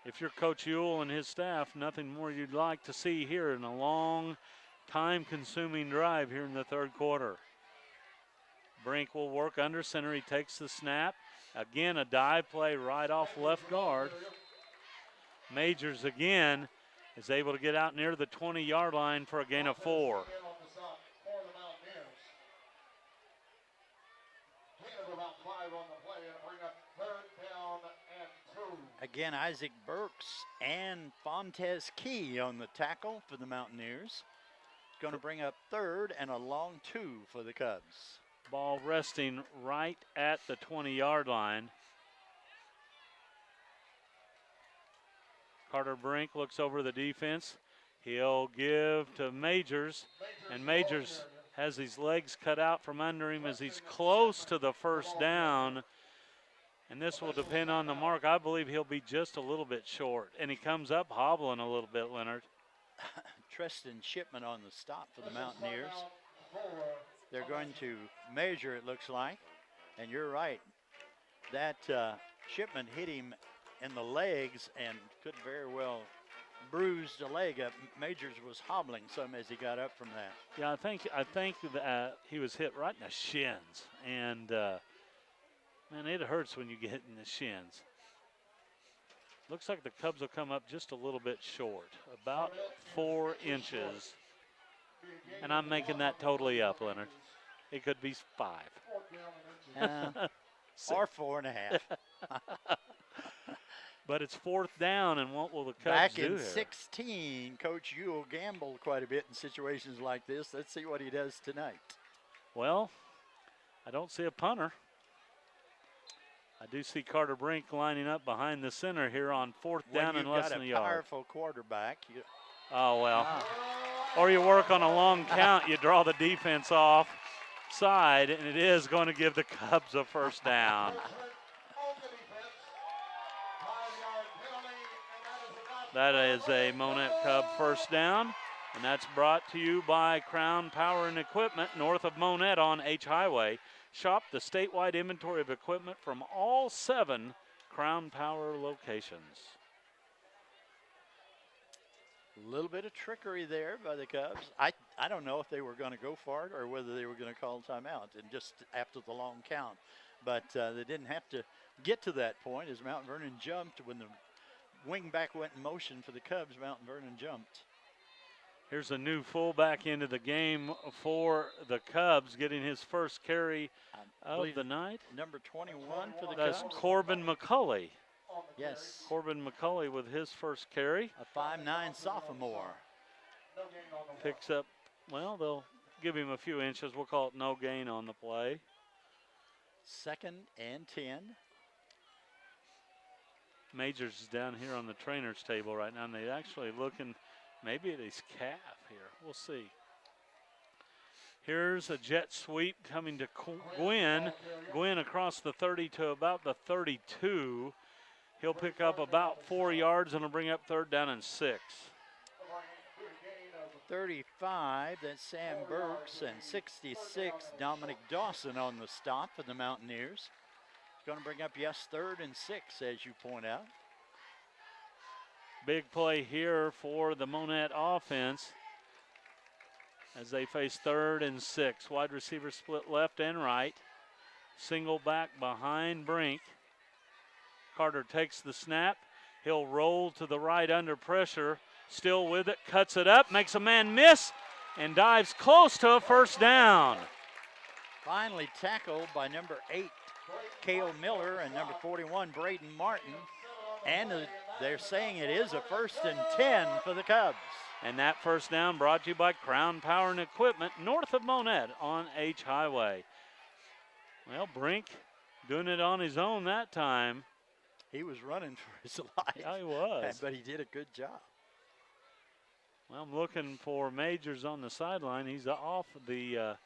Speaker 2: if you're Coach Ewell and his staff, nothing more you'd like to see here in a long, time-consuming drive here in the third quarter. Brink will work under center. He takes the snap. Again, a dive play right off left guard. Majors again is able to get out near the 20-yard line for a gain of 4.
Speaker 1: Again, Isaac Burks and Fontes Key on the tackle for the Mountaineers. Going to bring up 3rd and a long 2 for the Cubs.
Speaker 2: Ball resting right at the 20-yard line. Carter Brink looks over the defense. He'll give to Majors, and Majors has his legs cut out from under him as he's close to the first down. And this will depend on the mark. I believe he'll be just a little bit short. And he comes up hobbling a little bit, Leonard.
Speaker 1: Tristan Shipman on the stop for the Mountaineers. They're going to measure, it looks like. And you're right. That Shipman hit him in the legs and could very well bruise the leg up. Majors was hobbling some as he got up from that.
Speaker 2: Yeah, I think that he was hit right in the shins. And, man, it hurts when you get hit in the shins. Looks like the Cubs will come up just a little bit short, about 4 inches. And I'm making that totally up, Leonard. It could be 5.
Speaker 1: Or 4.5.
Speaker 2: But it's 4th down, and what will the Cubs
Speaker 1: Back
Speaker 2: do
Speaker 1: in
Speaker 2: here?
Speaker 1: 16, Coach Ewell gambled quite a bit in situations like this. Let's see what he does tonight.
Speaker 2: Well, I don't see a punter. I do see Carter Brink lining up behind the center here on 4th down and less than a
Speaker 1: You've
Speaker 2: yard.
Speaker 1: got a powerful quarterback.
Speaker 2: Oh, well. Or you work on a long count, you draw the defense off side, and it is going to give the Cubs a 1st down. That is a Monett Cub 1st down, and that's brought to you by Crown Power and Equipment north of Monett on H Highway. Shop the statewide inventory of equipment from all 7 Crown Power locations.
Speaker 1: A little bit of trickery there by the Cubs. I don't know if they were going to go for it or whether they were going to call timeout and just after the long count. But they didn't have to get to that point as Mount Vernon jumped. When the wing back went in motion for the Cubs, Mount Vernon jumped.
Speaker 2: Here's a new fullback into the game for the Cubs, getting his first carry of the night.
Speaker 1: Number 21 for the
Speaker 2: That's
Speaker 1: Cubs.
Speaker 2: Corbin McCulley.
Speaker 1: Yes.
Speaker 2: Corbin McCulley with his first carry.
Speaker 1: A 5'9" sophomore.
Speaker 2: Picks up, well, they'll give him a few inches. We'll call it no gain on the play.
Speaker 1: 2nd and 10.
Speaker 2: Majors is down here on the trainer's table right now, and they're actually looking maybe at his calf here. We'll see. Here's a jet sweep coming to Gwynn. Gwynn across the 30 to about the 32. He'll pick up about 4 yards, and will bring up 3rd down and 6.
Speaker 1: 35, that's Sam Burks, and 66, Dominic Dawson on the stop for the Mountaineers. It's going to bring up, yes, 3rd and 6, as you point out.
Speaker 2: Big play here for the Monett offense as they face 3rd and 6. Wide receiver split left and right. Single back behind Brink. Carter takes the snap. He'll roll to the right under pressure. Still with it, cuts it up, makes a man miss, and dives close to a 1st down.
Speaker 1: Finally tackled by number 8, Cale Miller, and number 41, Braden Martin. And they're saying it is a 1st and 10 for the Cubs.
Speaker 2: And that 1st down brought to you by Crown Power and Equipment north of Monett on H Highway. Well, Brink doing it on his own that time.
Speaker 1: He was running for his life.
Speaker 2: Yeah, he was.
Speaker 1: But he did a good job.
Speaker 2: Well, I'm looking for Majors on the sideline. He's off the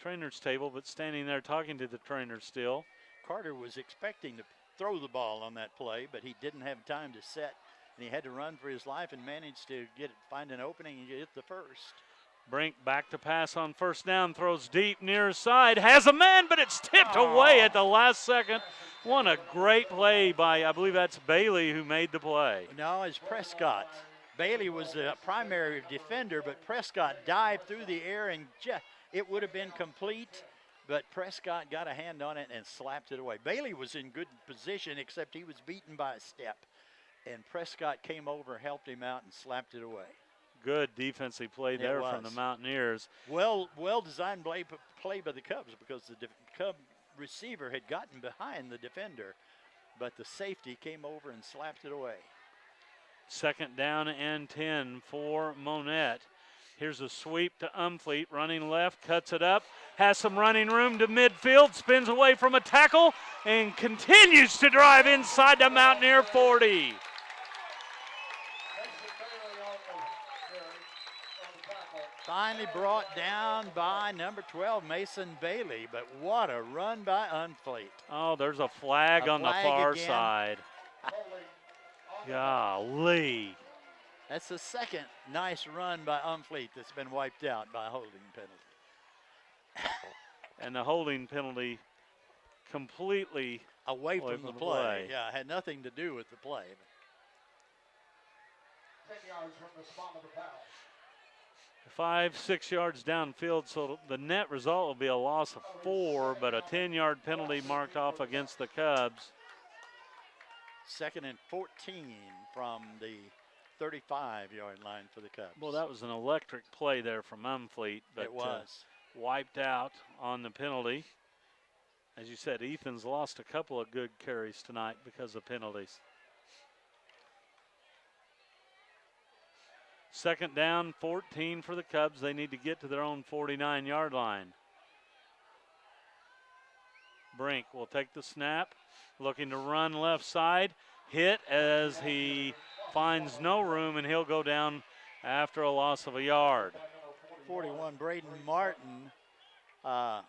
Speaker 2: trainer's table, but standing there talking to the trainer still.
Speaker 1: Carter was expecting to throw the ball on that play, but he didn't have time to set, and he had to run for his life and managed to find an opening and get the 1st.
Speaker 2: Brink back to pass on 1st down, throws deep near side, has a man, but it's tipped away at the last second. What a great play by, I believe that's Bailey who made the play.
Speaker 1: No, it's Prescott. Bailey was the primary defender, but Prescott dived through the air, and it would have been complete, but Prescott got a hand on it and slapped it away. Bailey was in good position, except he was beaten by a step, and Prescott came over, helped him out, and slapped it away.
Speaker 2: Good defensive play there from the Mountaineers.
Speaker 1: Well designed play by the Cubs, because the Cub receiver had gotten behind the defender, but the safety came over and slapped it away.
Speaker 2: 2nd down and 10 for Monett. Here's a sweep to Umfleet, running left, cuts it up, has some running room to midfield, spins away from a tackle, and continues to drive inside the Mountaineer 40.
Speaker 1: Finally brought down by number 12, Mason Bailey, but what a run by Umfleet.
Speaker 2: Oh, there's a flag on the far side. Golly.
Speaker 1: That's the 2nd nice run by Umfleet that's been wiped out by a holding penalty.
Speaker 2: And the holding penalty completely
Speaker 1: away from the play. Yeah, it had nothing to do with the play.
Speaker 3: 10 yards from the spot of the foul.
Speaker 2: 5-6 yards downfield, so the net result will be a loss of 4, but a 10-yard penalty marked off against the Cubs.
Speaker 1: 2nd and 14 from the 35-yard line for the Cubs.
Speaker 2: Well, that was an electric play there from Umfleet, but
Speaker 1: it was
Speaker 2: wiped out on the penalty. As you said, Ethan's lost a couple of good carries tonight because of penalties. Second down, 14 for the Cubs. They need to get to their own 49-yard line. Brink will take the snap, looking to run left side. Hit as he finds no room, and he'll go down after a loss of a yard.
Speaker 1: 41, Braden Martin got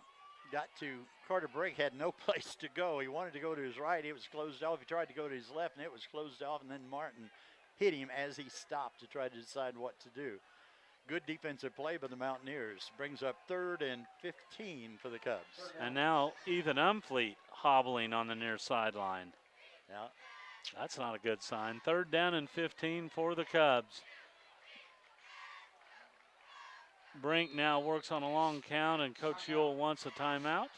Speaker 1: to Carter Brink, had no place to go. He wanted to go to his right. It was closed off. He tried to go to his left, and it was closed off. And then Martin hit him as he stopped to try to decide what to do. Good defensive play by the Mountaineers. Brings up 3rd and 15 for the Cubs.
Speaker 2: And now Ethan Umfleet hobbling on the near sideline.
Speaker 1: Yeah.
Speaker 2: That's not a good sign. 3rd down and 15 for the Cubs. Brink now works on a long count, and Coach Ewell wants a timeout.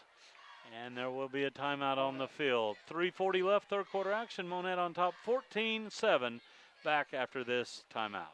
Speaker 2: And there will be a timeout on the field. 3:40 left, third quarter action. Monett on top, 14-7. Back after this timeout.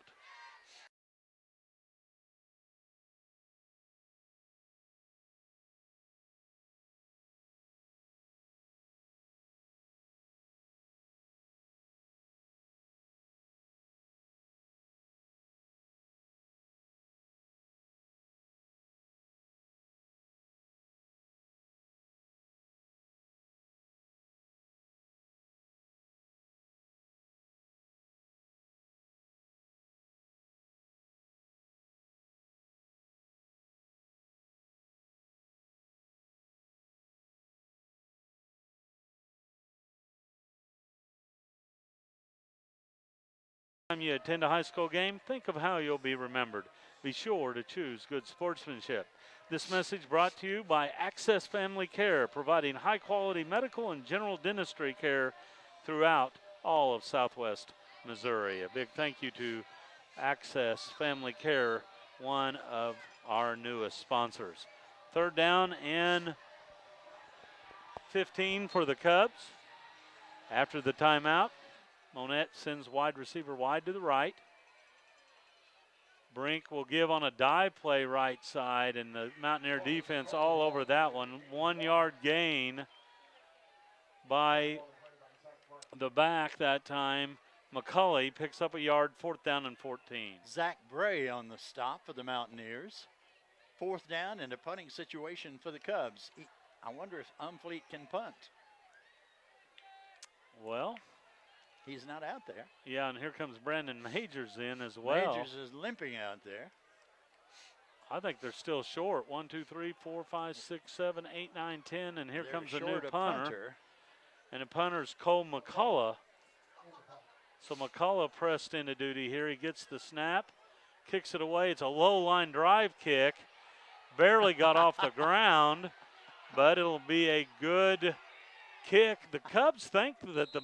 Speaker 2: Time you attend a high school game, think of how you'll be remembered. Be sure to choose good sportsmanship. This message brought to you by Access Family Care, providing high-quality medical and general dentistry care throughout all of Southwest Missouri. A big thank you to Access Family Care, one of our newest sponsors. 3rd down and 15 for the Cubs. After the timeout, Monett sends wide receiver wide to the right. Brink will give on a dive play right side, and the Mountaineer defense all over that one. 1-yard gain by the back that time. McCulley picks up a yard, 4th down and 14.
Speaker 1: Zach Bray on the stop for the Mountaineers. 4th down and a punting situation for the Cubs. I wonder if Umfleet can punt.
Speaker 2: Well,
Speaker 1: he's not out there.
Speaker 2: Yeah, and here comes Brandon Majors in as well.
Speaker 1: Majors is limping out there.
Speaker 2: I think they're still short. 1, 2, 3, 4, 5, 6, 7, 8, 9, 10, and here comes a new punter. And the punter's Cole McCullough. So McCullough pressed into duty here. He gets the snap, kicks it away. It's a low line drive kick. Barely got off the ground, but it'll be a good kick. The Cubs think that the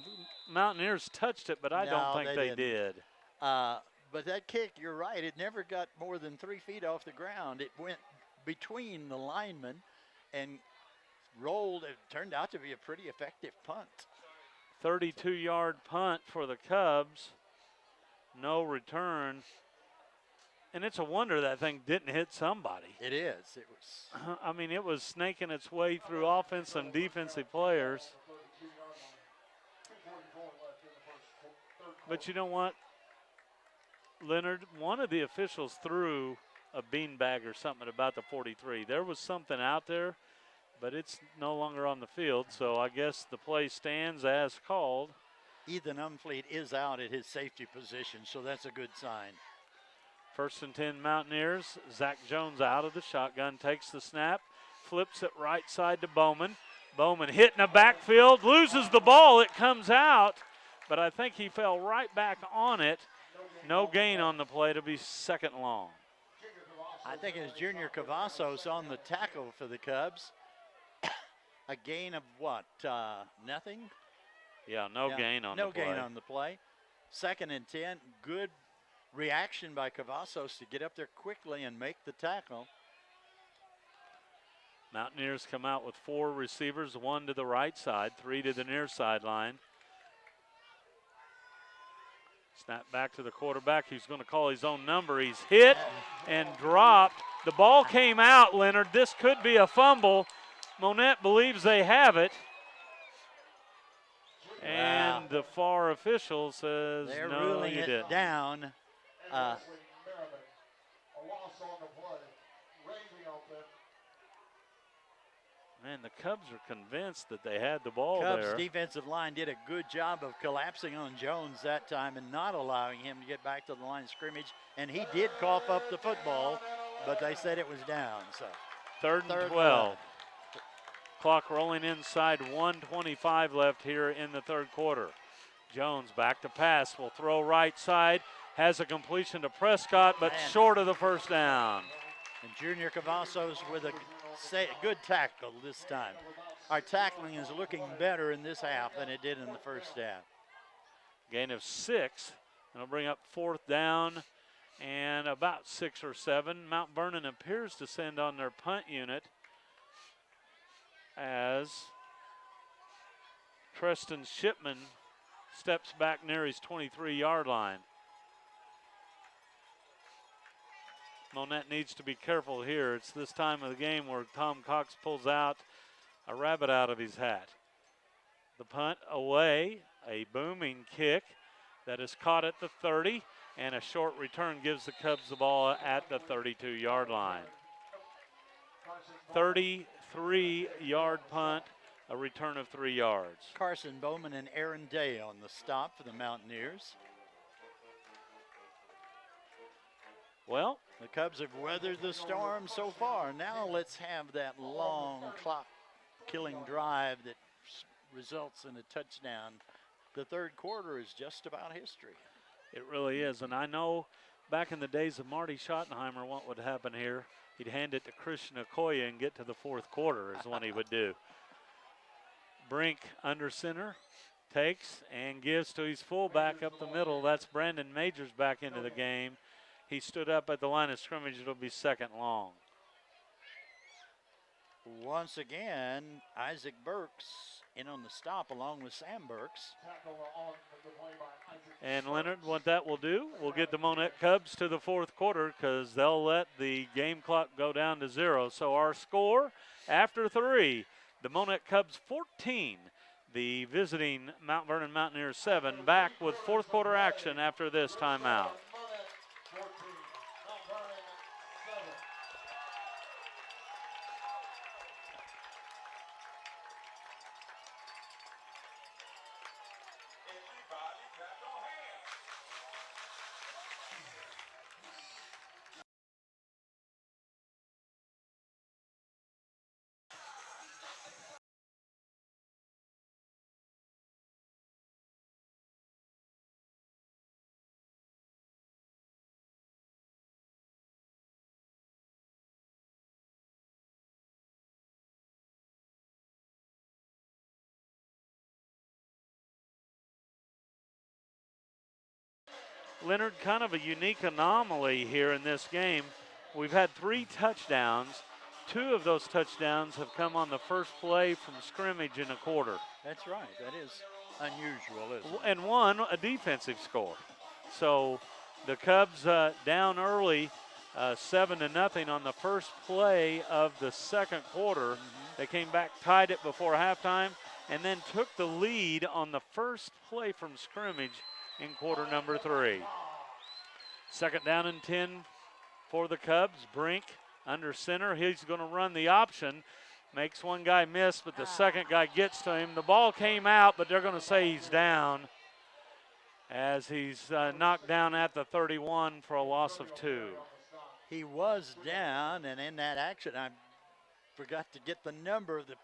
Speaker 2: Mountaineers touched it, but I don't think they did.
Speaker 1: But that kick, you're right, it never got more than 3 feet off the ground. It went between the linemen and rolled. It turned out to be a pretty effective punt.
Speaker 2: 32-yard punt for the Cubs. No return. And it's a wonder that thing didn't hit somebody.
Speaker 1: It is. It was.
Speaker 2: I mean, it was snaking its way through offensive and defensive players. But you know what, Leonard? One of the officials threw a beanbag or something about the 43. There was something out there, but it's no longer on the field, so I guess the play stands as called.
Speaker 1: Ethan Umfleet is out at his safety position, so that's a good sign.
Speaker 2: 1st and 10 Mountaineers. Zach Jones out of the shotgun, takes the snap, flips it right side to Bowman. Bowman hit in the backfield, loses the ball. It comes out, but I think he fell right back on it. No gain on the play to be 2nd long.
Speaker 1: I think it was Junior Cavazos on the tackle for the Cubs. A gain of what? Nothing?
Speaker 2: Yeah, no gain on the play.
Speaker 1: No gain on the play. 2nd and 10. Good reaction by Cavazos to get up there quickly and make the tackle.
Speaker 2: Mountaineers come out with 4 receivers, 1 to the right side, 3 to the near sideline. Snap back to the quarterback. He's going to call his own number. He's hit and dropped. The ball came out, Leonard. This could be a fumble. Monett believes they have it. And the FAR official says,
Speaker 1: they're
Speaker 2: no,
Speaker 1: ruling
Speaker 2: you
Speaker 1: it
Speaker 2: didn't.
Speaker 1: down.
Speaker 3: loss on the play. Rainey open.
Speaker 2: Man, the Cubs are convinced that they had the ball
Speaker 1: Cubs
Speaker 2: there.
Speaker 1: defensive line did a good job of collapsing on Jones that time and not allowing him to get back to the line of scrimmage. And he did cough up the football, but they said it was down. So
Speaker 2: Third and 12. Clock rolling inside, 1:25 left here in the third quarter. Jones back to pass, will throw right side, has a completion to Prescott, but short of the first down.
Speaker 1: And Junior Cavazos with a good tackle this time. Our tackling is looking better in this half than it did in the first half.
Speaker 2: Gain of 6, and it'll bring up fourth down and about 6 or 7. Mount Vernon appears to send on their punt unit as Treston Shipman steps back near his 23-yard line. Monett needs to be careful here. It's this time of the game where Tom Cox pulls out a rabbit out of his hat. The punt away, a booming kick that is caught at the 30, and a short return gives the Cubs the ball at the 32-yard line. 33-yard punt, a return of 3 yards.
Speaker 1: Carson Bowman and Aaron Day on the stop for the Mountaineers.
Speaker 2: Well,
Speaker 1: the Cubs have weathered the storm so far. Now let's have that long clock-killing drive that results in a touchdown. The third quarter is just about history.
Speaker 2: It really is, and I know back in the days of Marty Schottenheimer what would happen here. He'd hand it to Christian Okoye and get to the fourth quarter is what he would do. Brink under center, takes and gives to his fullback up the middle. That's Brandon Majors back into the game. He stood up at the line of scrimmage. It'll be second long.
Speaker 1: Once again, Isaac Burks in on the stop along with Sam Burks.
Speaker 2: And Leonard, what that will do, will get the Monett Cubs to the fourth quarter because they'll let the game clock go down to 0. So our score after 3, the Monett Cubs 14, the visiting Mount Vernon Mountaineers 7, back with fourth quarter action after this timeout. Leonard, kind of a unique anomaly here in this game. We've had 3 touchdowns. 2 of those touchdowns have come on the first play from scrimmage in a quarter.
Speaker 1: That's right. That is unusual, isn't it?
Speaker 2: And 1, a defensive score. So the Cubs down early, 7-0 on the first play of the second quarter. They came back, tied it before halftime, and then took the lead on the first play from scrimmage in quarter number 3. Second down and 10 for the Cubs. Brink under center. He's going to run the option. Makes one guy miss, but the second guy gets to him. The ball came out, but they're going to say he's down as he's knocked down at the 31 for a loss of 2.
Speaker 1: He was down, and in that action, I forgot to get the number of the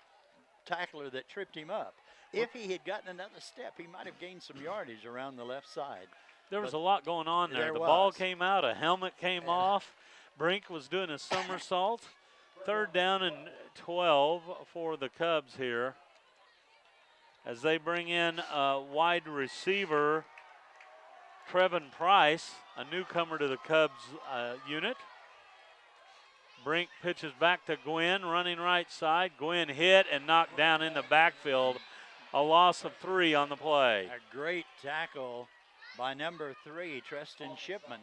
Speaker 1: tackler that tripped him up. If he had gotten another step, he might have gained some yardage around the left side.
Speaker 2: There was a lot going on there. The
Speaker 1: was.
Speaker 2: Ball came out, a helmet came off. Brink was doing a somersault. Third down and 12 for the Cubs here as they bring in a wide receiver, Trevin Price, a newcomer to the Cubs unit. Brink pitches back to Gwynn, running right side. Gwynn hit and knocked down in the backfield. A loss of 3 on the play.
Speaker 1: A great tackle by number 3, Treston Shipman.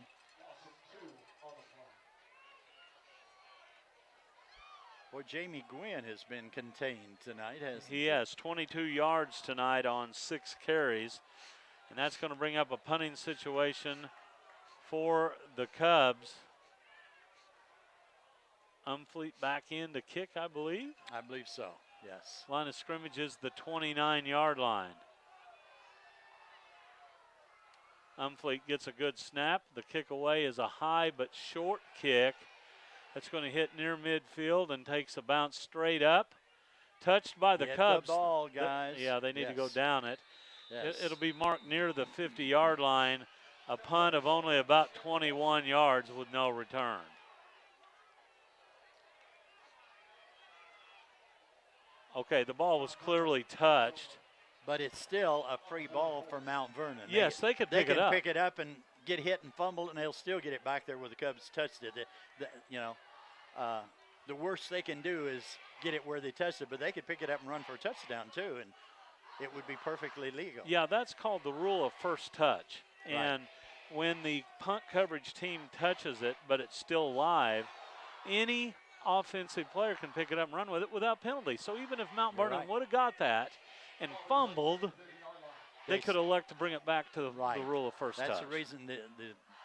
Speaker 1: Boy, Jamie Gwynn has been contained tonight, hasn't he?
Speaker 2: He has 22 yards tonight on 6 carries. And that's going to bring up a punting situation for the Cubs. Umfleet back in to kick, I believe.
Speaker 1: I believe so, yes.
Speaker 2: Line of scrimmage is the 29-yard line. Umfleet gets a good snap. The kick away is a high but short kick. That's going to hit near midfield and takes a bounce straight up. Touched by the
Speaker 1: Get
Speaker 2: Cubs.
Speaker 1: the ball, guys.
Speaker 2: Yeah, they need to go down it.
Speaker 1: Yes.
Speaker 2: It'll be marked near the 50-yard line. A punt of only about 21 yards with no return. Okay, the ball was clearly touched.
Speaker 1: But it's still a free ball for Mount Vernon.
Speaker 2: Yes, they could pick it up.
Speaker 1: They can pick it up and get hit and fumble, and they'll still get it back there where the Cubs touched it. The worst they can do is get it where they touched it, but they could pick it up and run for a touchdown too, and it would be perfectly legal.
Speaker 2: Yeah, that's called the rule of first touch. And when the punt coverage team touches it, but it's still live, any offensive player can pick it up and run with it without penalty. So even if Mount Vernon would have got that and fumbled, they could elect to bring it back to the rule of first touch.
Speaker 1: That's the reason the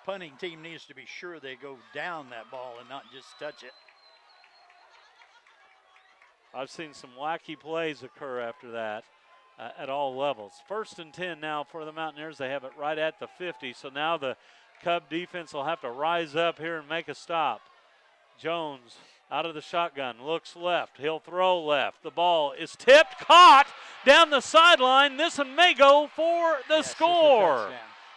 Speaker 1: punting team needs to be sure they go down that ball and not just touch it.
Speaker 2: I've seen some wacky plays occur after that at all levels. 1st and 10 now for the Mountaineers. They have it right at the 50, so now the Cub defense will have to rise up here and make a stop. Jones out of the shotgun, looks left. He'll throw left. The ball is tipped, caught down the sideline. This one may go for the score.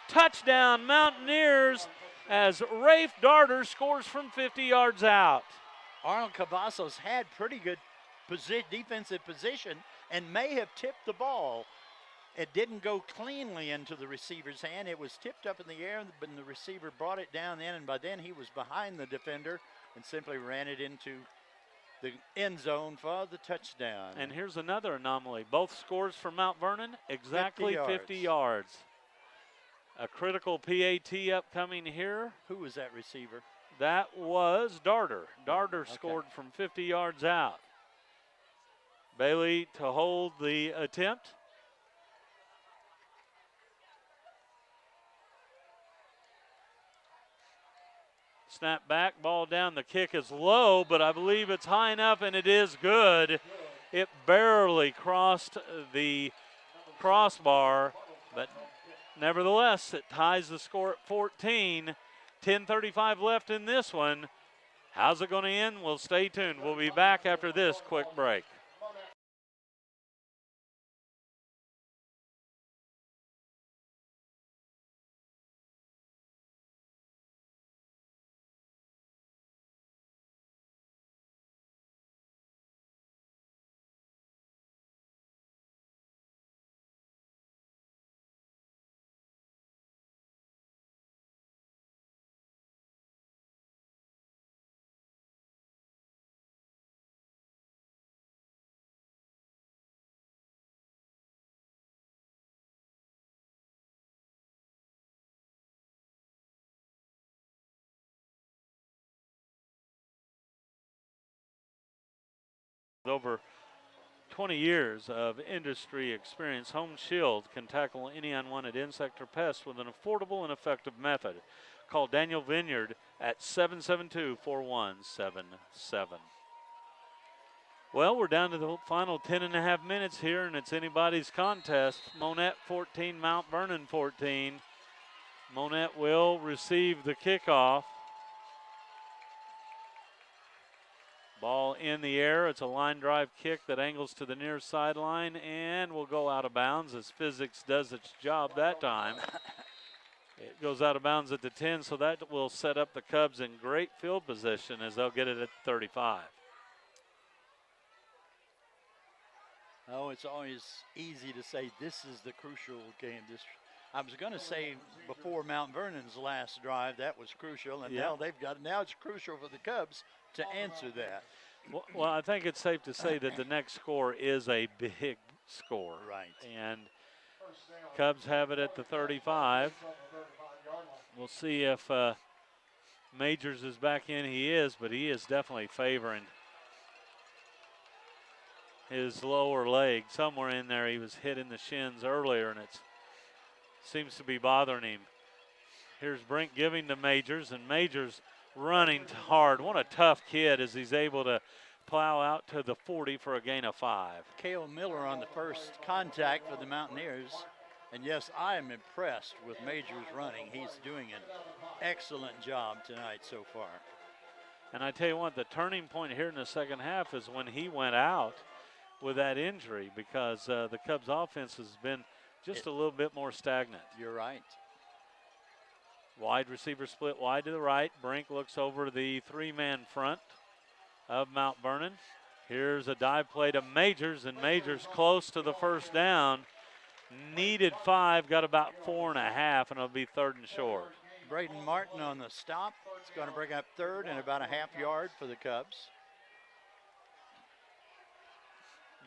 Speaker 2: Touchdown Mountaineers as Rafe Darter scores from 50 yards out.
Speaker 1: Arnold Cavazos had pretty good defensive position and may have tipped the ball. It didn't go cleanly into the receiver's hand. It was tipped up in the air, but the receiver brought it down in, and by then he was behind the defender and simply ran it into the end zone for the touchdown.
Speaker 2: And here's another anomaly. Both scores for Mount Vernon, exactly 50 yards. A critical PAT upcoming here.
Speaker 1: Who was that receiver?
Speaker 2: That was Darter. Darter scored from 50 yards out. Bailey to hold the attempt. Snap back, ball down. The kick is low, but I believe it's high enough, and it is good. It barely crossed the crossbar, but nevertheless, it ties the score at 14. 10:35 left in this one. How's it going to end? Well, stay tuned. We'll be back after this quick break. Over 20 years of industry experience, Home Shield can tackle any unwanted insect or pest with an affordable and effective method. Call Daniel Vineyard at 772-4177. Well, we're down to the final 10.5 minutes here, and it's anybody's contest. Monett 14, Mount Vernon 14. Monett will receive the kickoff. Ball in the air. It's a line drive kick that angles to the near sideline and will go out of bounds as physics does its job that time. It goes out of bounds at the 10, so that will set up the Cubs in great field position as they'll get it at 35.
Speaker 1: Oh, it's always easy to say this is the crucial game. I was going to say before Mount Vernon's last drive that was crucial, and now it's crucial for the Cubs to answer that.
Speaker 2: Well, I think it's safe to say that the next score is a big score.
Speaker 1: Right.
Speaker 2: And Cubs have it at the 35. We'll see if Majors is back in. He is, but he is definitely favoring his lower leg. Somewhere in there he was hit in the shins earlier, and it seems to be bothering him. Here's Brink giving to Majors, and Majors running hard. What a tough kid as he's able to plow out to the 40 for a gain of 5.
Speaker 1: Cale Miller on the first contact for the Mountaineers. And yes, I am impressed with Majors running. He's doing an excellent job tonight so far.
Speaker 2: And I tell you what, the turning point here in the second half is when he went out with that injury, because the Cubs offense has been just a little bit more stagnant.
Speaker 1: You're right.
Speaker 2: Wide receiver split wide to the right. Brink looks over the 3-man front of Mount Vernon. Here's a dive play to Majors, and Majors close to the first down. Needed 5, got about 4.5, and it'll be 3rd and short.
Speaker 1: Braden Martin on the stop. It's going to bring up 3rd and about a half yard for the Cubs.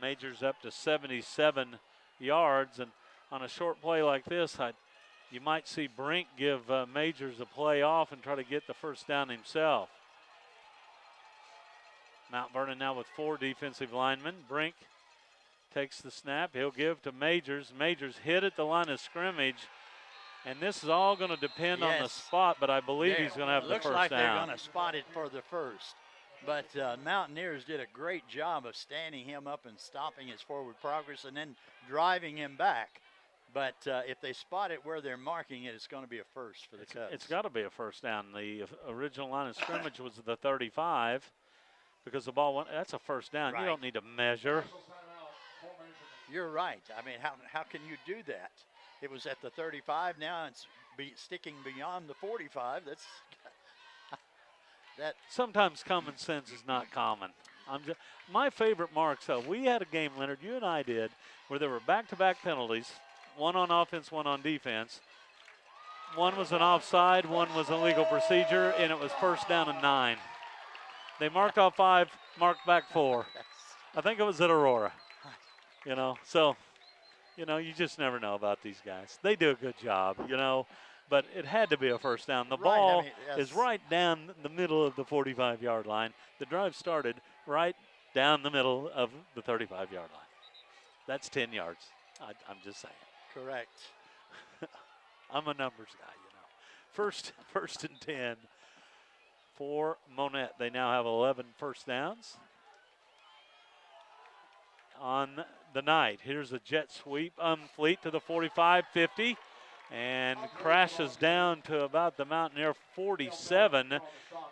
Speaker 2: Majors up to 77 yards, and on a short play like this, you might see Brink give Majors a play off and try to get the first down himself. Mount Vernon now with 4 defensive linemen. Brink takes the snap. He'll give to Majors. Majors hit at the line of scrimmage, and this is all going to depend on the spot, but I believe he's going to have the first down.
Speaker 1: Looks like they're going to spot it for the first. But Mountaineers did a great job of standing him up and stopping his forward progress and then driving him back. But if they spot it where they're marking it, it's going to be a first for the Cubs.
Speaker 2: It's got to be a first down. The original line of scrimmage was the 35 because the ball went. That's a first down. Right. You don't need to measure.
Speaker 1: You're right. I mean, how can you do that? It was at the 35. Now it's sticking beyond the 45. That's that.
Speaker 2: Sometimes common sense is not common. My favorite marks, though, we had a game, Leonard, you and I did, where there were back-to-back penalties, one on offense, one on defense. One was an offside, one was a legal procedure, and it was first down and 9. They marked off 5, marked back 4. I think it was at Aurora. So, you just never know about these guys. They do a good job, but it had to be a first down. The ball is right down the middle of the 45-yard line. The drive started right down the middle of the 35-yard line. That's 10 yards. I'm just saying.
Speaker 1: Correct.
Speaker 2: I'm a numbers guy, First and 10 for Monett. They now have 11 first downs on the night. Here's a jet sweep, Fleet to the 45, 50, and crashes down to about the Mountaineer 47,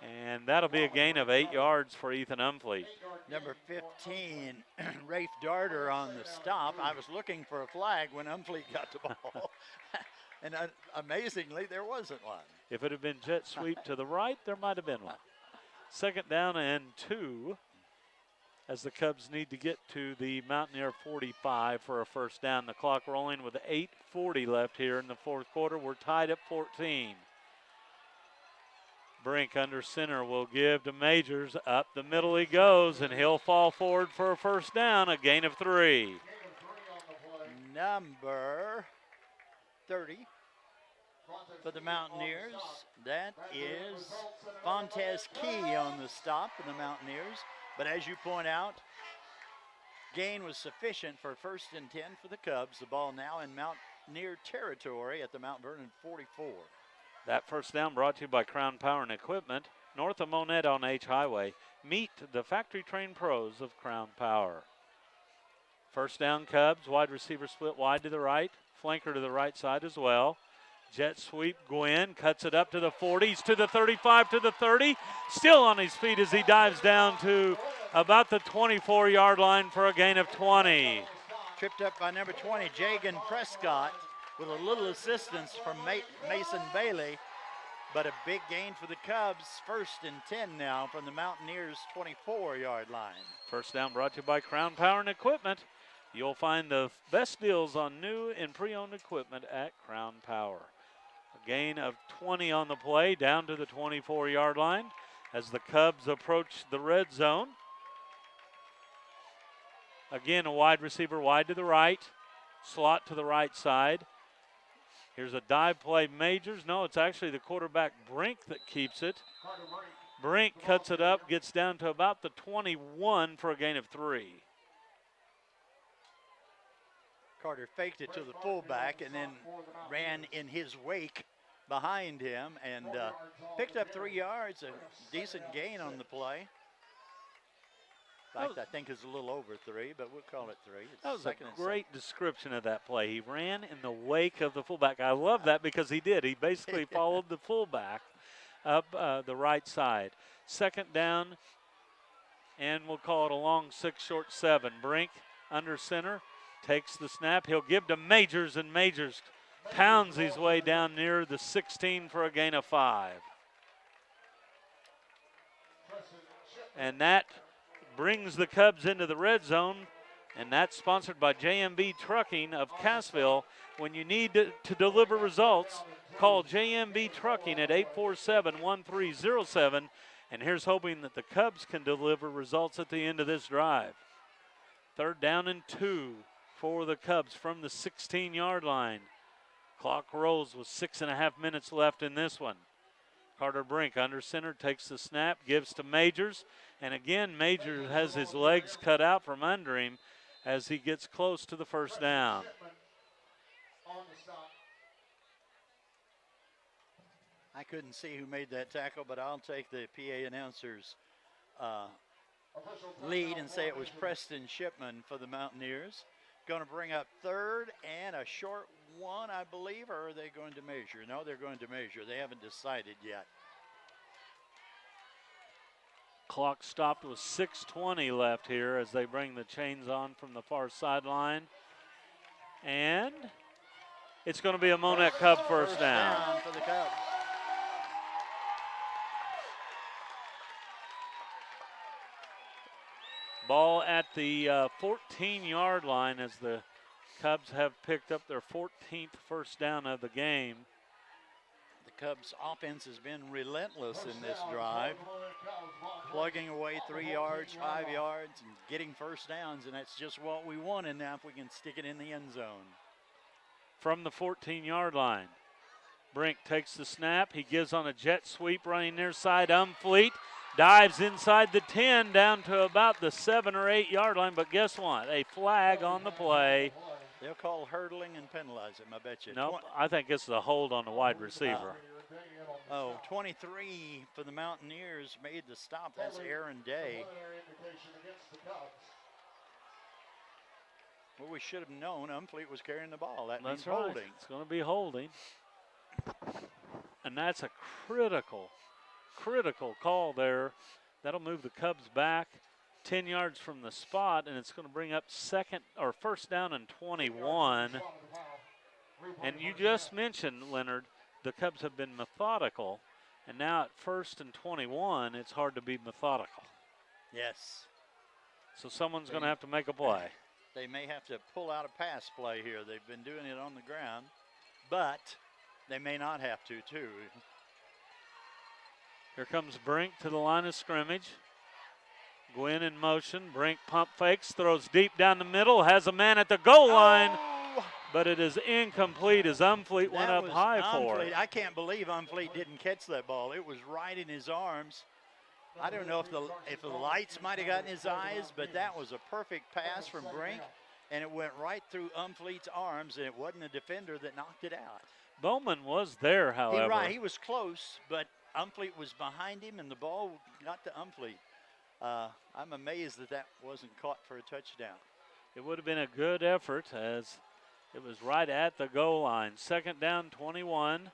Speaker 2: and that'll be a gain of 8 yards for Ethan Umfleet.
Speaker 1: Number 15, Rafe Darter on the stop. I was looking for a flag when Umfleet got the ball, and amazingly, there wasn't one.
Speaker 2: If it had been jet sweep to the right, there might have been one. 2nd down and 2. As the Cubs need to get to the Mountaineer 45 for a first down. The clock rolling with 8:40 left here in the 4th quarter. We're tied at 14. Brink under center will give to Majors. Up the middle he goes, and he'll fall forward for a first down, a gain of 3.
Speaker 1: Number 30 for the Mountaineers. That is Fontes Key on the stop for the Mountaineers. But as you point out, gain was sufficient for 1st and 10 for the Cubs. The ball now in Mountaineer territory at the Mount Vernon 44.
Speaker 2: That first down brought to you by Crown Power and Equipment. North of Monett on H Highway. Meet the factory-trained pros of Crown Power. First down Cubs. Wide receiver split wide to the right. Flanker to the right side as well. Jet sweep, Gwynn cuts it up to the 40s, to the 35, to the 30. Still on his feet as he dives down to about the 24-yard line for a gain of 20.
Speaker 1: Tripped up by number 20, Jagan Prescott, with a little assistance from Mason Bailey. But a big gain for the Cubs. 1st and 10 now from the Mountaineers' 24-yard line.
Speaker 2: First down brought to you by Crown Power and Equipment. You'll find the best deals on new and pre-owned equipment at Crown Power. A gain of 20 on the play, down to the 24-yard line as the Cubs approach the red zone. Again, a wide receiver wide to the right, slot to the right side. Here's a dive play, Majors. No, it's actually the quarterback, Brink, that keeps it. Brink cuts it up, gets down to about the 21 for a gain of 3.
Speaker 1: Carter faked it to the fullback and then ran in his wake behind him and picked up 3 yards, a decent gain on the play. In fact, I think it's a little over 3, but we'll call it 3. It's
Speaker 2: That was a
Speaker 1: second and
Speaker 2: great description of that play. He ran in the wake of the fullback. I love that because he did. He basically followed the fullback up the right side. Second down, and we'll call it a long 6, short 7. Brink under center, takes the snap. He'll give to Majors, and Majors pounds his way down near the 16 for a gain of 5. And that brings the Cubs into the red zone, and that's sponsored by JMB Trucking of Cassville. When you need to deliver results, call JMB Trucking at 847-1307, and here's hoping that the Cubs can deliver results at the end of this drive. Third down and 2 for the Cubs from the 16-yard line. Clock rolls with 6.5 minutes left in this one. Carter Brink under center, takes the snap, gives to Majors. And again, Majors has his legs cut out from under him as he gets close to the first down.
Speaker 1: I couldn't see who made that tackle, but I'll take the PA announcer's lead and say it was Preston Shipman for the Mountaineers. Going to bring up third and a short one, I believe, or are they going to measure? No, they're going to measure. They haven't decided yet.
Speaker 2: Clock stopped with 6:20 left here as they bring the chains on from the far sideline. And it's going to be a Monett Cub first down.
Speaker 1: For the Cubs.
Speaker 2: Ball at the 14-yard line as the Cubs have picked up their 14th first down of the game.
Speaker 1: The Cubs offense has been relentless in this drive, plugging away 3 yards, 5 yards, and getting first downs, and that's just what we want. And now if we can stick it in the end zone.
Speaker 2: From the 14-yard line, Brink takes the snap. He gives on a jet sweep running near side. Umfleet dives inside the 10 down to about the 7 or 8 yard line, but guess what? A flag on the play.
Speaker 1: They'll call hurdling and penalize him, I bet you.
Speaker 2: Nope, I think it's a hold on the wide receiver.
Speaker 1: 23 for the Mountaineers made the stop. That's Aaron Day. Well, we should have known Umfleet was carrying the ball. That's means
Speaker 2: right.
Speaker 1: Holding.
Speaker 2: It's going to be holding. And that's a critical call there. That'll move the Cubs back 10 yards from the spot, and it's going to bring up first down and 21. And you just mentioned, Leonard, the Cubs have been methodical, and now at first and 21, it's hard to be methodical.
Speaker 1: Yes.
Speaker 2: So someone's going to have to make a play.
Speaker 1: They may have to pull out a pass play here. They've been doing it on the ground, but they may not have to, too.
Speaker 2: Here comes Brink to the line of scrimmage. Gwynn in motion. Brink pump fakes, throws deep down the middle, has a man at the goal line, but it is incomplete as Umfleet went up high for it.
Speaker 1: I can't believe Umfleet didn't catch that ball. It was right in his arms. I don't know if the lights might have gotten his eyes, but that was a perfect pass from Brink, and it went right through Umfleet's arms, and it wasn't a defender that knocked it out.
Speaker 2: Bowman was there, however.
Speaker 1: He was close, but Umfleet was behind him, and the ball got to Umfleet. I'm amazed that wasn't caught for a touchdown.
Speaker 2: It would have been a good effort as it was right at the goal line. Second down, 21.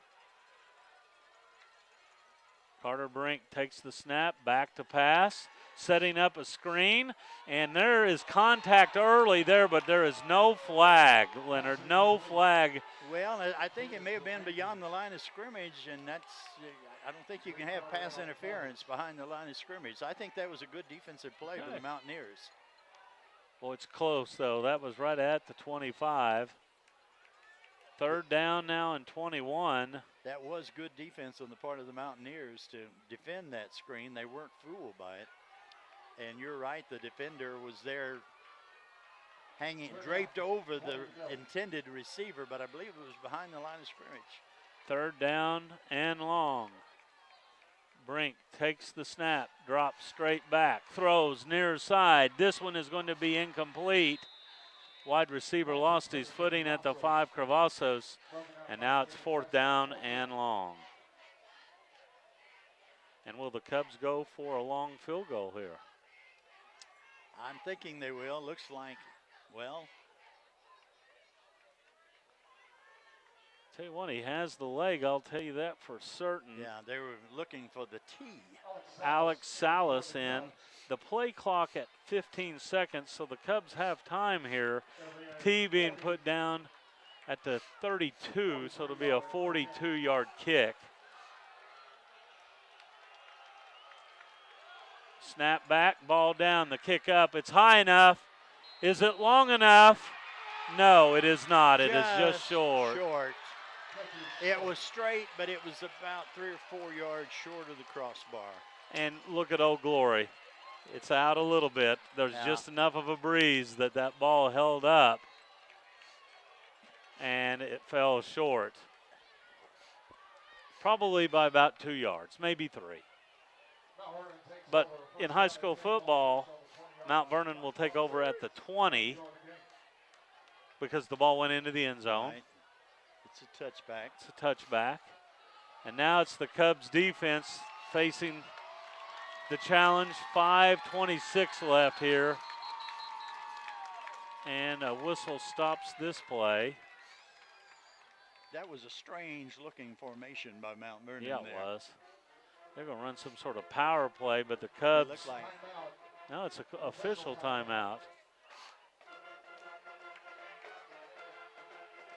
Speaker 2: Carter Brink takes the snap, back to pass, setting up a screen, and there is contact early there, but there is no flag, Leonard, no flag.
Speaker 1: Well, I think it may have been beyond the line of scrimmage, and I don't think you can have pass interference behind the line of scrimmage. I think that was a good defensive play for the Mountaineers.
Speaker 2: Well, it's close, though. That was right at the 25. Third down now and 21.
Speaker 1: That was good defense on the part of the Mountaineers to defend that screen. They weren't fooled by it. And you're right, the defender was there draped over the intended receiver, but I believe it was behind the line of scrimmage.
Speaker 2: Third down and long. Brink takes the snap, drops straight back, throws near side. This one is going to be incomplete. wide receiver lost his footing at the 5, Cravazos, and now it's 4th down and long. And will the Cubs go for a long field goal here?
Speaker 1: I'm thinking they will. Looks like, well.
Speaker 2: Tell you what, he has the leg, I'll tell you that for certain.
Speaker 1: Yeah, they were looking for the T.
Speaker 2: Alex Salas in. The play clock at 15 seconds, so the Cubs have time here. T being put down at the 32, so it'll be a 42-yard kick. Snap back, ball down, the kick up. It's high enough. Is it long enough? No, it is not. It is just short.
Speaker 1: It was straight, but it was about 3 or 4 yards short of the crossbar.
Speaker 2: And look at Old Glory. It's out a little bit. There's
Speaker 1: Yeah.
Speaker 2: just enough of a breeze that that ball held up. And it fell short. Probably by about 2 yards, maybe 3. But in high school football, Mount Vernon will take over at the 20 because the ball went into the end zone.
Speaker 1: Right. It's a touchback.
Speaker 2: It's a touchback. And now it's the Cubs defense facing the challenge. 5:26 left here. And a whistle stops this play.
Speaker 1: That was a strange looking formation by Mount Vernon.
Speaker 2: Yeah, it
Speaker 1: there.
Speaker 2: was. They're going to run some sort of power play, but the
Speaker 1: It
Speaker 2: Cubs,
Speaker 1: looked like
Speaker 2: no, it's an official timeout.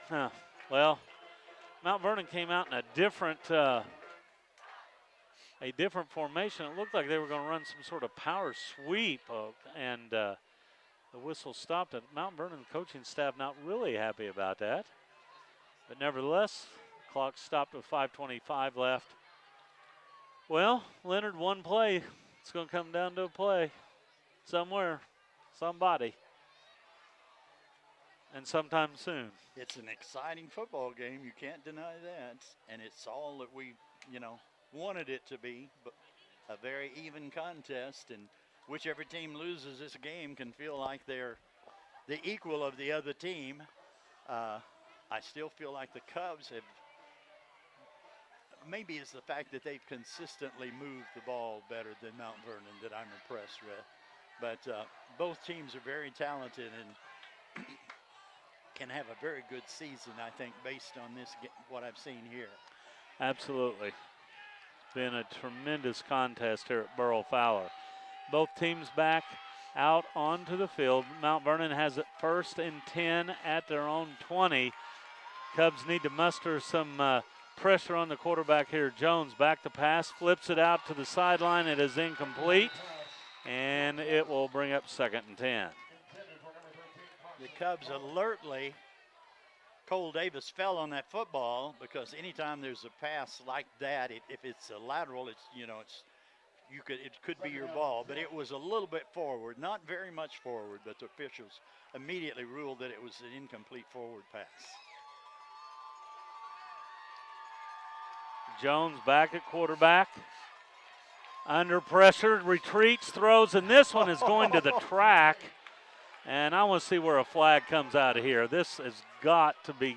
Speaker 2: Huh. Well, Mount Vernon came out in a different formation. It looked like they were going to run some sort of power sweep, and the whistle stopped it. Mount Vernon coaching staff not really happy about that. But nevertheless, clock stopped with 5:25 left. Well, Leonard, one play. It's going to come down to a play somewhere, somebody, and sometime soon.
Speaker 1: it's an exciting football game. You can't deny that. And it's all that we, wanted it to be, but a very even contest. And whichever team loses this game can feel like they're the equal of the other team. I still feel like the Cubs have, maybe it's the fact that they've consistently moved the ball better than Mount Vernon that I'm impressed with. But both teams are very talented and can have a very good season, I think, based on this, what I've seen here.
Speaker 2: Absolutely. It's been a tremendous contest here at Burrow Fowler. Both teams back out onto the field. Mount Vernon has it 1st and 10 at their own 20. Cubs need to muster some pressure on the quarterback here. Jones back to pass, flips it out to the sideline. It is incomplete, and it will bring up 2nd and 10.
Speaker 1: The Cubs alertly, Cole Davis fell on that football because anytime there's a pass like that, if it's a lateral, it could be your ball, but it was a little bit forward, not very much forward, but the officials immediately ruled that it was an incomplete forward pass.
Speaker 2: Jones back at quarterback. Under pressure, retreats, throws, and this one is going to the track. And I want to see where a flag comes out of here. This has got to be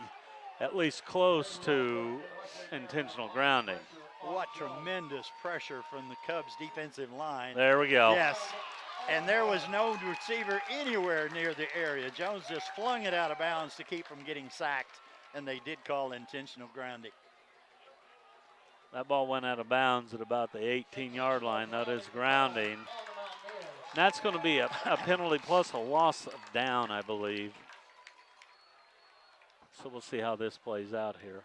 Speaker 2: at least close to intentional grounding.
Speaker 1: What tremendous pressure from the Cubs defensive line.
Speaker 2: There we go.
Speaker 1: Yes, and there was no receiver anywhere near the area. Jones just flung it out of bounds to keep from getting sacked, and they did call intentional grounding.
Speaker 2: That ball went out of bounds at about the 18-yard line. That is grounding. And that's going to be a penalty plus a loss of down, I believe. So we'll see how this plays out here.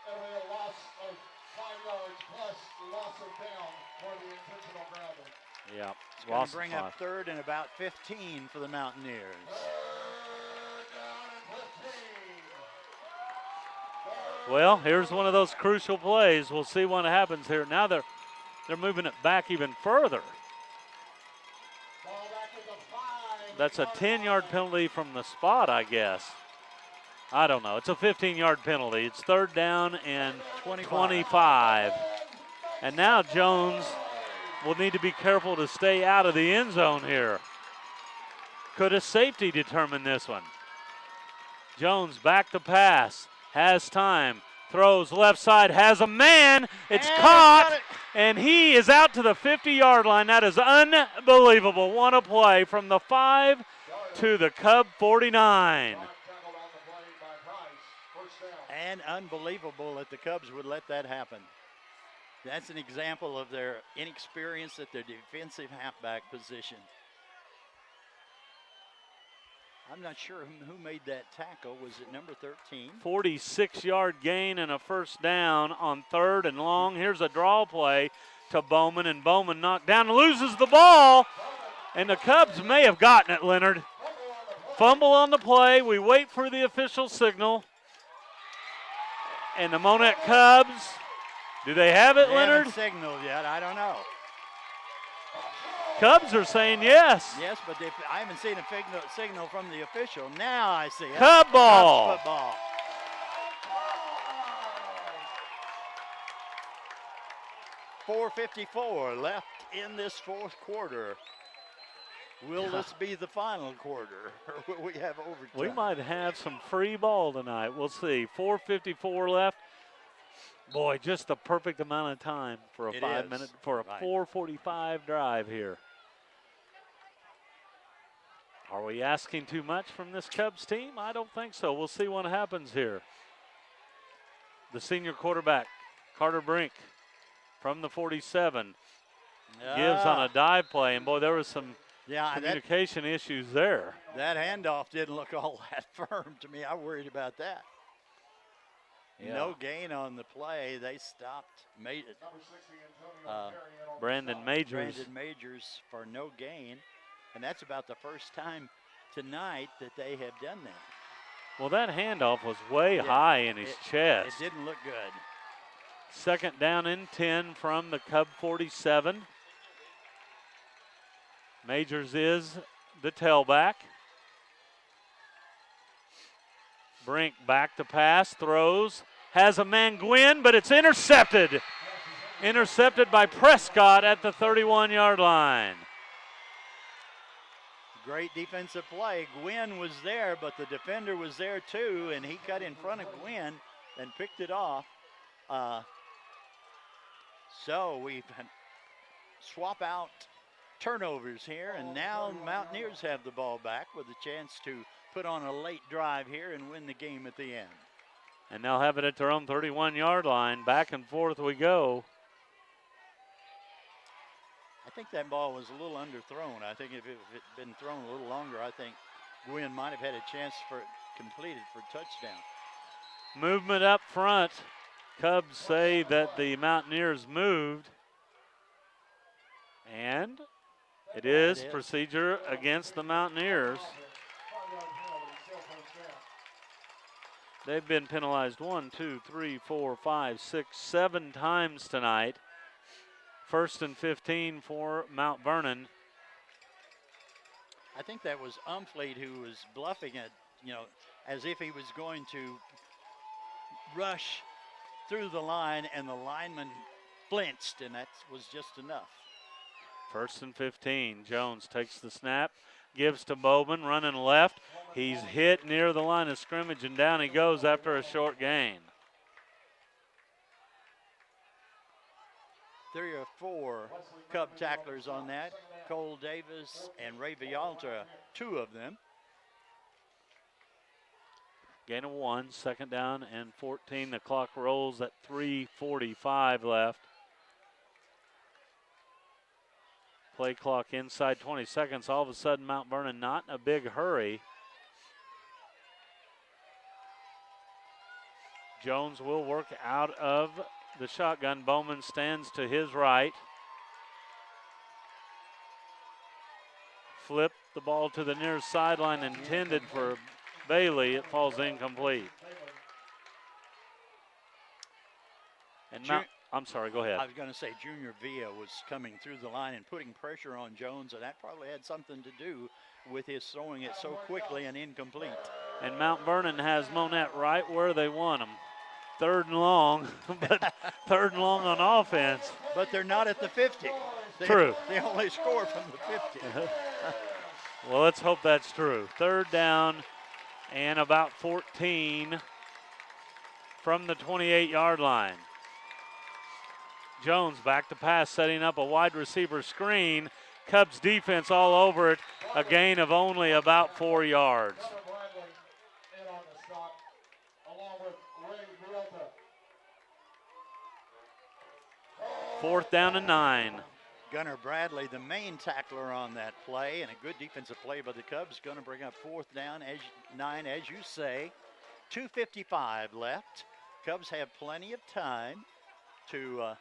Speaker 3: It'll be a loss of 5 yards plus loss of down for the intentional grounding.
Speaker 2: Yeah,
Speaker 1: It's going
Speaker 2: loss
Speaker 1: to bring
Speaker 2: of 5.
Speaker 1: up 3rd and about 15 for the Mountaineers.
Speaker 2: Well, here's one of those crucial plays. We'll see what happens here. Now they're moving it back even further. That's a 10-yard penalty from the spot, I guess. I don't know. It's a 15-yard penalty. It's 3rd down and 25. And now Jones will need to be careful to stay out of the end zone here. Could a safety determine this one? Jones back to pass, has time, throws left side, has a man, it's caught, and he is out to the 50-yard line. That is unbelievable. What a play from the 5 to the Cub 49.
Speaker 1: And unbelievable that the Cubs would let that happen. That's an example of their inexperience at their defensive halfback position. I'm not sure who made that tackle. Was it number 13?
Speaker 2: 46-yard gain and a first down on 3rd and long. Here's a draw play to Bowman, and Bowman knocked down and loses the ball. And the Cubs may have gotten it, Leonard. Fumble on the play. We wait for the official signal. And the Monett Cubs, do they have it, Leonard?
Speaker 1: Haven't signaled yet. I don't know.
Speaker 2: Cubs are saying yes.
Speaker 1: Yes, but I haven't seen a signal from the official. Now I see it.
Speaker 2: Cub ball.
Speaker 1: Cubs football. .454 left in this fourth quarter. Will this be the final quarter, or will we have overtime?
Speaker 2: We might have some free ball tonight. We'll see. 4:54 left. Boy, just the perfect amount of time for a 5-minute, for a 4:45 drive here. Are we asking too much from this Cubs team? I don't think so. We'll see what happens here. The senior quarterback, Carter Brink, from the 47, gives on a dive play, and boy, there was some communication issues there.
Speaker 1: That handoff didn't look all that firm to me. I worried about that. Yeah. No gain on the play. They stopped.
Speaker 2: Brandon Majors.
Speaker 1: Brandon Majors for no gain. And that's about the first time tonight that they have done that.
Speaker 2: Well, that handoff was way high in his chest.
Speaker 1: It didn't look good.
Speaker 2: 2nd down and 10 from the Cub 47. Majors is the tailback. Brink back to pass, throws, has a man Gwynn, but it's intercepted. Intercepted by Prescott at the 31-yard line.
Speaker 1: Great defensive play. Gwynn was there, but the defender was there too, and he cut in front of Gwynn and picked it off. So we swap out turnovers here, and now Mountaineers have the ball back with a chance to put on a late drive here and win the game at the end.
Speaker 2: And they'll have it at their own 31-yard line. Back and forth we go.
Speaker 1: I think that ball was a little underthrown. I think if it had been thrown a little longer, I think Gwynn might have had a chance for it completed for touchdown.
Speaker 2: Movement up front. Cubs say that the Mountaineers moved. And it is procedure against the Mountaineers. They've been penalized 1, 2, 3, 4, 5, 6, 7 times tonight. 1st and 15 for Mount Vernon.
Speaker 1: I think that was Umfleet who was bluffing it, as if he was going to rush through the line, and the lineman flinched, and that was just enough.
Speaker 2: 1st and 15. Jones takes the snap, gives to Bowman, running left. He's hit near the line of scrimmage, and down he goes after a short gain.
Speaker 1: 3 or 4 Cub tacklers on that. Cole Davis and Ray Vialta, 2 of them.
Speaker 2: Gain of 1, 2nd down and 14. The clock rolls at 3:45 left. Play clock inside 20 seconds. All of a sudden, Mount Vernon not in a big hurry. Jones will work out of the shotgun. Bowman stands to his right. Flip the ball to the near sideline, intended for Bailey. It falls incomplete. And I'm sorry, go ahead.
Speaker 1: I was going to say Junior Villa was coming through the line and putting pressure on Jones, and that probably had something to do with his throwing it so quickly and incomplete.
Speaker 2: And Mount Vernon has Monett right where they want him. 3rd and long, but 3rd and long on offense.
Speaker 1: But they're not at the 50.
Speaker 2: True.
Speaker 1: They only score from the 50.
Speaker 2: Well, let's hope that's true. 3rd down and about 14 from the 28-yard line. Jones back to pass, setting up a wide receiver screen. Cubs defense all over it. A gain of only about 4 yards.
Speaker 3: Gunnar Bradley in on the stop, along with Ray Rialta.
Speaker 2: 4th down and 9.
Speaker 1: Gunnar Bradley, the main tackler on that play, and a good defensive play by the Cubs. Going to bring up 4th down, 9, as you say. 2:55 left. Cubs have plenty of time to,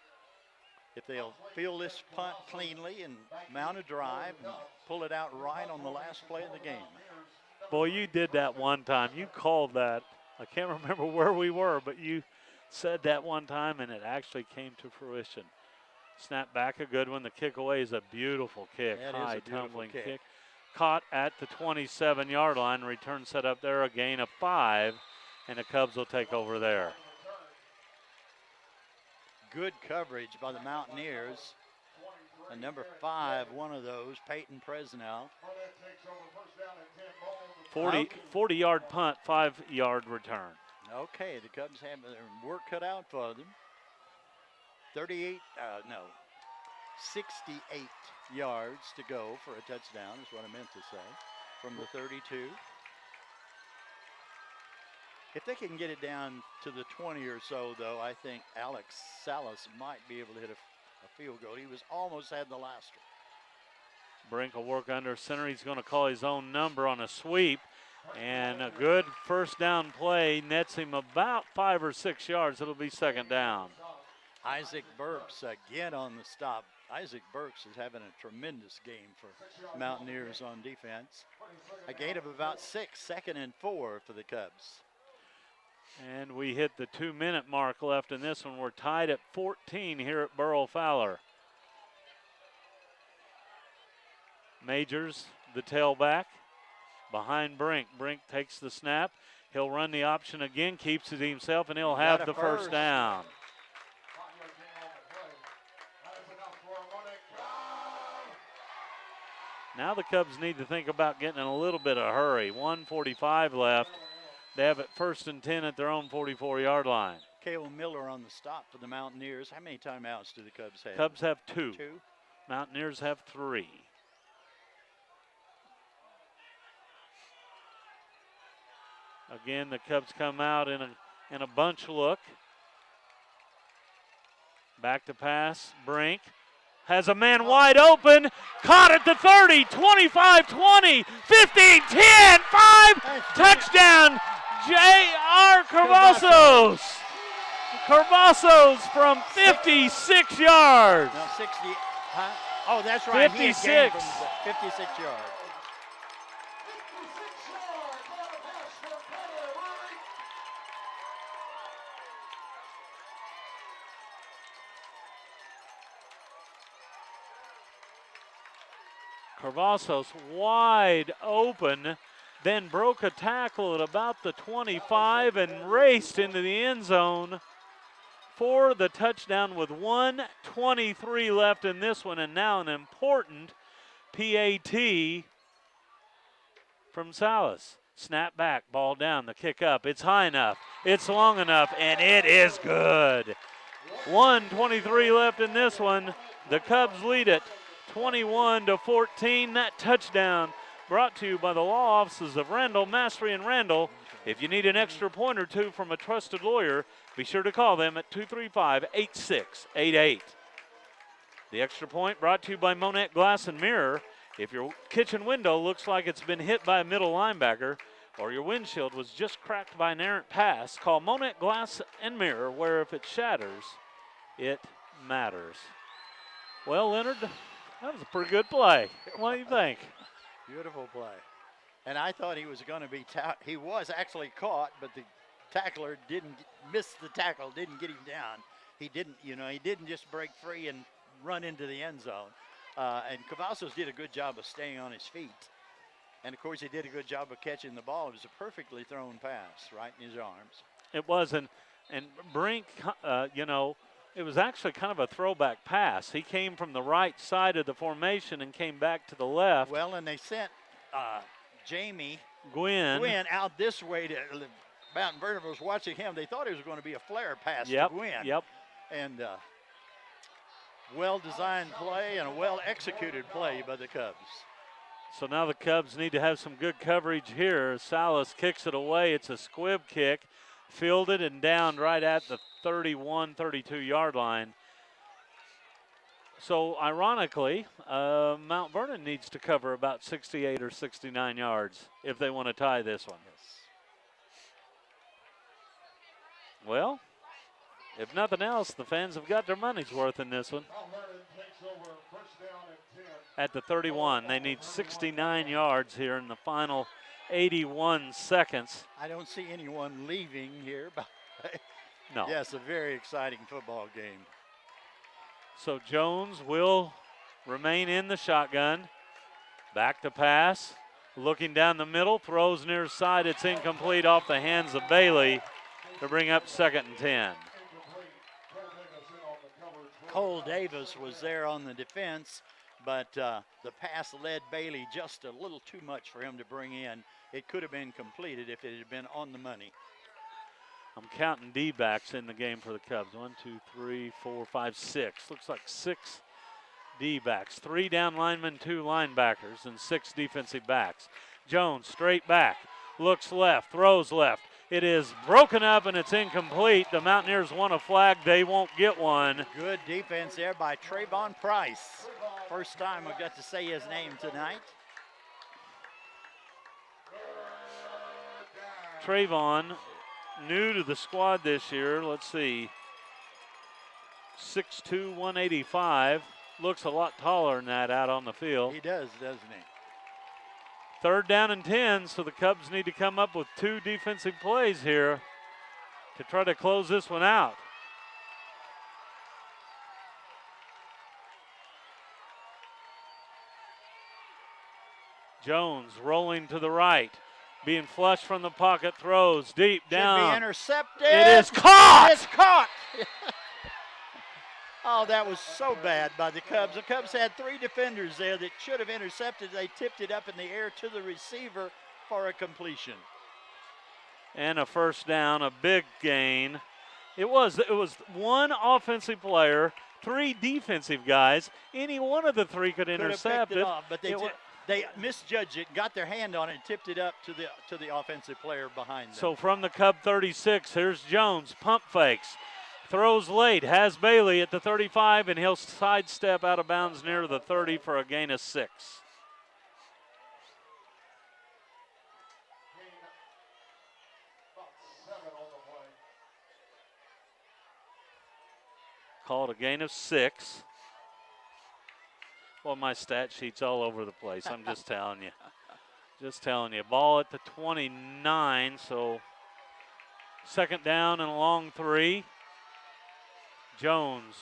Speaker 1: if they'll field this punt cleanly and mount a drive and pull it out right on the last play of the game.
Speaker 2: Boy, you did that one time. You called that. I can't remember where we were, but you said that one time, and it actually came to fruition. Snap back, a good one. The kick away is a beautiful kick.
Speaker 1: That
Speaker 2: high
Speaker 1: is a beautiful
Speaker 2: tumbling
Speaker 1: kick.
Speaker 2: Caught at the 27-yard line. Return set up there, a gain of 5, and the Cubs will take over there.
Speaker 1: Good coverage by the Mountaineers. And number 5, one of those, Peyton Presnell.
Speaker 2: 40-yard punt, 5-yard return.
Speaker 1: Okay, the Cubs have their work cut out for them. 68 yards to go for a touchdown is what I meant to say, from the 32. If they can get it down to the 20 or so, though, I think Alex Salas might be able to hit a field goal. He was almost had the last one.
Speaker 2: Brink will work under center. He's going to call his own number on a sweep. And a good 1st down play nets him about 5 or 6 yards. It'll be 2nd down.
Speaker 1: Isaac Burks again on the stop. Isaac Burks is having a tremendous game for Mountaineers on defense. A gain of about 6, 2nd and 4 for the Cubs.
Speaker 2: And we hit the 2-minute mark left in this one. We're tied at 14 here at Burrow Fowler. Majors, the tailback, behind Brink. Brink takes the snap. He'll run the option again, keeps it himself, and he'll have the first down. Now the Cubs need to think about getting in a little bit of a hurry. 1:45 left. They have it 1st and 10 at their own 44-yard line.
Speaker 1: Cale Miller on the stop for the Mountaineers. How many timeouts do the Cubs have?
Speaker 2: Cubs have 2.
Speaker 1: 2.
Speaker 2: Mountaineers have 3. Again, the Cubs come out in a bunch look. Back to pass. Brink has a man wide open. Caught at the 30, 25, 20, 15, 10, 5. Touchdown, J.R. Cavazos. Cavazos from 56 yards.
Speaker 1: Now 60. Huh? Oh, that's right.
Speaker 2: 56.
Speaker 1: He had gained from 56 yards.
Speaker 2: Cavazos wide open, then broke a tackle at about the 25 and raced into the end zone for the touchdown with 1:23 left in this one, and now an important PAT from Salas. Snap back, ball down, the kick up. It's high enough, it's long enough, and it is good. 1:23 left in this one. The Cubs lead it 21-14. That touchdown brought to you by the law offices of Randall, Mastery, and Randall. If you need an extra point or two from a trusted lawyer, be sure to call them at 235-8688. The extra point brought to you by Monett Glass and Mirror. If your kitchen window looks like it's been hit by a middle linebacker, or your windshield was just cracked by an errant pass, call Monett Glass and Mirror, where if it shatters, it matters. Well, Leonard, that was a pretty good play. What do you think?
Speaker 1: Beautiful play. And I thought he was going to be, he was actually caught, but the tackler didn't miss the tackle, didn't get him down. He didn't just break free and run into the end zone. And Cavazos did a good job of staying on his feet. And, of course, he did a good job of catching the ball. It was a perfectly thrown pass right in his arms.
Speaker 2: It was, and Brink, It was actually kind of a throwback pass. He came from the right side of the formation and came back to the left.
Speaker 1: Well, and they sent Jamie
Speaker 2: Gwynn
Speaker 1: out this way to Mountain Vernon was watching him. They thought it was going to be a flare pass
Speaker 2: Yep,
Speaker 1: to Gwynn.
Speaker 2: yep.
Speaker 1: And well-designed play and a well-executed play by the Cubs.
Speaker 2: So now the Cubs need to have some good coverage here. Salas kicks it away. It's a squib kick, fielded and down right at the 31, 32-yard line. So ironically, Mount Vernon needs to cover about 68 or 69 yards if they want to tie this one.
Speaker 1: Yes.
Speaker 2: Well, if nothing else, the fans have got their money's worth in this one.
Speaker 3: Mount Vernon takes over first down and 10.
Speaker 2: At the 31, they need 69 yards here in the final 81 seconds.
Speaker 1: I don't see anyone leaving here, but
Speaker 2: No.
Speaker 1: yes, a very exciting football game.
Speaker 2: So Jones will remain in the shotgun. Back to pass. Looking down the middle, throws near side. It's incomplete off the hands of Bailey to bring up 2nd and 10.
Speaker 1: Cole Davis was there on the defense, but the pass led Bailey just a little too much for him to bring in. It could have been completed if it had been on the money.
Speaker 2: I'm counting D-backs in the game for the Cubs. 1, 2, 3, 4, 5, 6. Looks like 6 D-backs. 3 down linemen, 2 linebackers, and 6 defensive backs. Jones straight back, looks left, throws left. It is broken up and it's incomplete. The Mountaineers want a flag. They won't get one.
Speaker 1: Good defense there by Trayvon Price. First time we got to say his name tonight.
Speaker 2: Trayvon, new to the squad this year. Let's see. 6'2", 185. Looks a lot taller than that out on the field.
Speaker 1: He does, doesn't he?
Speaker 2: 3rd down and 10, so the Cubs need to come up with 2 defensive plays here to try to close this one out. Jones rolling to the right, being flushed from the pocket, throws deep down.
Speaker 1: Should be intercepted.
Speaker 2: It is caught.
Speaker 1: It's caught. Oh, that was so bad by the Cubs. The Cubs had 3 defenders there that should have intercepted. They tipped it up in the air to the receiver for a completion.
Speaker 2: And a first down, a big gain. It was 1 offensive player, 3 defensive guys. Any one of the 3 could intercept
Speaker 1: picked it
Speaker 2: it.
Speaker 1: off, but they misjudged it, got their hand on it, and tipped it up to the offensive player behind them.
Speaker 2: So from the Cub 36, here's Jones, pump fakes. Throws late, has Bailey at the 35, and he'll sidestep out of bounds near the 30 for a gain of 6. Called a gain of 6. Well, my stat sheet's all over the place. I'm just telling you. Just telling you. Ball at the 29, so 2nd down and a long 3. Jones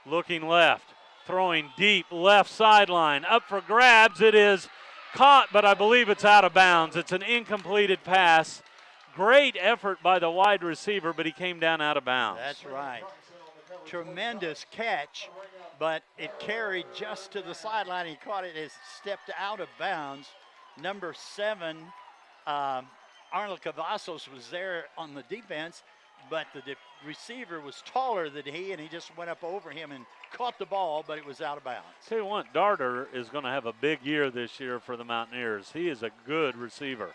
Speaker 2: looking left, throwing deep left sideline. Up for grabs. It is caught, but I believe it's out of bounds. It's an incompleted pass. Great effort by the wide receiver, but he came down out of bounds.
Speaker 1: That's right. Tremendous catch, but it carried just to the sideline. He caught it as stepped out of bounds. Number 7, Arnold Cavazos was there on the defense, but the receiver was taller than he, and he just went up over him and caught the ball, but it was out of bounds.
Speaker 2: Tell you what, Darter is going to have a big year this year for the Mountaineers. He is a good receiver.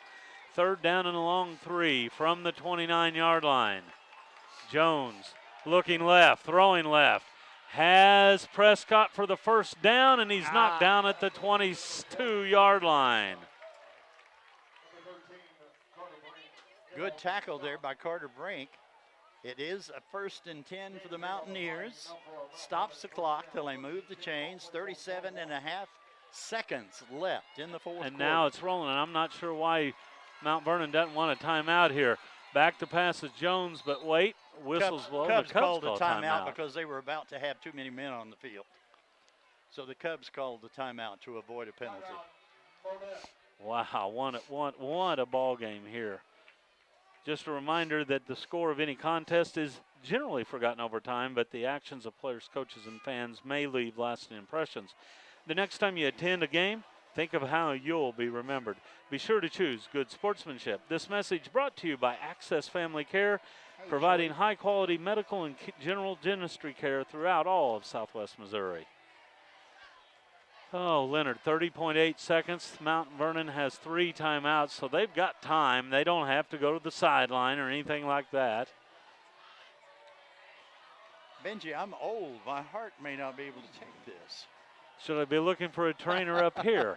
Speaker 2: 3rd down and a long 3 from the 29-yard line. Jones looking left, throwing left. Has Prescott for the first down, and he's knocked down at the 22-yard line.
Speaker 1: Good tackle there by Carter Brink. It is a 1st and 10 for the Mountaineers. Stops the clock till they move the chains. 37 and a half seconds left in the 4th quarter.
Speaker 2: And now it's rolling, and I'm not sure why Mount Vernon doesn't want a timeout here. Back to pass is Jones, but wait, whistles blow.
Speaker 1: Cubs
Speaker 2: The Cubs
Speaker 1: called a
Speaker 2: call
Speaker 1: timeout because they were about to have too many men on the field. So the Cubs called the timeout to avoid a penalty.
Speaker 2: Wow, what a ball game here. Just a reminder that the score of any contest is generally forgotten over time, but the actions of players, coaches, and fans may leave lasting impressions. The next time you attend a game, think of how you'll be remembered. Be sure to choose good sportsmanship. This message brought to you by Access Family Care, providing high-quality medical and general dentistry care throughout all of Southwest Missouri. Oh, Leonard, 30.8 seconds. Mount Vernon has 3 timeouts, so they've got time. They don't have to go to the sideline or anything like that.
Speaker 1: Benji, I'm old. My heart may not be able to take this.
Speaker 2: Should I be looking for a trainer up here?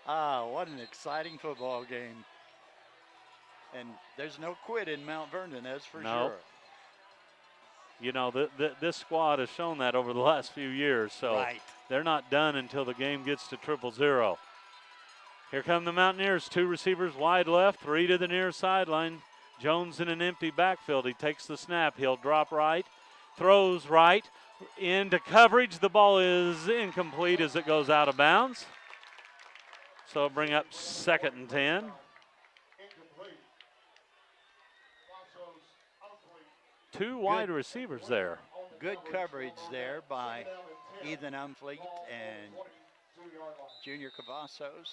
Speaker 1: What an exciting football game. And there's no quit in Mount Vernon, that's for sure.
Speaker 2: You know, this squad has shown that over the last few years, so they're not done until the game gets to 0-0. Here come the Mountaineers, 2 receivers wide left, 3 to the near sideline. Jones in an empty backfield. He takes the snap. He'll drop right, throws right, into coverage. The ball is incomplete as it goes out of bounds. So it'll bring up 2nd and 10. 2 wide receivers there.
Speaker 1: Good coverage there by Ethan Umfleet and Junior Cavazos.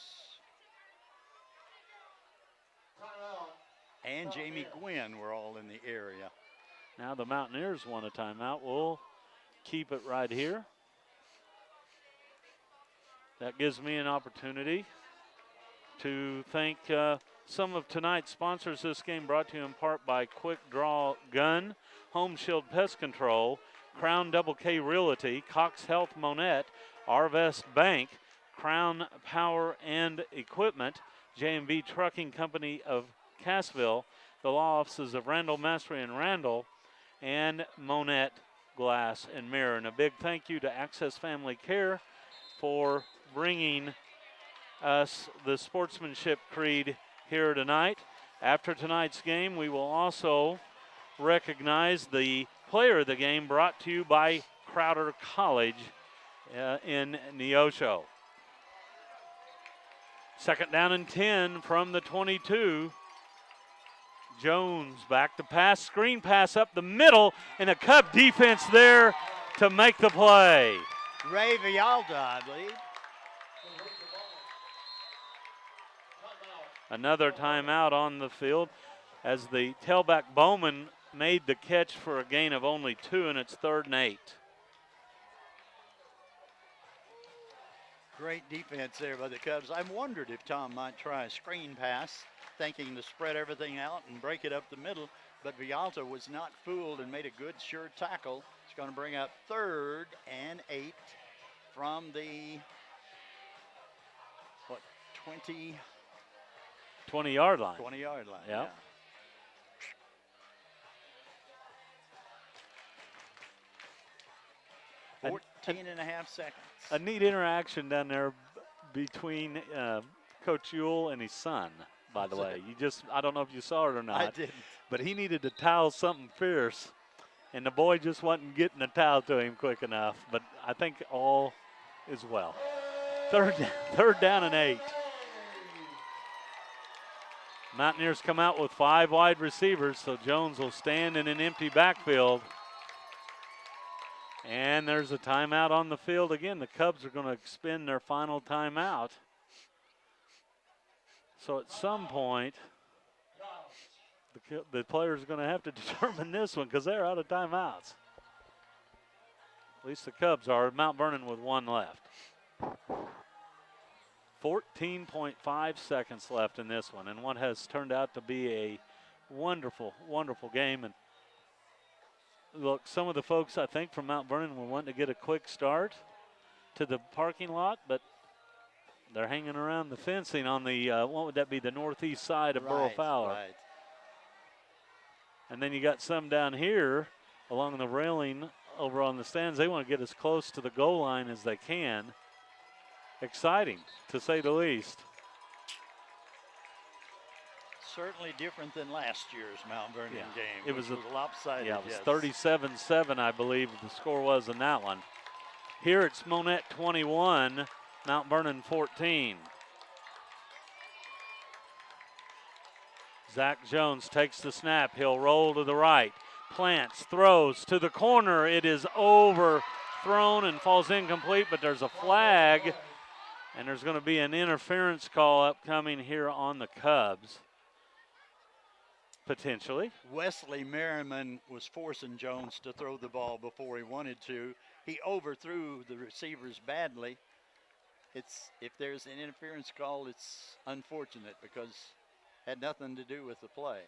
Speaker 1: And Jamie Gwynn were all in the area.
Speaker 2: Now the Mountaineers want a timeout. We'll keep it right here. That gives me an opportunity to thank some of tonight's sponsors. This game brought to you in part by Quick Draw Gun, Home Shield Pest Control, Crown Double K Realty, Cox Health Monett, Arvest Bank, Crown Power and Equipment, J&B Trucking Company of Cassville, the law offices of Randall Mastery and Randall, and Monett Glass and Mirror. And a big thank you to Access Family Care for bringing us the sportsmanship creed here tonight. After tonight's game, we will also recognize the player of the game, brought to you by Crowder College in Neosho. 2nd down and 10 from the 22. Jones back to pass, screen pass up the middle, and a Cub defense there to make the play.
Speaker 1: Ray Villalta, I believe.
Speaker 2: Another timeout on the field as the tailback Bowman made the catch for a gain of only 2, and it's 3rd and 8.
Speaker 1: Great defense there by the Cubs. I wondered if Tom might try a screen pass, thinking to spread everything out and break it up the middle, but Villalta was not fooled and made a good, sure tackle. It's going to bring up 3rd and 8 from the,
Speaker 2: 20-yard line.
Speaker 1: 20-yard line,
Speaker 2: yep.
Speaker 1: Yeah. 14 and a half seconds.
Speaker 2: A neat interaction down there between Coach Ewell and his son, by the way. I don't know if you saw it or not.
Speaker 1: I didn't.
Speaker 2: But he needed to towel something fierce, and the boy just wasn't getting a towel to him quick enough. But I think all is well. Third down and 8. Mountaineers come out with 5 wide receivers, so Jones will stand in an empty backfield. And there's a timeout on the field again. The Cubs are going to expend their final timeout. So at some point, the players are going to have to determine this one because they're out of timeouts. At least the Cubs are. Mount Vernon with 1 left. 14.5 seconds left in this one, and what has turned out to be a wonderful, wonderful game. And look, some of the folks, I think, from Mount Vernon were wanting to get a quick start to the parking lot, but they're hanging around the fencing on the, what would that be, the northeast side of Burrow Fowler.
Speaker 1: Right.
Speaker 2: And then you got some down here along the railing over on the stands. They want to get as close to the goal line as they can. Exciting, to say the least.
Speaker 1: Certainly different than last year's Mount Vernon game.
Speaker 2: It was
Speaker 1: lopsided.
Speaker 2: Yeah, it was 37-7, I believe the score was in that one. Here it's Monett 21, Mount Vernon 14. Zach Jones takes the snap. He'll roll to the right. Plants, throws to the corner. It is overthrown and falls incomplete, but there's a flag, and there's going to be an interference call upcoming here on the Cubs. Potentially.
Speaker 1: Wesley Merriman was forcing Jones to throw the ball before he wanted to. He overthrew the receivers badly. If there's an interference call, it's unfortunate because it had nothing to do with the play.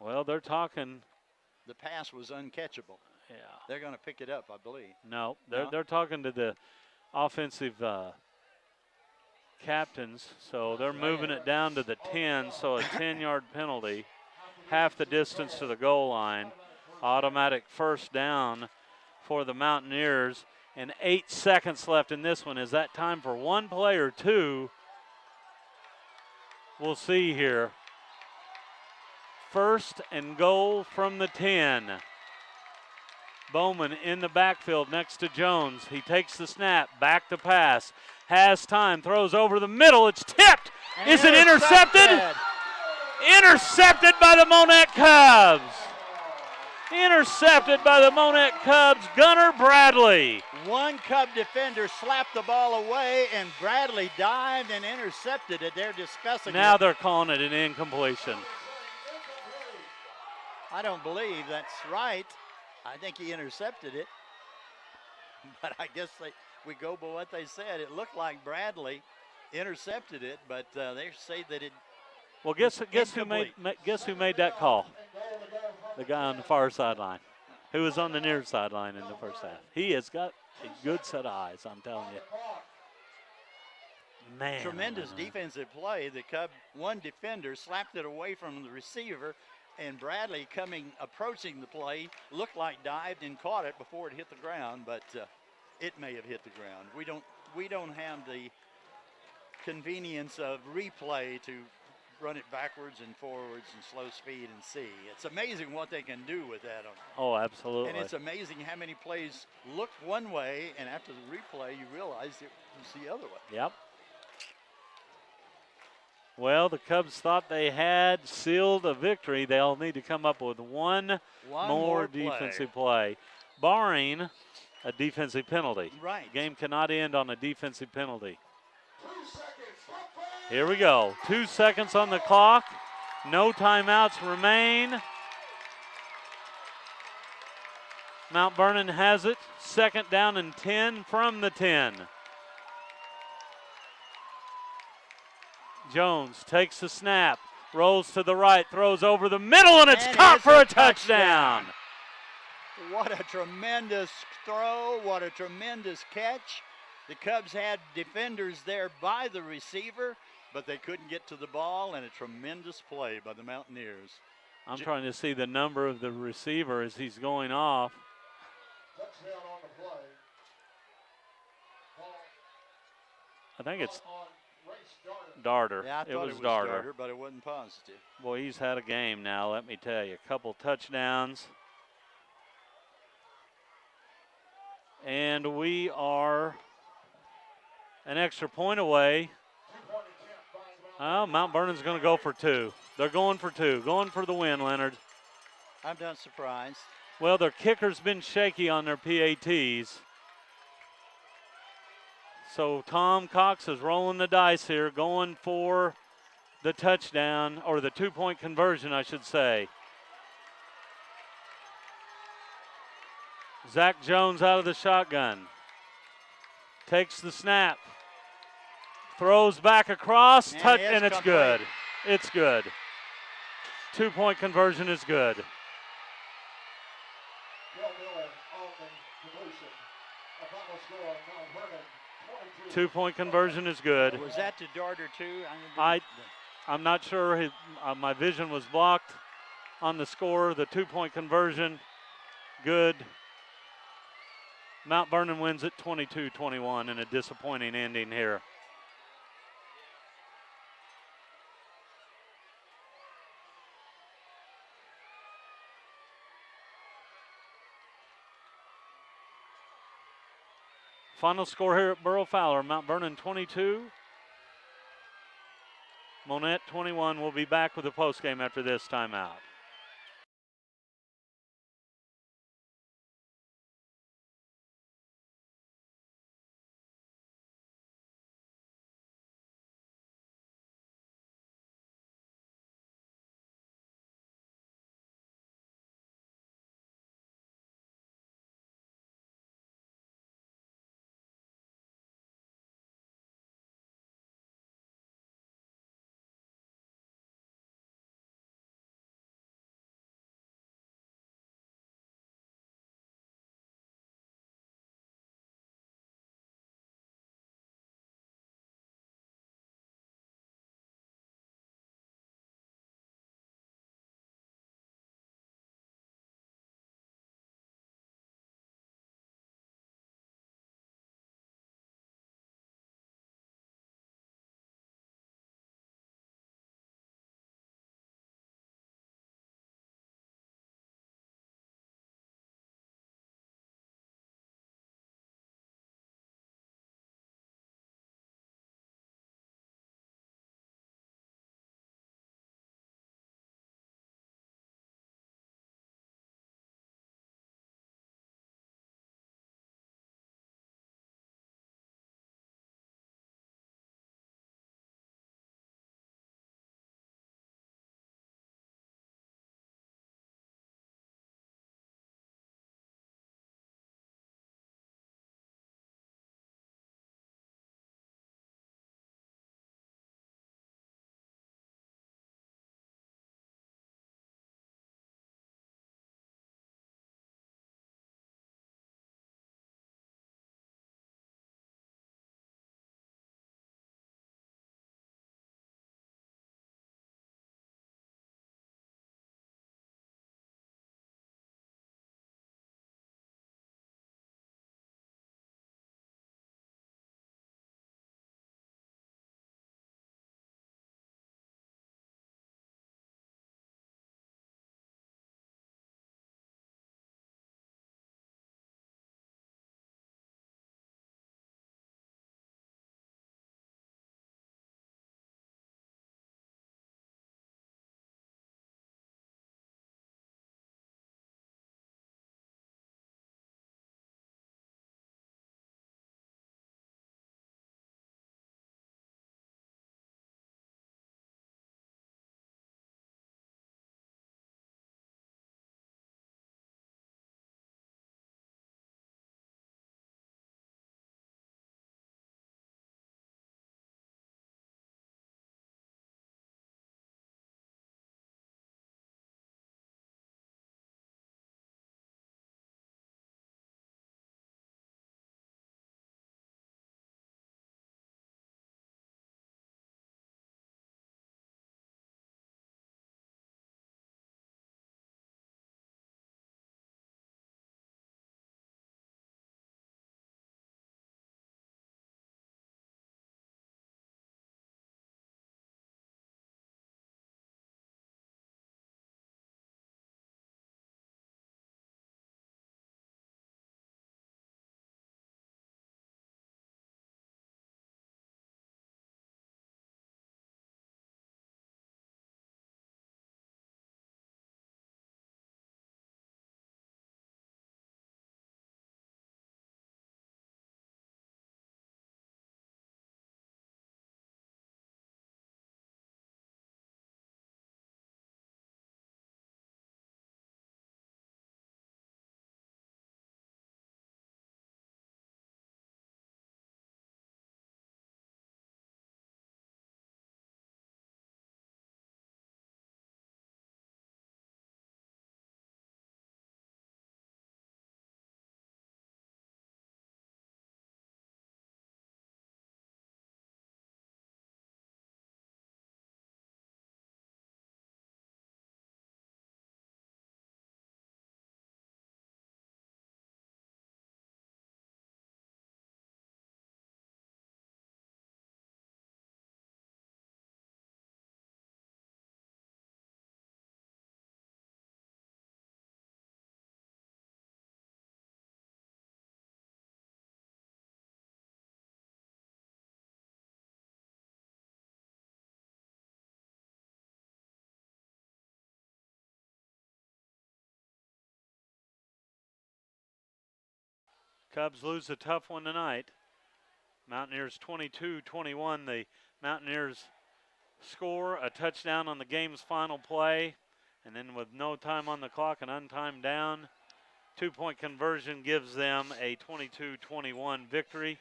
Speaker 2: Well, they're talking.
Speaker 1: The pass was uncatchable.
Speaker 2: Yeah.
Speaker 1: They're going to pick it up, I believe.
Speaker 2: No, they're talking to the offensive captains, so they're moving it down to the 10, so a 10-yard penalty, half the distance to the goal line, automatic first down for the Mountaineers, and 8 seconds left in this one. Is that time for one play or two? We'll see here. First and goal from the 10. Bowman in the backfield next to Jones. He takes the snap, back to pass, has time, throws over the middle. It's tipped. Is it intercepted? Intercepted by the Monett Cubs. Intercepted by the Monett Cubs, Gunnar Bradley.
Speaker 1: One Cub defender slapped the ball away, and Bradley dived and intercepted it. They're discussing
Speaker 2: Now
Speaker 1: it.
Speaker 2: they're calling it an incompletion.
Speaker 1: I don't believe that's right. I think he intercepted it. But I guess we go by what they said. It looked like Bradley intercepted it, but they say that it.
Speaker 2: Well, guess who made that call? The guy on the far sideline, who was on the near sideline in the first half. He has got a good set of eyes, I'm telling you. Man.
Speaker 1: Tremendous defensive play. The Cub, one defender slapped it away from the receiver, and Bradley approaching the play, looked like dived and caught it before it hit the ground, but it may have hit the ground. We don't have the convenience of replay to run it backwards and forwards and slow speed and see. It's amazing what they can do with that.
Speaker 2: Oh, absolutely.
Speaker 1: And it's amazing how many plays look one way, and after the replay, you realize it was the other way.
Speaker 2: Yep. Well, the Cubs thought they had sealed a victory. They'll need to come up with one more defensive play, barring a defensive penalty.
Speaker 1: Right.
Speaker 2: Game cannot end on a defensive penalty. Here we go. 2 seconds on the clock. No timeouts remain. Mount Vernon has it. Second down and 10 from the 10. Jones takes the snap, rolls to the right, throws over the middle, and it's caught for a touchdown.
Speaker 1: What a tremendous throw. What a tremendous catch. The Cubs had defenders there by the receiver, but they couldn't get to the ball, and a tremendous play by the Mountaineers.
Speaker 2: I'm trying to see the number of the receiver as he's going off.
Speaker 3: Touchdown on the play.
Speaker 2: I think it's
Speaker 3: Race
Speaker 2: Darter.
Speaker 1: Yeah, I thought it was
Speaker 2: Darter,
Speaker 1: but it wasn't positive.
Speaker 2: Boy, he's had a game now, let me tell you. A couple touchdowns. And we are an extra point away. Oh, Mount Vernon's going to go for two. They're going for two, going for the win, Leonard.
Speaker 1: I'm not surprised.
Speaker 2: Well, their kicker's been shaky on their PATs. So Tom Cox is rolling the dice here, going for the touchdown, or the 2-point conversion, I should say. Zach Jones out of the shotgun. Takes the snap. Throws back across, and it's good. It's good. 2-point conversion is good. 2-point conversion is good.
Speaker 1: Was that to Darter too?
Speaker 2: I'm not sure. My vision was blocked on the score. The 2-point conversion, good. Mount Vernon wins it 22-21 in a disappointing ending here. Final score here at Burrow Fowler, Mount Vernon 22, Monett 21. We'll be back with the postgame after this timeout. Cubs lose a tough one tonight. Mountaineers 22-21. The Mountaineers score a touchdown on the game's final play, and then with no time on the clock and untimed down, 2-point conversion gives them a 22-21 victory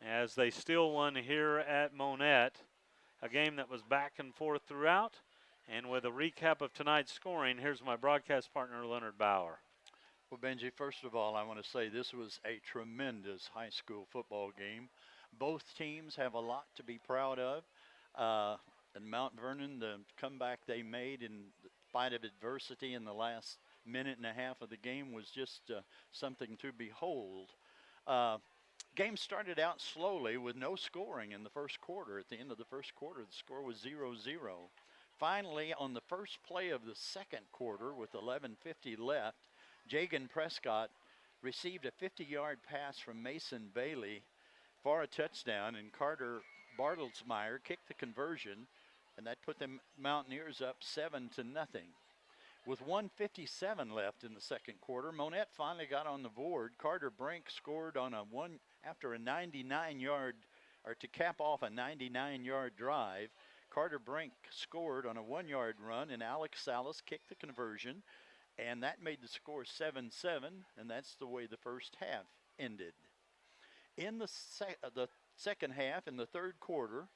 Speaker 2: as they steal one here at Monett, a game that was back and forth throughout. And with a recap of tonight's scoring, here's my broadcast partner, Leonard Bauer.
Speaker 1: Well, Benji, first of all, I want to say this was a tremendous high school football game. Both teams have a lot to be proud of. And Mount Vernon, the comeback they made in spite of adversity in the last minute and a half of the game was just something to behold. Game started out slowly with no scoring in the first quarter. At the end of the first quarter, the score was 0-0. Finally, on the first play of the second quarter with 11:50 left, Jagan Prescott received a 50-yard pass from Mason Bailey for a touchdown, and Carter Bartlesmeyer kicked the conversion, and that put the Mountaineers up 7-0. With 1:57 left in the second quarter, Monett finally got on the board. Carter Brink scored on after a 99-yard, or to cap off a 99-yard drive. Carter Brink scored on a 1-yard run, and Alex Salas kicked the conversion, and that made the score 7-7, and that's the way the first half ended. In the second half, in the third quarter,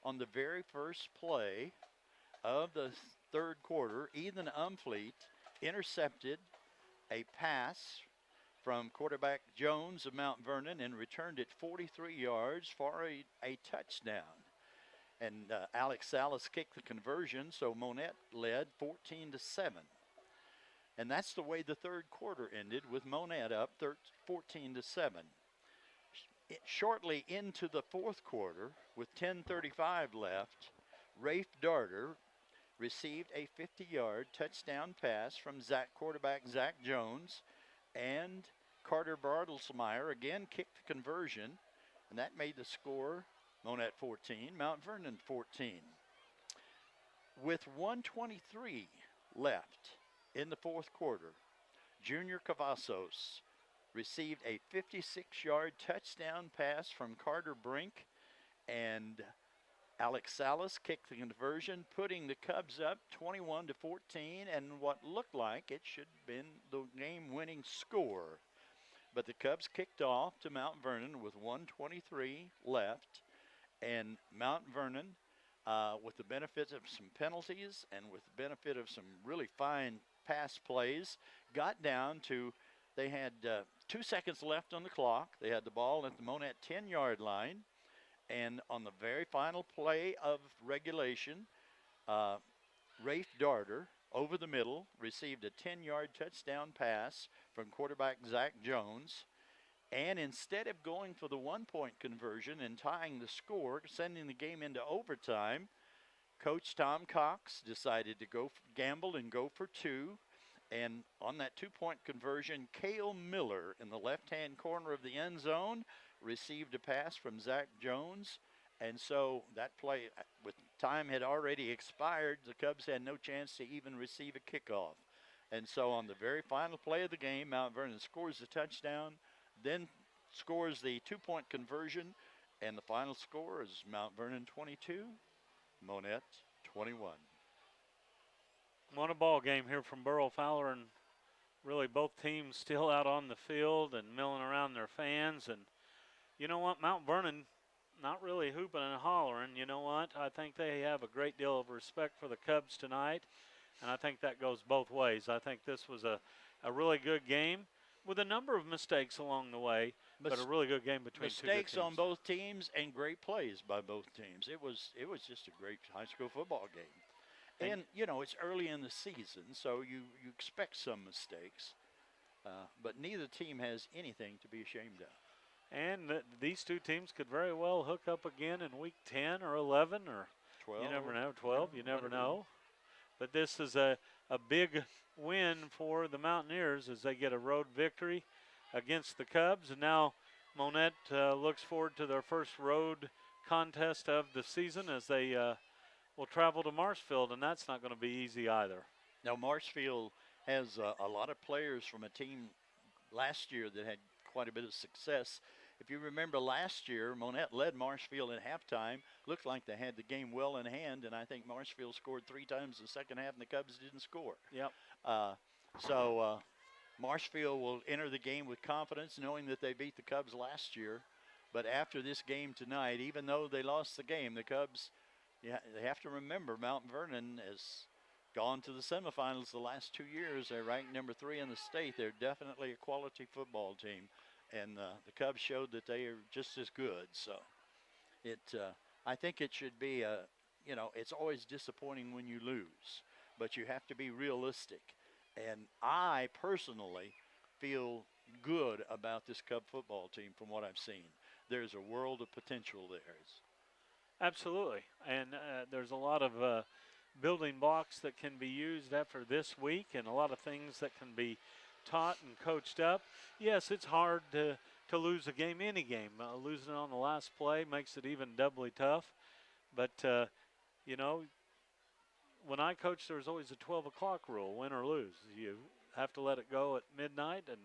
Speaker 1: on the very first play of the third quarter, Ethan Umfleet intercepted a pass from quarterback Jones of Mount Vernon and returned it 43 yards for a touchdown. And Alex Salas kicked the conversion, so Monett led 14-7. And that's the way the third quarter ended, with Monett up 14-7. Shortly into the fourth quarter, with 10:35 left, Rafe Darter received a 50-yard touchdown pass from quarterback Zach Jones, and Carter Bartlesmeyer again kicked the conversion, and that made the score Monett 14, Mount Vernon 14. With 1:23 left in the fourth quarter, Junior Cavazos received a 56-yard touchdown pass from Carter Brink, and Alex Salas kicked the conversion, putting the Cubs up 21-14, and what looked like it should have been the game-winning score. But the Cubs kicked off to Mount Vernon with 1:23 left, and Mount Vernon, with the benefit of some penalties and with the benefit of some really fine pass plays, got down to, they had 2 seconds left on the clock. They had the ball at the Monett 10-yard line. And on the very final play of regulation, Rafe Darter, over the middle, received a 10-yard touchdown pass from quarterback Zach Jones. And instead of going for the 1-point conversion and tying the score, sending the game into overtime, Coach Tom Cox decided to gamble and go for 2. And on that 2-point conversion, Cale Miller in the left-hand corner of the end zone received a pass from Zach Jones. And so that play, with time had already expired, the Cubs had no chance to even receive a kickoff. And so on the very final play of the game, Mount Vernon scores the touchdown, then scores the 2-point conversion, and the final score is Mount Vernon 22, Monett 21.
Speaker 2: What a ball game here from Burl Fowler, and really both teams still out on the field and milling around their fans. And you know what, Mount Vernon not really hooping and hollering. You know what, I think they have a great deal of respect for the Cubs tonight, and I think that goes both ways. I think this was a really good game with a number of mistakes along the way, but a really good game between two good teams.
Speaker 1: Mistakes on both teams and great plays by both teams. It was just a great high school football game. And, you know, it's early in the season, so you expect some mistakes. But neither team has anything to be ashamed of.
Speaker 2: And these two teams could very well hook up again in week 10 or 11 or
Speaker 1: 12.
Speaker 2: You never know, 12, you never know. But this is a big win for the Mountaineers as they get a road victory against the Cubs. And now Monett looks forward to their first road contest of the season as they will travel to Marshfield, and that's not going to be easy either.
Speaker 1: Now, Marshfield has a lot of players from a team last year that had quite a bit of success. If you remember last year, Monett led Marshfield at halftime. Looked like they had the game well in hand, and I think Marshfield scored 3 times the second half, and the Cubs didn't score.
Speaker 2: Yep.
Speaker 1: So Marshfield will enter the game with confidence, knowing that they beat the Cubs last year. But after this game tonight, even though they lost the game, the Cubs, they have to remember Mount Vernon has gone to the semifinals the last 2 years. They're ranked number 3 in the state. They're definitely a quality football team. And the Cubs showed that they are just as good. So I think it should be it's always disappointing when you lose, but you have to be realistic. And I personally feel good about this Cub football team from what I've seen. There's a world of potential there.
Speaker 2: Absolutely. And there's a lot of building blocks that can be used after this week, and a lot of things that can be taught and coached up. Yes, it's hard to lose a game, any game. Losing on the last play makes it even doubly tough. But, when I coached, there was always a 12 o'clock rule, win or lose. You have to let it go at midnight and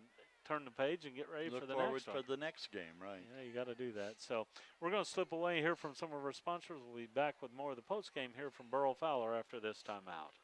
Speaker 2: turn the page and get ready for the next one.
Speaker 1: Look forward for the next game, right?
Speaker 2: Yeah, you got to do that. So we're going to slip away here from some of our sponsors. We'll be back with more of the post game here from Burl Fowler after this timeout.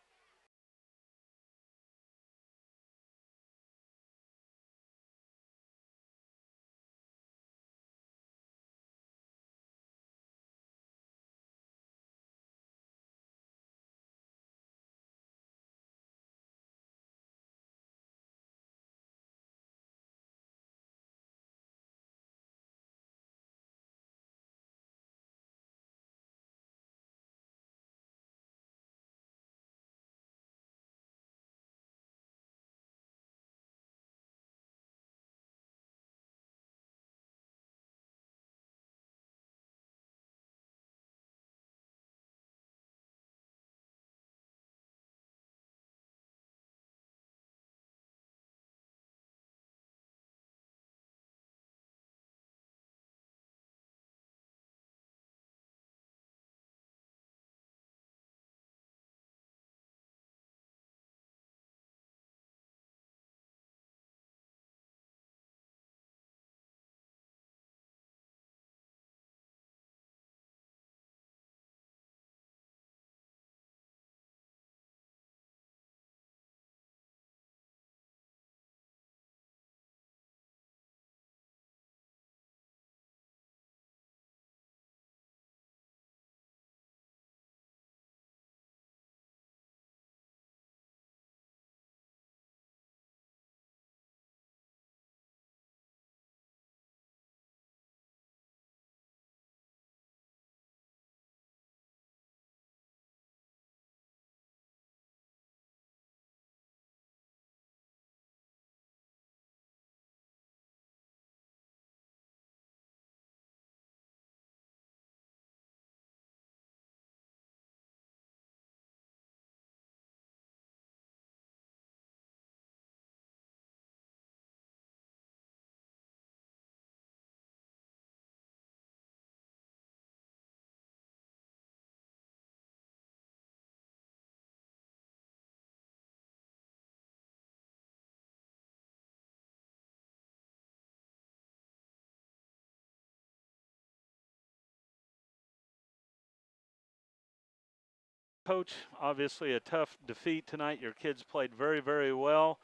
Speaker 2: Coach, obviously a tough defeat tonight. Your kids played very, very well.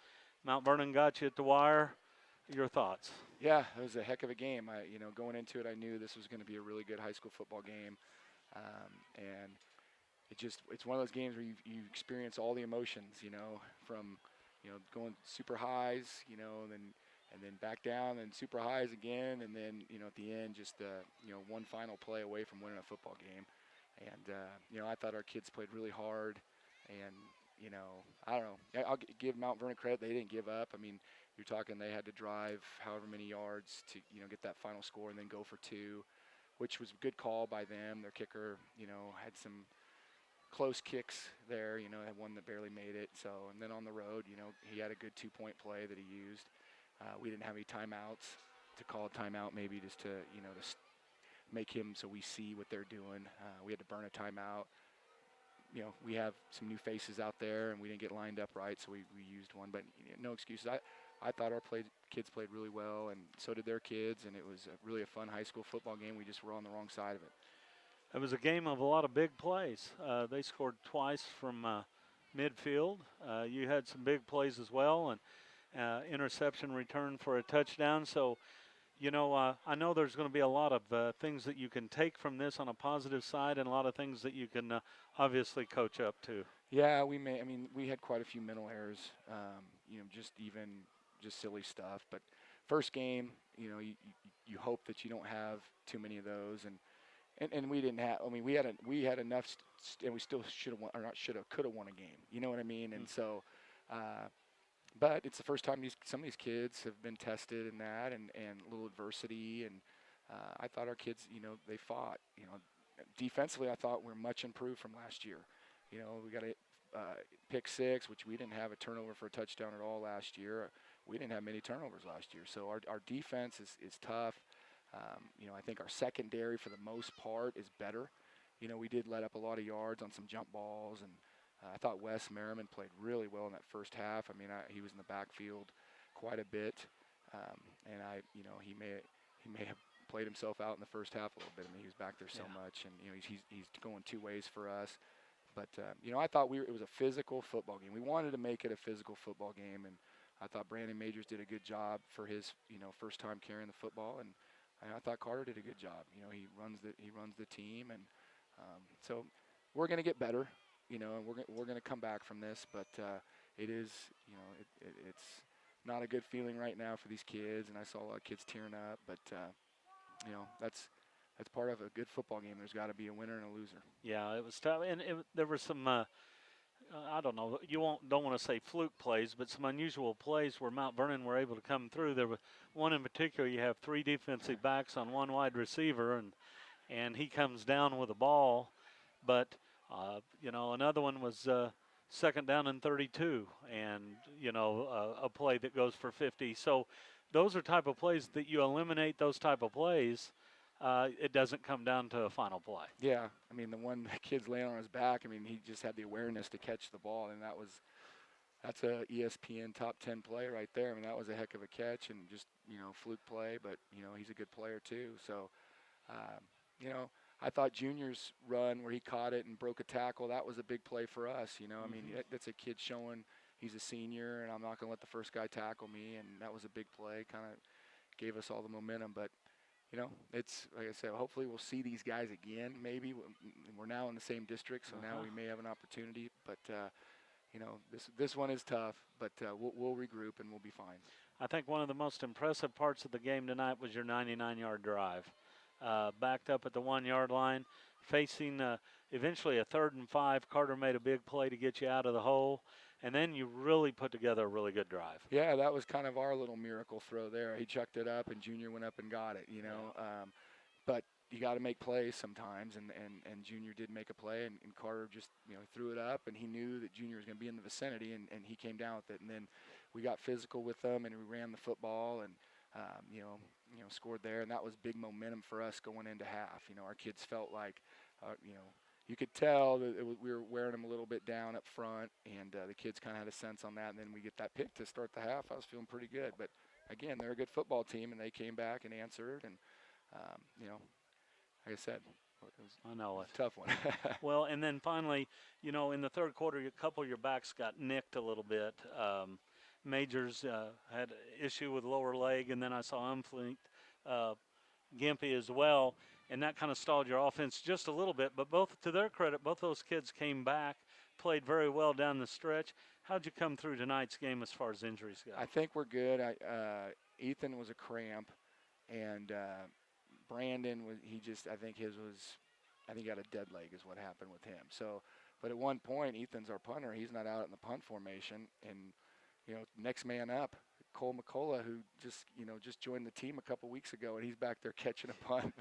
Speaker 2: Mount Vernon got you at the wire. Your thoughts?
Speaker 4: Yeah, it was a heck of a game. Going into it, I knew this was going to be a really good high school football game, and it's one of those games where you experience all the emotions, from going super highs, and then back down and super highs again, and then at the end just one final play away from winning a football game. And I thought our kids played really hard, and I don't know. I'll give Mount Vernon credit; they didn't give up. I mean, you're talking they had to drive however many yards to get that final score and then go for 2, which was a good call by them. Their kicker, had some close kicks there. Had one that barely made it. So, and then on the road, he had a good 2-point play that he used. We didn't have any timeouts to call a timeout, maybe just to make him so we see what they're doing. We had to burn a timeout. We have some new faces out there, and we didn't get lined up right, so we used one. But no excuses. I thought our kids played really well, and so did their kids, and it was really a fun high school football game. We just were on the wrong side of it.
Speaker 2: It was a game of a lot of big plays. They scored twice from midfield. You had some big plays as well, and interception return for a touchdown. So, I know there's going to be a lot of things that you can take from this on a positive side, and a lot of things that you can obviously coach up to.
Speaker 4: Yeah, we had quite a few mental errors, just silly stuff. But first game, you hope that you don't have too many of those, and we didn't have. I mean, we had enough, and we still should have won, or not should have, could have won a game. You know what I mean? And so, but it's the first time some of these kids have been tested in that, and a little adversity, and I thought our kids, they fought. Defensively, I thought we're much improved from last year. We got a pick six, which we didn't have a turnover for a touchdown at all last year. We didn't have many turnovers last year. So our defense is tough. I think our secondary, for the most part, is better. We did let up a lot of yards on some jump balls, and I thought Wes Merriman played really well in that first half. I mean, he was in the backfield quite a bit, and he may have played himself out in the first half a little bit. I mean, he was back there so much, and he's going two ways for us. But I thought it was a physical football game. We wanted to make it a physical football game, and I thought Brandon Majors did a good job for his first time carrying the football, and I thought Carter did a good job. He runs the team, and so we're going to get better, and we're going to come back from this. But it is it's not a good feeling right now for these kids, and I saw a lot of kids tearing up. But that's part of a good football game. There's got to be a winner and a loser.
Speaker 2: Yeah, it was tough, and there were some. I don't know. Don't want to say fluke plays, but some unusual plays where Mount Vernon were able to come through. There was one in particular. You have three defensive backs on one wide receiver, and he comes down with the ball. But another one was second down and 32, and a play that goes for 50. So those are type of plays that you eliminate. Those type of plays. It doesn't come down to a final play.
Speaker 4: Yeah, I mean, the one kid's laying on his back, I mean, he just had the awareness to catch the ball, and that's a ESPN top 10 play right there. I mean, that was a heck of a catch and just, fluke play, but, he's a good player too. So, I thought Junior's run where he caught it and broke a tackle, that was a big play for us, I mean, that's a kid showing he's a senior, and I'm not going to let the first guy tackle me, and that was a big play, kind of gave us all the momentum, but it's like I said, hopefully we'll see these guys again. Maybe we're now in the same district, so now we may have an opportunity. But this one is tough, but we'll regroup and we'll be fine.
Speaker 2: I think one of the most impressive parts of the game tonight was your 99-yard drive. Backed up at the 1-yard line, facing eventually a 3rd and 5. Carter made a big play to get you out of the hole. And then you really put together a really good drive.
Speaker 4: Yeah, that was kind of our little miracle throw there. He chucked it up, and Junior went up and got it, But you got to make plays sometimes, and Junior did make a play, and Carter just, threw it up, and he knew that Junior was going to be in the vicinity, and he came down with it. And then we got physical with them, and we ran the football, and, scored there. And that was big momentum for us going into half. Our kids felt like, you could tell that we were wearing them a little bit down up front, and the kids kind of had a sense on that. And then we get that pick to start the half. I was feeling pretty good. But, again, they're a good football team, and they came back and answered. And, like I said, it was a tough one.
Speaker 2: Well, and then finally, in the third quarter, a couple of your backs got nicked a little bit. Majors had an issue with lower leg, and then I saw Umfleet Gimpy as well. And that kind of stalled your offense just a little bit. But to their credit, both those kids came back, played very well down the stretch. How'd you come through tonight's game as far as injuries go?
Speaker 4: I think we're good. Ethan was a cramp, and Brandon I think he got a dead leg is what happened with him. So, but at one point, Ethan's our punter. He's not out in the punt formation, and next man up. Cole McCullough, who just joined the team a couple weeks ago, and he's back there catching a punt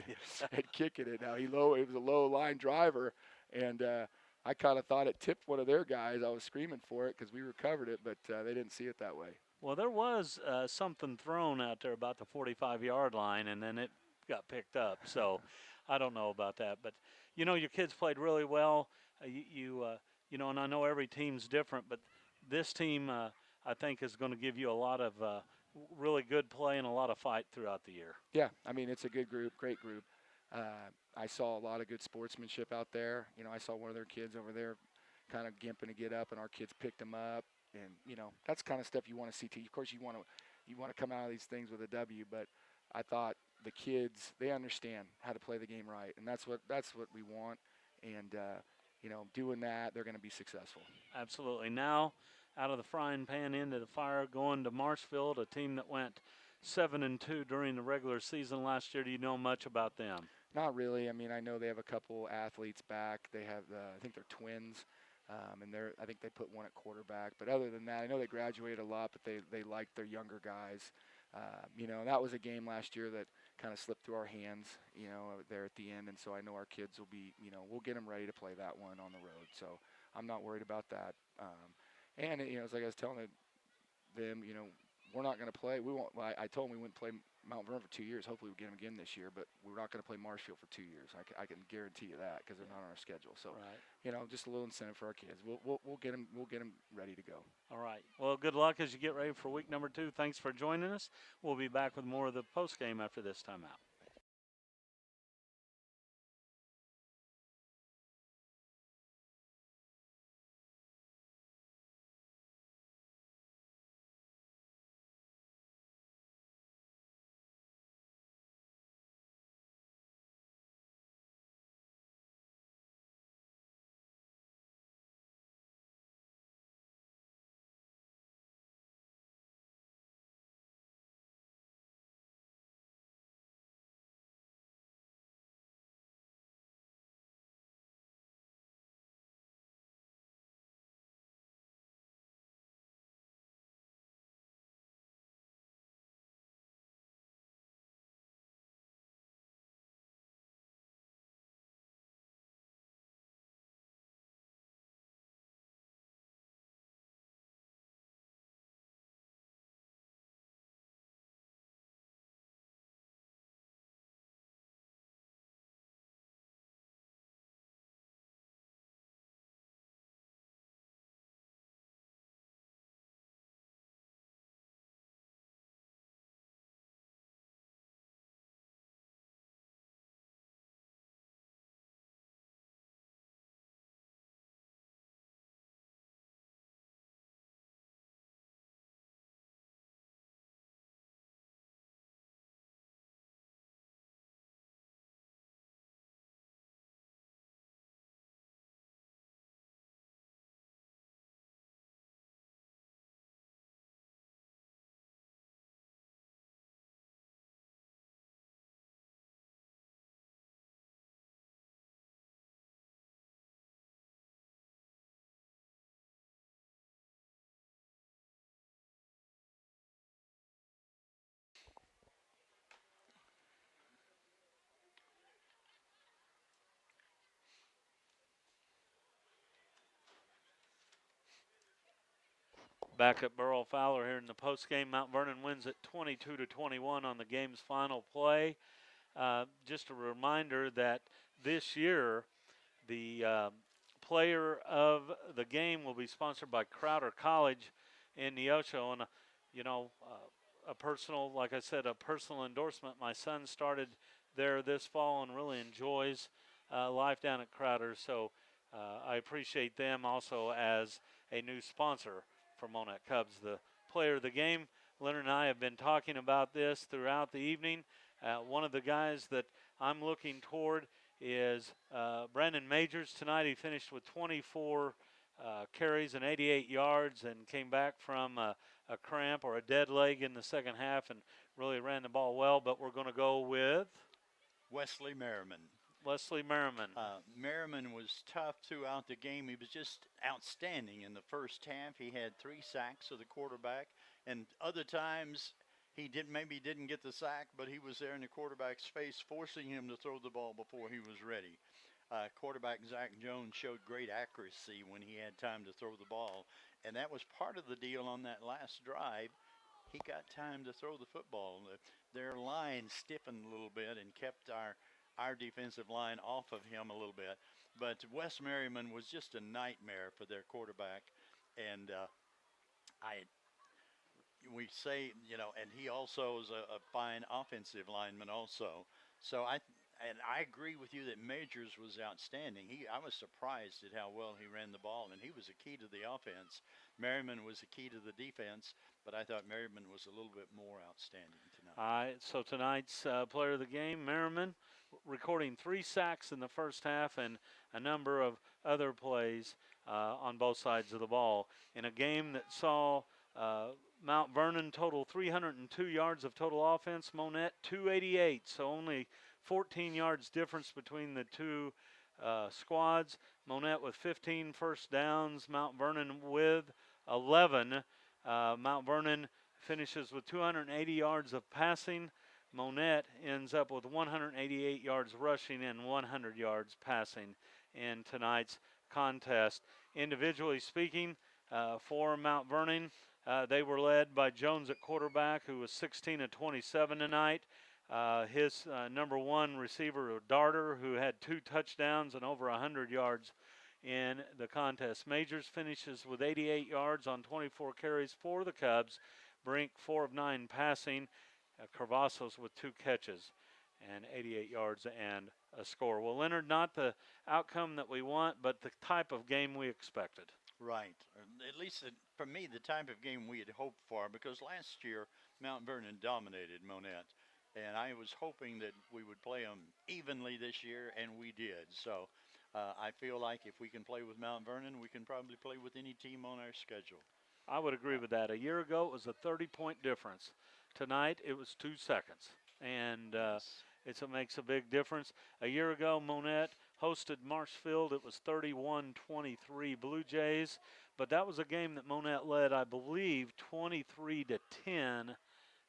Speaker 4: and kicking it. Now it was a low line driver, and I kind of thought it tipped one of their guys. I was screaming for it because we recovered it, but they didn't see it that way.
Speaker 2: Well, there was something thrown out there about the 45-yard line, and then it got picked up. So I don't know about that, but your kids played really well. And I know every team's different, but this team. I think is going to give you a lot of really good play and a lot of fight throughout the year.
Speaker 4: Yeah, I mean, it's a good group, great group. I saw a lot of good sportsmanship out there. You know, I saw one of their kids over there kind of gimping to get up, and our kids picked him up. And, you know, that's kind of stuff you want to see. Of course, you want to come out of these things with a W, but I thought the kids, they understand how to play the game right, and that's what we want. And, you know, doing that, they're going to be successful.
Speaker 2: Absolutely. Now, out of the frying pan into the fire, going to Marshfield, a team that went 7-2 during the regular season last year. Do you know much about them?
Speaker 4: Not really. I mean, I know they have a couple athletes back. They have, I think they're twins, and I think they put one at quarterback. But other than that, I know they graduated a lot, but they like their younger guys. You know, that was a game last year that kind of slipped through our hands, you know, there at the end. And so I know our kids will be, you know, we'll get them ready to play that one on the road. So I'm not worried about that. And, you know, it's like I was telling them, you know, we're not going to play. We won't. I told them we wouldn't play Mount Vernon for 2 years. Hopefully we get them again this year, but we're not going to play Marshfield for 2 years. I can guarantee you that because they're not on our schedule. So,
Speaker 2: Right.
Speaker 4: you know, just a little incentive for our kids. We'll get them ready to go.
Speaker 2: All right. Well, good luck as you get ready for week number 2. Thanks for joining us. We'll be back with more of the post game after this timeout. Back at Burrell Fowler here in the post game. Mount Vernon wins it 22-21 on the game's final play. Just a reminder that this year the player of the game will be sponsored by Crowder College in Neosho, and a personal, like I said, a personal endorsement. My son started there this fall and really enjoys life down at Crowder, so I appreciate them also as a new sponsor for Monett Cubs. The player of the game, Leonard and I have been talking about this throughout the evening. One of the guys that I'm looking toward is Brandon Majors. Tonight he finished with 24 carries and 88 yards and came back from a cramp or a dead leg in the second half and really ran the ball well. But we're going to go with
Speaker 1: Wesley Merriman.
Speaker 2: Leslie Merriman.
Speaker 1: Merriman was tough throughout the game. He was just outstanding in the first half. He had 3 sacks of the quarterback, and other times he maybe didn't get the sack, but he was there in the quarterback's face, forcing him to throw the ball before he was ready. Quarterback Zach Jones showed great accuracy when he had time to throw the ball, and that was part of the deal on that last drive. He got time to throw the football. Their line stiffened a little bit and kept our defensive line off of him a little bit. But Wes Merriman was just a nightmare for their quarterback. And we say, and he also is a fine offensive lineman also. So I agree with you that Majors was outstanding. I was surprised at how well he ran the ball, and he was a key to the offense. Merriman was a key to the defense, but I thought Merriman was a little bit more outstanding tonight.
Speaker 2: All right, so tonight's player of the game, Merriman, recording 3 sacks in the first half and a number of other plays on both sides of the ball. In a game that saw Mount Vernon total 302 yards of total offense, Monett 288, so only 14 yards difference between the two squads. Monett with 15 first downs, Mount Vernon with 11. Mount Vernon finishes with 280 yards of passing. Monett ends up with 188 yards rushing and 100 yards passing in tonight's contest. Individually speaking, for Mount Vernon, they were led by Jones at quarterback, who was 16 of 27 tonight. His number 1 receiver, Darter, who had 2 touchdowns and over 100 yards in the contest. Majors finishes with 88 yards on 24 carries for the Cubs. Brink 4 of 9 passing. Cavazos with 2 catches and 88 yards and a score. Well, Leonard, not the outcome that we want, but the type of game we expected.
Speaker 1: Right. At least for me, the type of game we had hoped for, because last year Mount Vernon dominated Monett, and I was hoping that we would play them evenly this year, and we did. So I feel like if we can play with Mount Vernon, we can probably play with any team on our schedule.
Speaker 2: I would agree with that. A year ago, it was a 30-point difference. Tonight, it was 2 seconds, and it makes a big difference. A year ago, Monett hosted Marshfield. It was 31-23 Blue Jays, but that was a game that Monett led, I believe, 23-10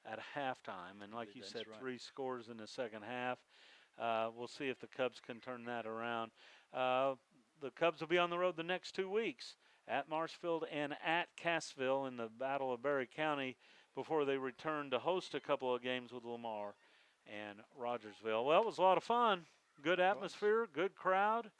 Speaker 2: at halftime. And like you said,
Speaker 1: right.
Speaker 2: 3 scores in the second half. We'll see if the Cubs can turn that around. The Cubs will be on the road the next 2 weeks at Marshfield and at Cassville in the Battle of Berry County before they return to host a couple of games with Lamar and Rogersville. Well, it was a lot of fun. Good atmosphere, good crowd,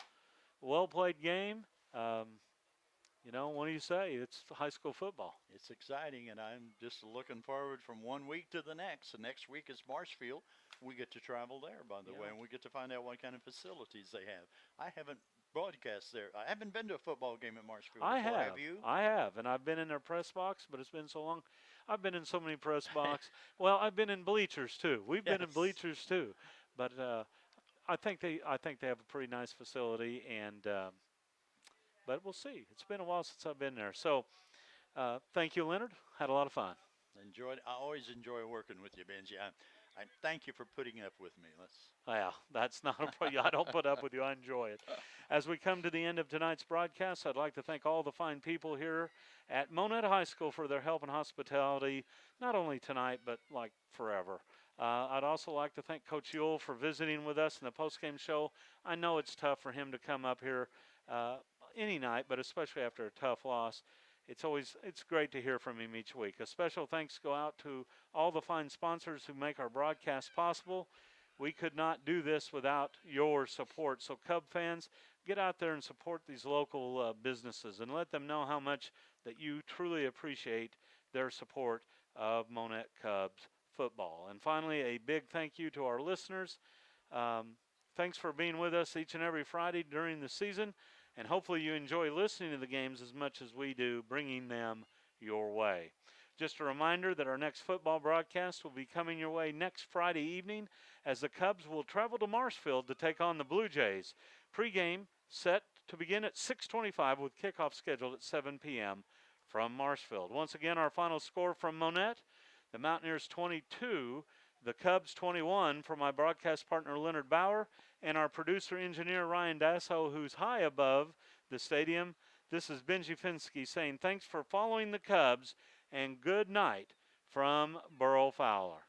Speaker 2: well-played game. What do you say? It's high school football.
Speaker 1: It's exciting, and I'm just looking forward from 1 week to the next. The next week is Marshfield. We get to travel there, by the way, and we get to find out what kind of facilities they have. I haven't broadcast there. I haven't been to a football game at Marshfield before. Have you?
Speaker 2: I have, and I've been in their press box, but it's been so long. I've been in so many press box. Well, I've been in bleachers too. We've been in bleachers too, but I think they have a pretty nice facility, and but we'll see. It's been a while since I've been there. So, thank you, Leonard. Had a lot of fun.
Speaker 1: Enjoyed. I always enjoy working with you, Benji. I thank you for putting up with me.
Speaker 2: Well, that's not a problem. I don't put up with you. I enjoy it. As we come to the end of tonight's broadcast, I'd like to thank all the fine people here at Monett High School for their help and hospitality, not only tonight, but like forever. I'd also like to thank Coach Ewell for visiting with us in the postgame show. I know it's tough for him to come up here any night, but especially after a tough loss. It's great to hear from him each week. A special thanks go out to all the fine sponsors who make our broadcast possible. We could not do this without your support. So Cub fans, get out there and support these local businesses and let them know how much that you truly appreciate their support of Monett Cubs football. And finally, a big thank you to our listeners. Thanks for being with us each and every Friday during the season. And hopefully you enjoy listening to the games as much as we do, bringing them your way. Just a reminder that our next football broadcast will be coming your way next Friday evening as the Cubs will travel to Marshfield to take on the Blue Jays. Pregame set to begin at 6:25 with kickoff scheduled at 7 p.m. from Marshfield. Once again, our final score from Monett, the Mountaineers 22, the Cubs 21, for my broadcast partner Leonard Bauer and our producer-engineer Ryan Dasso, who's high above the stadium. This is Benji Finsky saying thanks for following the Cubs and good night from Burl Fowler.